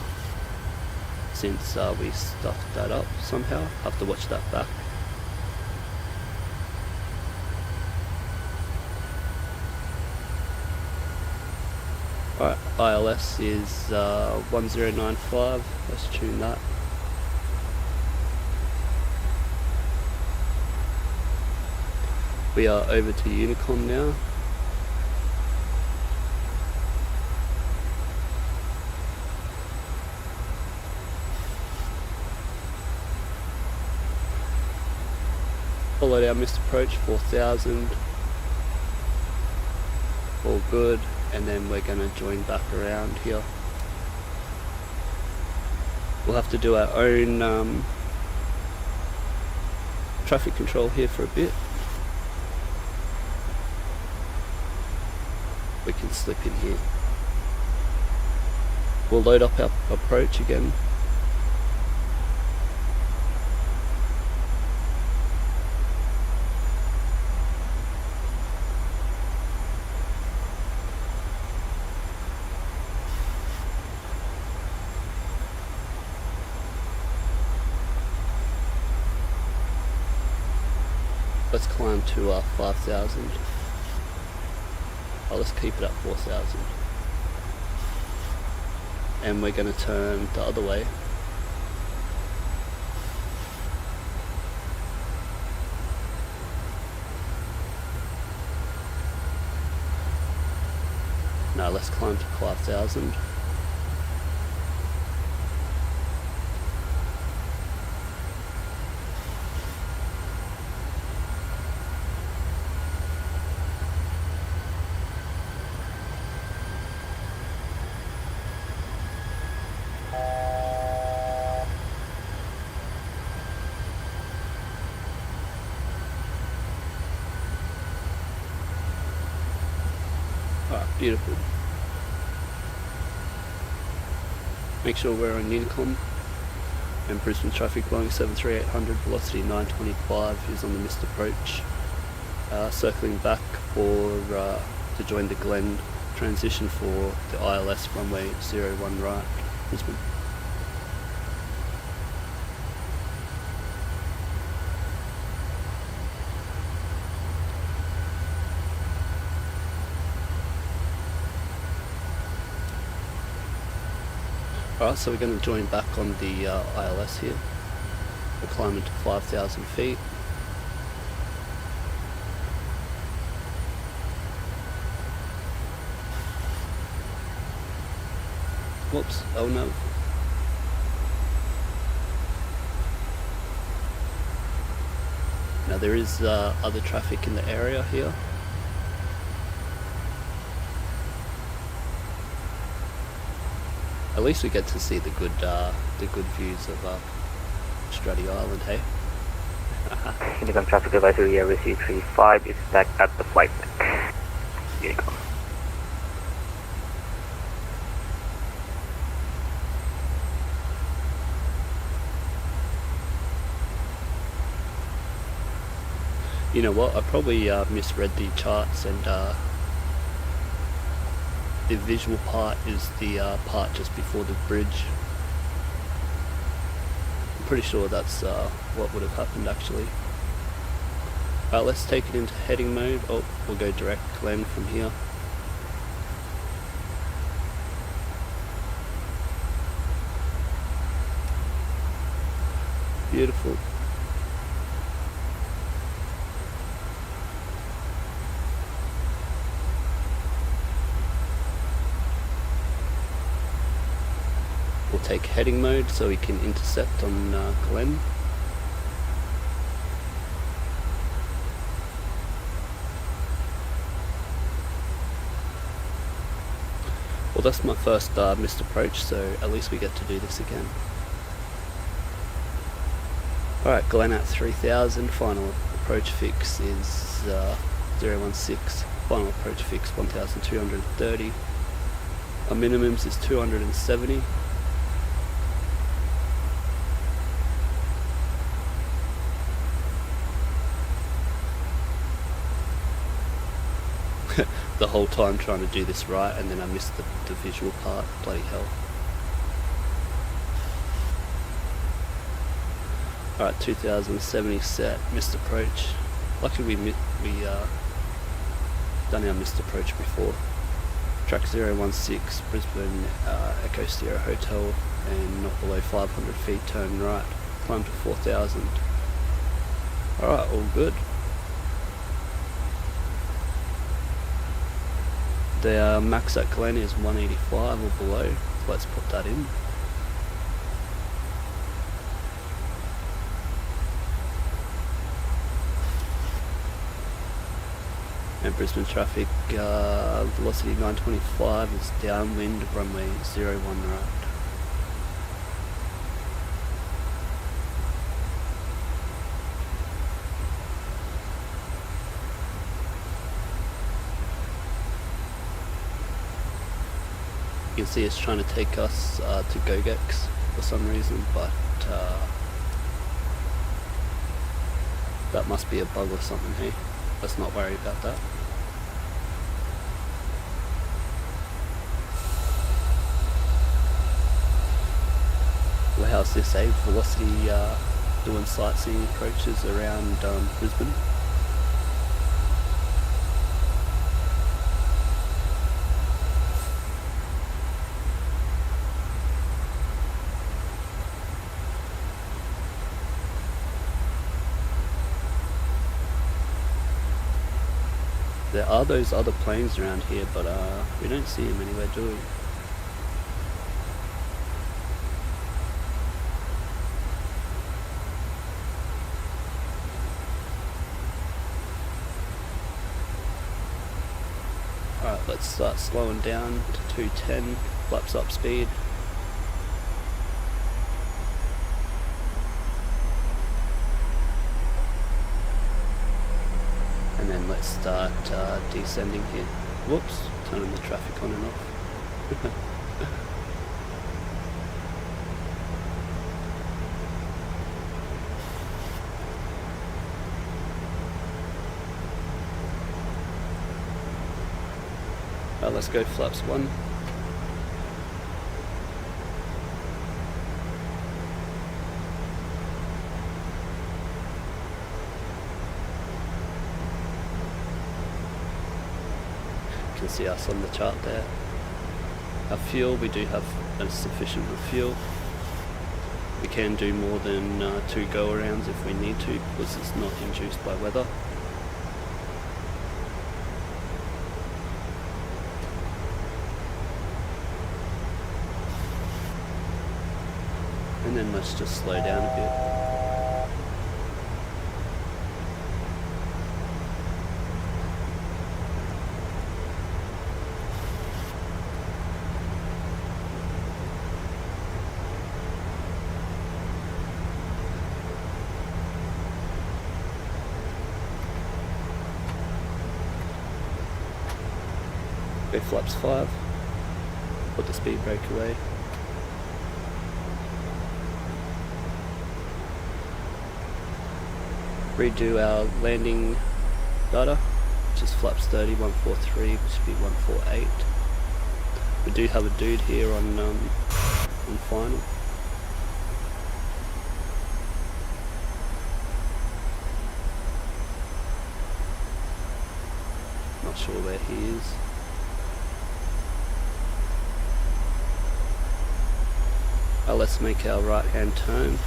Speaker 2: since we stuffed that up somehow. Have to watch that back. Alright, ILS is 1095, let's tune that. We are over to Unicom now. Followed our missed approach, 4,000. All good, and then we're going to join back around here. We'll have to do our own traffic control here for a bit. We can slip in here. We'll load up our approach again. Let's climb to 5,000. Oh, let's keep it at 4,000. And we're going to turn the other way. Now let's climb to 5,000. Beautiful. Make sure we're on Unicom. And Brisbane traffic Boeing 73800, velocity 925 is on the missed approach. Circling back for to join the Glen transition for the ILS runway 01 right, Brisbane. Alright, so we're going to join back on the ILS here. We're climbing to 5,000 feet. Whoops, oh no. Now there is other traffic in the area here. At least we get to see the good views of Stratty Island, hey?
Speaker 5: Unicom traffic advisory YSSY 35 is back at the flight deck. Unicom.
Speaker 2: You know what, I probably misread the charts, and the visual part is the part just before the bridge. I'm pretty sure that's what would have happened actually. Alright, let's take it into heading mode. Oh, we'll go direct Glen from here. Beautiful. We'll take heading mode so we can intercept on Glen. Well, that's my first missed approach, so at least we get to do this again. Alright, Glen at 3,000, final approach fix is 016, final approach fix 1,230. Our minimums is 270. The whole time trying to do this right, and then I missed the visual part. Bloody hell. Alright, 2070 set, missed approach. Luckily we done our missed approach before. Track 016, Brisbane Echo Sierra Hotel, and not below 500 feet, turn right. Climb to 4,000. Alright, all good. The max at Glen is 185 or below, so let's put that in. And Brisbane traffic, velocity 925 is downwind, runway 01 right. You can see it's trying to take us to GoGex for some reason, but that must be a bug or something, hey? Let's not worry about that. Well, how's this, eh? Velocity doing sightseeing approaches around Brisbane. There are those other planes around here, but we don't see them anywhere, do we? Alright, let's start slowing down to 210, flaps up speed. And then let's start descending here. Whoops, turning the traffic on and off. Let's go flaps 1. You can see us on the chart there. Our fuel, we do have sufficient of fuel. We can do more than 2 go-arounds if we need to, because it's not induced by weather. And then let's just slow down a bit. Go flaps 5, put the speed brake away. Redo our landing data, which is flaps 30, 143, which should be 148. We do have a dude here on final. Not sure where he is. Let's make our right hand turn.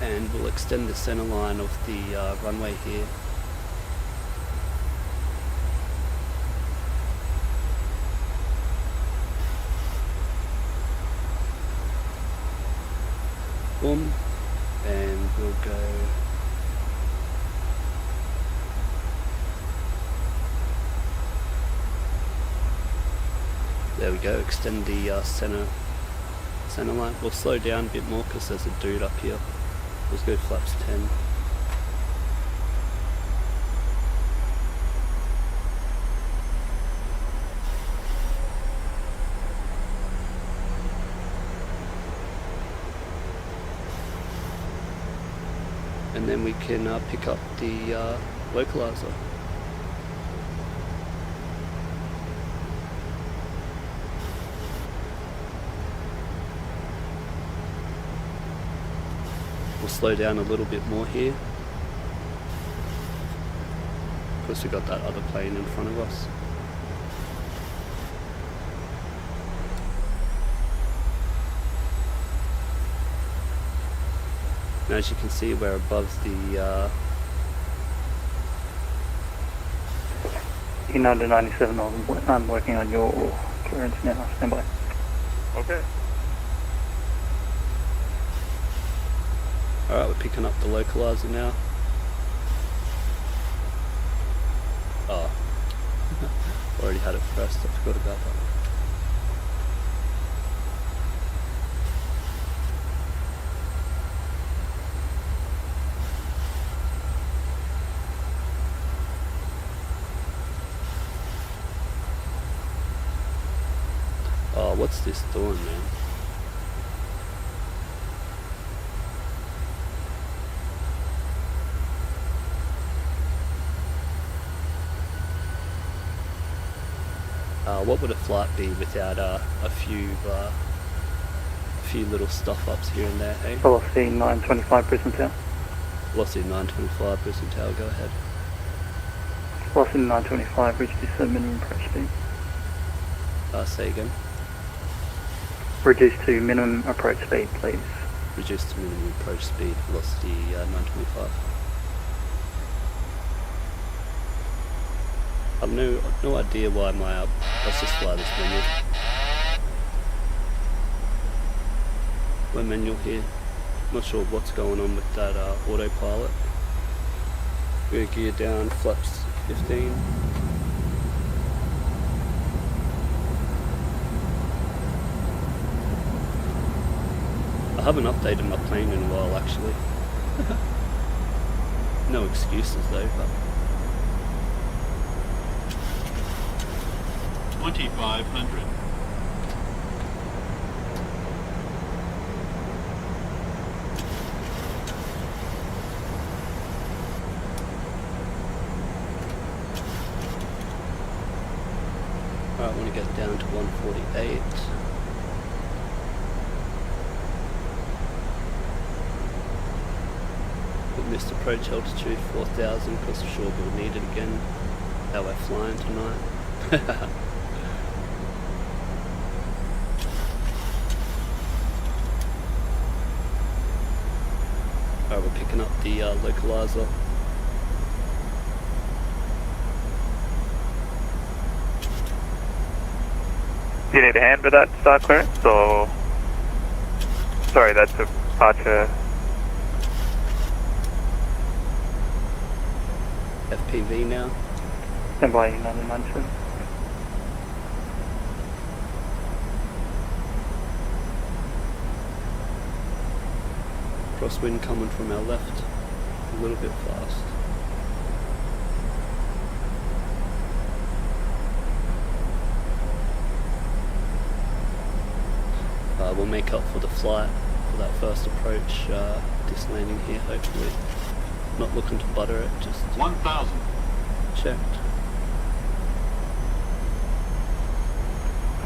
Speaker 2: And we'll extend the center line of the runway here. Boom, and we'll go there we go, extend the center line. We'll slow down a bit more because there's a dude up here. Let's go flaps 10. And then we can pick up the localiser. We'll slow down a little bit more here. Of course, we've got that other plane in front of us. Now, as you can see, we're above the
Speaker 14: United 97, I'm working on your clearance now. Stand by.
Speaker 17: Okay.
Speaker 2: Alright, we're picking up the localiser now. Oh, already had it pressed, I forgot about that. what's this doing, man? What would a flight be without a few little stuff ups here and there, hey?
Speaker 14: Velocity 925 Brisbane Tower.
Speaker 2: Velocity 925 Brisbane Tower, go ahead.
Speaker 14: Velocity 925, reduce to minimum approach speed.
Speaker 2: Say again.
Speaker 14: Reduce to minimum approach speed, please.
Speaker 2: Reduce to minimum approach speed, velocity 925. I've no idea why my let's just fly this menu. My manual here. Not sure what's going on with that autopilot. Rear gear down, flaps 15. I haven't updated my plane in a while actually. No excuses though, but
Speaker 7: 2500.
Speaker 2: Alright, I want to get down to 148. Missed approach altitude 4000 because I'm sure we'll need it again. How we're flying tonight. Alright, we're picking up the localiser.
Speaker 9: Do you need a hand with that start clearance, or... Sorry, that's a departure.
Speaker 2: FPV now.
Speaker 14: Stand by 997.
Speaker 2: Crosswind coming from our left, a little bit fast. We'll make up for the flight for that first approach, this landing here hopefully. Not looking to butter it, just
Speaker 7: 1000.
Speaker 2: Checked.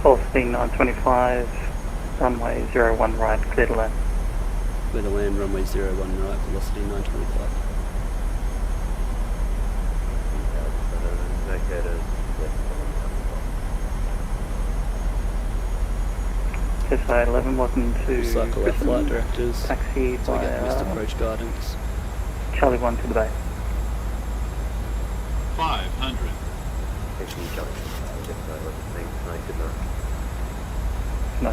Speaker 14: Velocity 925, runway 01 right, clear to land.
Speaker 2: Clear to land, runway 01 right, velocity 925.
Speaker 14: SI 11 welcome to
Speaker 2: Cycle our flight directors.
Speaker 14: Taxi
Speaker 2: So we get missed
Speaker 14: via
Speaker 2: approach guidance.
Speaker 14: Charlie 1 to the bay.
Speaker 7: 500.
Speaker 14: No.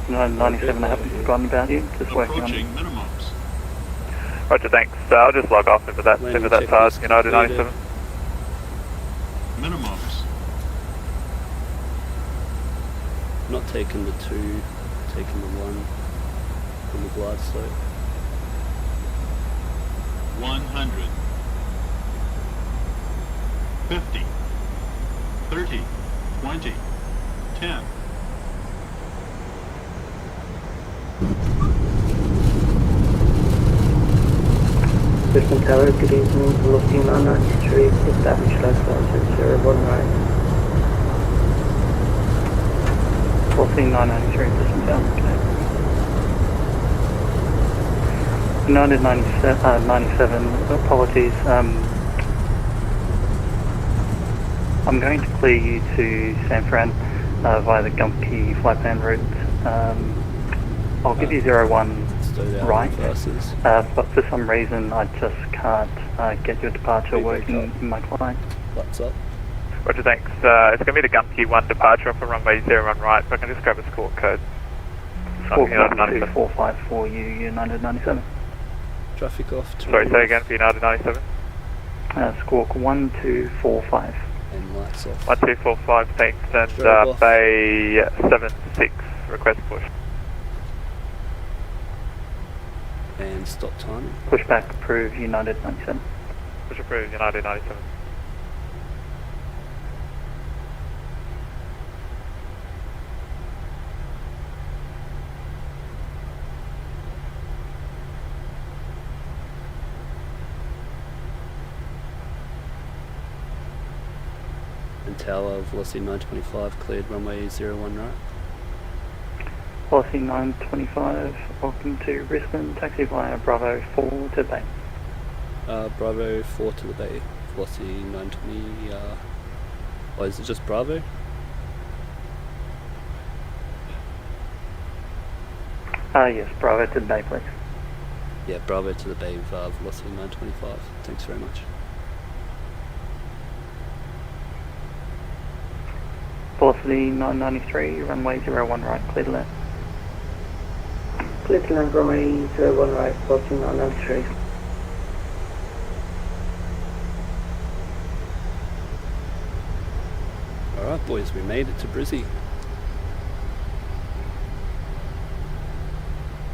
Speaker 14: No, 97, I haven't forgotten about you. Just working on it.
Speaker 7: Approaching minimums.
Speaker 9: Roger, thanks. I'll just log off into that pass, United 97.
Speaker 7: Minimums.
Speaker 2: Not taking the 2, taking the 1 from the glide slope.
Speaker 7: 100. 50. 30. 20. 10.
Speaker 8: Brisbane Tower, good evening, velocity 993, establish left altitude 01 right.
Speaker 14: Velocity 993, Brisbane Tower, okay. United 97, apologies, I'm going to clear you to San Fran via the Gumpy flight plan route. I'll give you 01 right, but for some reason I just can't get your departure working in my client.
Speaker 2: What's up?
Speaker 9: Roger, thanks. It's going to be the Gumpy 1 departure off of runway 01 right, so I can just grab a score code.
Speaker 14: Score code 2454 United 97.
Speaker 2: Traffic off.
Speaker 9: Sorry, say again for United 97.
Speaker 14: Squawk 1245.
Speaker 2: And lights off.
Speaker 9: 1245, thanks. And Bay 76, request push.
Speaker 2: And stop timing.
Speaker 14: Pushback approved, United 97.
Speaker 9: Push approved, United 97.
Speaker 2: tower, velocity 925, cleared runway 01 right.
Speaker 14: Velocity 925, welcome to Brisbane, taxi via Bravo 4 to Bay.
Speaker 2: Bravo 4 to the Bay, velocity 920, oh, is it just Bravo?
Speaker 14: Yes, Bravo to the Bay, please.
Speaker 2: Yeah, Bravo to the Bay, velocity 925, thanks very much.
Speaker 14: Velocity 993, runway 01 right, clear to land.
Speaker 10: Clear to land, runway 01 right, velocity 993.
Speaker 2: Alright boys, we made it to Brizzy.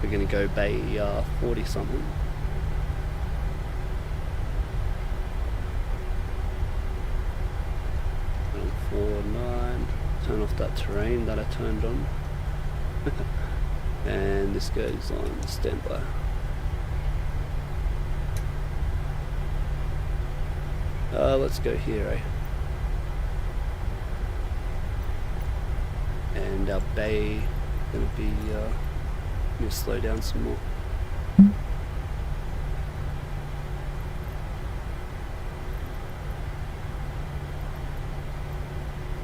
Speaker 2: We're going to go Bay 40 something. And 49. Turn off that terrain that I turned on. And this goes on standby. Let's go here, eh? And our bay going to be going to slow down some more.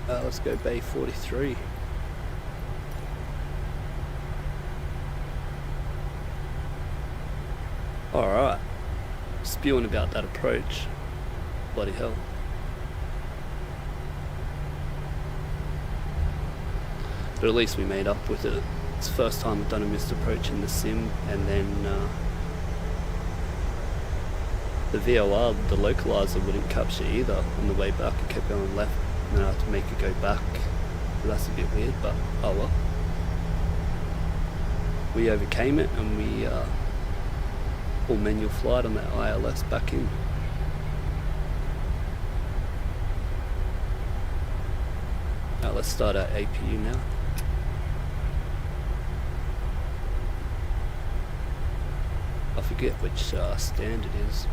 Speaker 2: Let's go Bay 43. Alright, spewing about that approach. Bloody hell. But at least we made up with it. It's the first time I've done a missed approach in the sim, and then the VOR, the localiser, wouldn't capture either on the way back. It kept going left, and then I had to make it go back. So that's a bit weird, but oh well. We overcame it, and we full manual flight on that ILS back in. Let's start our APU now. I forget which stand it is.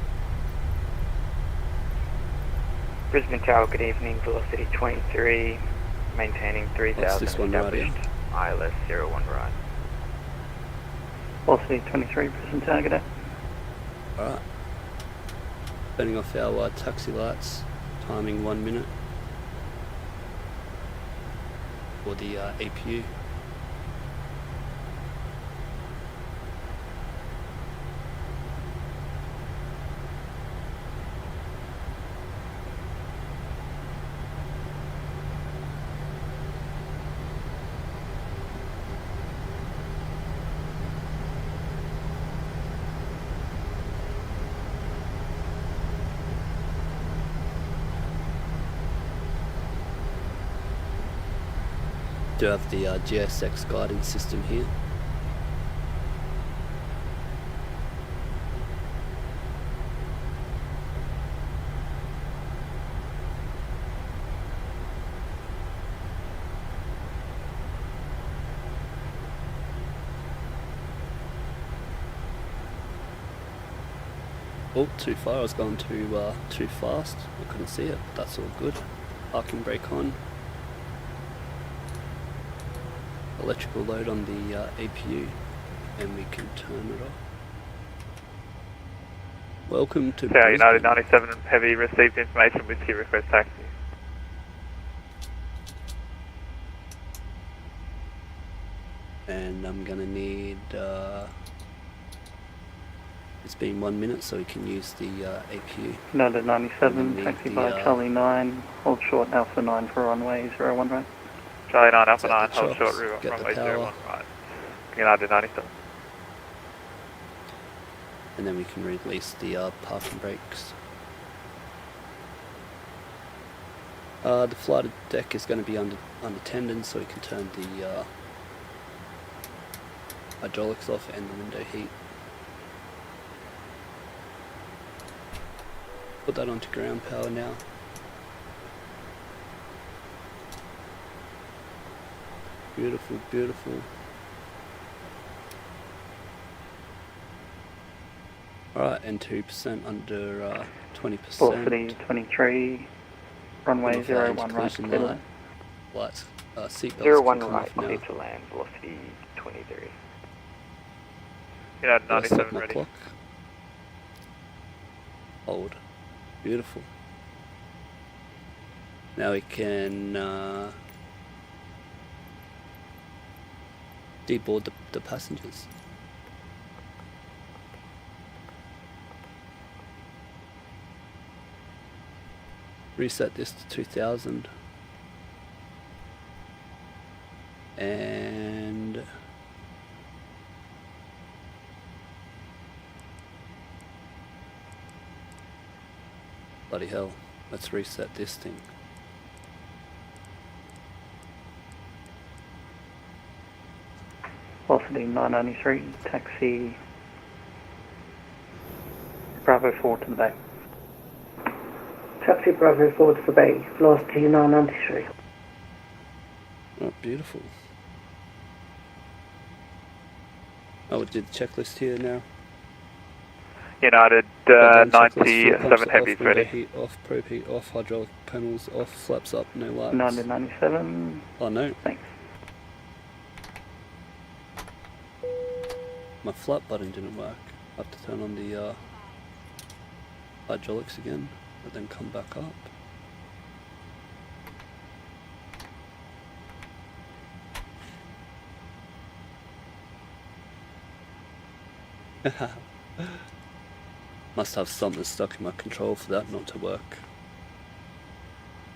Speaker 15: Brisbane Tower, good evening, velocity 23, maintaining 3000 established, ILS 01 right.
Speaker 14: Velocity 23, Brisbane Tower, good day.
Speaker 2: Alright. Turning off our taxi lights, timing 1 minute for the APU. Do have the GSX guidance system here. Oh, too far. I was going too fast. I couldn't see it. That's all good. Parking brake on. Electrical load on the APU, and we can turn it off. Welcome to
Speaker 9: Tower
Speaker 2: Brisbane.
Speaker 9: United 97 Heavy received information with your request taxi.
Speaker 2: And I'm gonna need it's been 1 minute, so we can use the APU.
Speaker 14: United 97, taxi by Charlie 9, hold short Alpha 9 for runway 01 right.
Speaker 9: Charlie 9 Alpha 9,
Speaker 2: the
Speaker 9: hold
Speaker 2: chops,
Speaker 9: short
Speaker 2: get
Speaker 9: runway
Speaker 2: the
Speaker 9: 01
Speaker 2: power.
Speaker 9: right. United 97.
Speaker 2: And then we can release the parking brakes. The flight deck is going to be unattended, so we can turn the hydraulics off and the window heat. Put that onto ground power now. Beautiful, beautiful. Alright, and 2% under 20%.
Speaker 14: Velocity 23, Runway
Speaker 2: Turn off our
Speaker 14: 01 right,
Speaker 2: inclusion
Speaker 14: clear
Speaker 2: light.
Speaker 14: land.
Speaker 2: Lights, seatbelts
Speaker 5: 01
Speaker 2: can come
Speaker 5: right,
Speaker 2: off now.
Speaker 5: clear to land, velocity 23.
Speaker 4: United
Speaker 2: Do I stop
Speaker 4: 97
Speaker 2: my
Speaker 4: ready.
Speaker 2: clock? Hold. Beautiful. Now we can deboard the passengers. Reset this to 2000. And bloody hell, let's reset this thing.
Speaker 14: Velocity 993, taxi Bravo 4 to the bay.
Speaker 10: Taxi Bravo 4 to the bay, velocity 993.
Speaker 2: Oh, beautiful. Oh, we did the checklist here now.
Speaker 13: United
Speaker 2: Well done, checklist. Fuel
Speaker 13: 97
Speaker 2: pumps
Speaker 13: heavies
Speaker 2: off, window
Speaker 13: ready.
Speaker 2: heat off, probe heat off, hydraulic panels off, flaps up, no lights.
Speaker 14: 997.
Speaker 2: Oh no.
Speaker 14: Thanks.
Speaker 2: My flap button didn't work. I have to turn on the hydraulics again, but then come back up. Must have something stuck in my control for that not to work.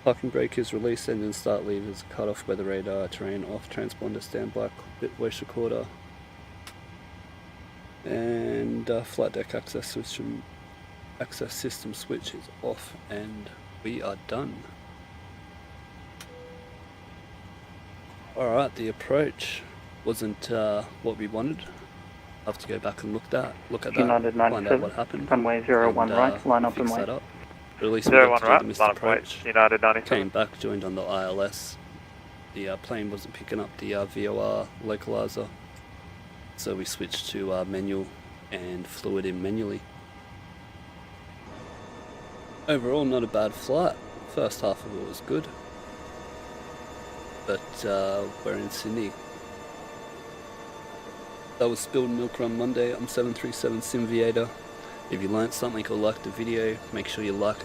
Speaker 2: Parking brake is released, engine start levers cut off, weather radar, terrain off, transponder standby, cockpit voice recorder, and flight deck access system switch is off, and we are done. Alright, the approach wasn't what we wanted. I'll have to go back and look at that,
Speaker 14: United
Speaker 2: find out
Speaker 14: 97,
Speaker 2: what happened.
Speaker 14: runway 01 right, line up and
Speaker 2: fix
Speaker 14: wait.
Speaker 2: that up. But at least we
Speaker 13: 01
Speaker 2: got to
Speaker 13: right,
Speaker 2: do the missed
Speaker 13: line up and wait.
Speaker 2: approach.
Speaker 13: United 97.
Speaker 2: Came back, joined on the ILS. The plane wasn't picking up the VOR localiser, so we switched to manual and flew it in manually. Overall, not a bad flight. First half of it was good, but we're in Sydney. That was Spilled Milk Run Monday. I'm 737 Simviator. If you learnt something or liked the video, make sure you like and